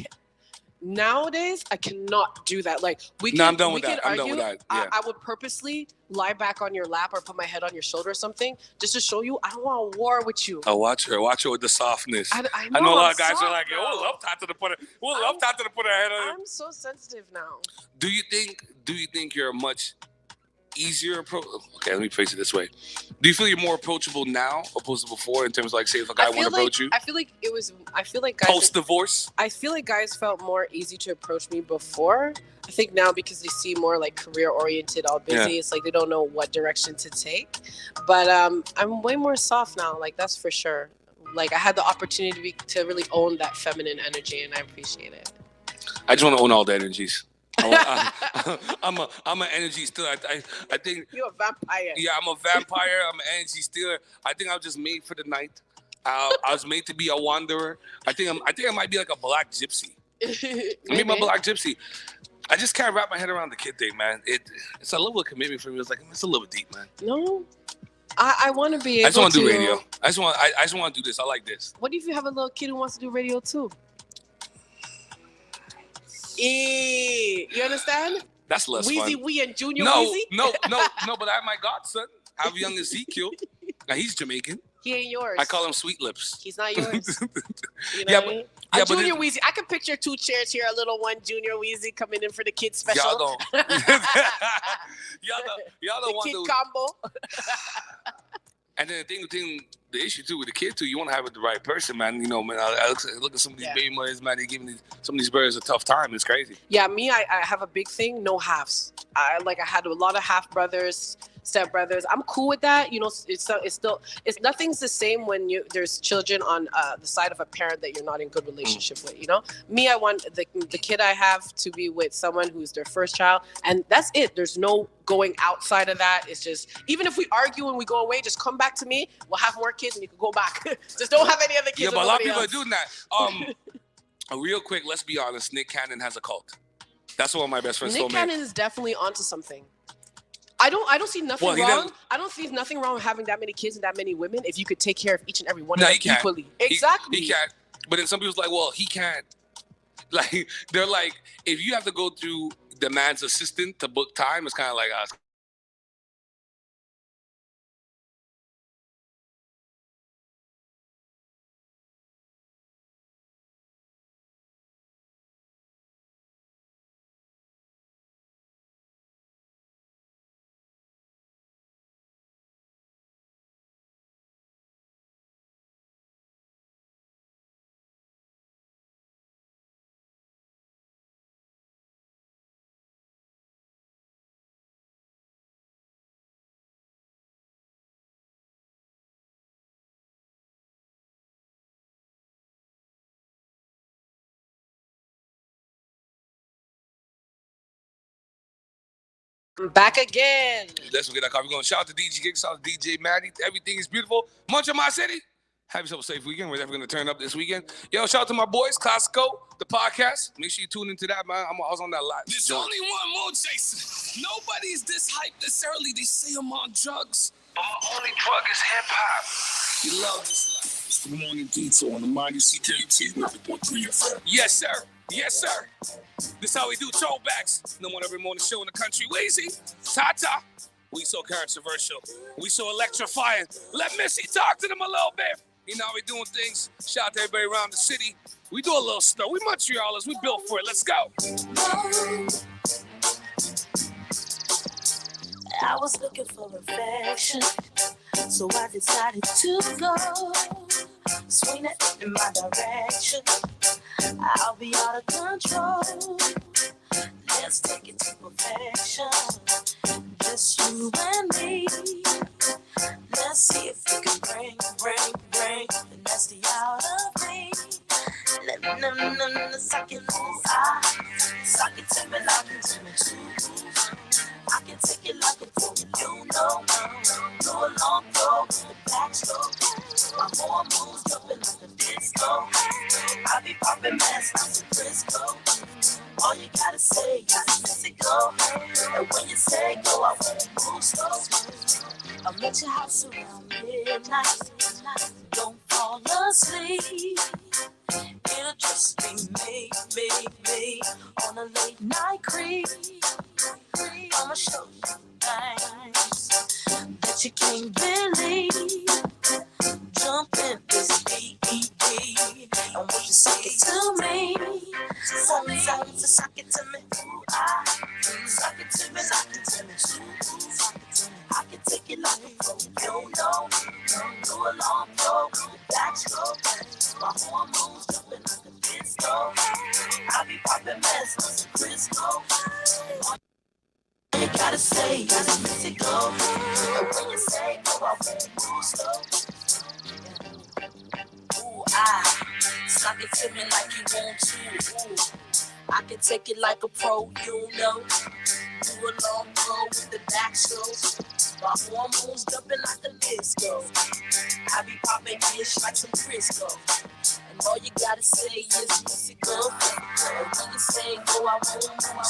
Speaker 5: Nowadays, I cannot do that. Like
Speaker 4: I'm done with that. I'm done with that. Yeah.
Speaker 5: I would purposely lie back on your lap or put my head on your shoulder or something just to show you I don't want a war with you.
Speaker 4: Oh, watch her with the softness.
Speaker 5: I
Speaker 4: know a lot of guys are like, we'll love Tata to put her head on her.
Speaker 5: I'm so sensitive now.
Speaker 4: Do you think you're a much easier approach? Okay, let me phrase it this way. Do you feel you're more approachable now opposed to before in terms of like, say, if a guy want to approach you?
Speaker 5: I feel like guys
Speaker 4: post-divorce?
Speaker 5: I feel like guys felt more easy to approach me before. I think now because they see more like career-oriented, all busy, it's like they don't know what direction to take. But I'm way more soft now, like that's for sure. Like I had the opportunity to really own that feminine energy, and I appreciate it.
Speaker 4: I just want to own all the energies. I'm an energy stealer. I think
Speaker 5: you're a vampire.
Speaker 4: Yeah, I'm a vampire. I'm an energy stealer. I think I was just made for the night. I was made to be a wanderer. I think I might be like a black gypsy. Maybe a black gypsy. I just can't wrap my head around the kid thing, man. It's a level of commitment for me. It's like it's a little deep, man.
Speaker 5: No, I want to be able to.
Speaker 4: I just want to do radio. I just want to do this. I like this.
Speaker 5: What if you have a little kid who wants to do radio too? You understand?
Speaker 4: That's less
Speaker 5: Weezy
Speaker 4: fun.
Speaker 5: Wee and Junior Weezy?
Speaker 4: No, but I have my godson. I have young Ezekiel. Now he's Jamaican.
Speaker 5: He ain't yours.
Speaker 4: I call him Sweet Lips.
Speaker 5: He's not yours. You know what I mean? Junior Weezy. I can picture 2 chairs here, a little one Junior Weezy coming in for the kids special.
Speaker 4: Y'all don't. y'all don't want
Speaker 5: the kid combo.
Speaker 4: And then the issue too with the kid too, you want to have it with the right person, man. You know, man. I look at some of these baby mothers, man. They're giving some of these brothers a tough time. It's crazy.
Speaker 5: Yeah, me, I have a big thing. No halves. I had a lot of half brothers, step brothers. I'm cool with that. You know, it's nothing's the same when there's children on the side of a parent that you're not in good relationship with. You know, me, I want the kid I have to be with someone who's their first child, and that's it. There's no going outside of that. It's just, even if we argue and we go away, just come back to me. We'll have more kids and you can go back. Just don't have any other kids.
Speaker 4: Yeah, but a lot of people are doing that. Real quick, let's be honest. Nick Cannon has a cult. That's what my best friends told me.
Speaker 5: Nick Cannon is definitely onto something. I don't see nothing
Speaker 4: Well,
Speaker 5: wrong. I don't see nothing wrong with having that many kids and that many women if you could take care of each and every one of them equally. Exactly.
Speaker 4: He can't. But then some people's like, well, he can't. Like, they're like, if you have to go through the man's assistant to book time, it's kind of like us.
Speaker 5: Back again.
Speaker 4: That's what we get that coffee going. Shout out to DJ Gigs, shout out to DJ Maddie. Everything is beautiful. Munch in my city. Have yourself a safe weekend. We're definitely going to turn up this weekend. Yo, shout out to my boys, Costco, the podcast. Make sure you tune into that, man. I was on that live.
Speaker 13: There's only one more, Jason. Nobody's this hyped this early. They say I'm on drugs. But my only drug is hip-hop. You love this life. It's the Morning Detour on the Mighty CKUT 100.3 FM.
Speaker 4: Yes, sir. Yes, sir. This how we do throwbacks. No one every morning show in the country. Weezy, Tata. We so controversial. We so electrifying. Let Missy talk to them a little bit. You know how we doing things. Shout out to everybody around the city. We do a little stuff. We Montrealers. We built for it. Let's go.
Speaker 2: I was looking for affection, so I decided to go. Swing it in my direction. I'll be out of control. Let's take it to perfection. Just you and me. Let's see if we can bring the nasty out of me. Suck it, suck it to me like it's me too. I can take it like a pro, you know. Go along, go the backstroke. My hormones jumping like a disco. I be popping mass like some Frisco. All you gotta say is let it go. And when you say go, I won't move slow. I'll meet your house around midnight. Don't fall asleep. It'll just be me on a late night creep. I'ma show you things that you can't believe. Jump in this E-E-E, and won't you suck it to me? Suck it to me. Suck it to me, suck it to me. I can take it like a pro, you know. Go along, go backstroke. My hormones jumping like a disco. I be popping mess like some Frisco. All you gotta say is let it go. And when you say go, I won't move slow. Ooh, suck it to me like you want to. Ooh, I can take it like a pro, you know. Do a long go with the backstroke. My hormones jumping like a disco. I be popping ish like some Frisco. And all you gotta say is let it go. And when you say go, I won't move.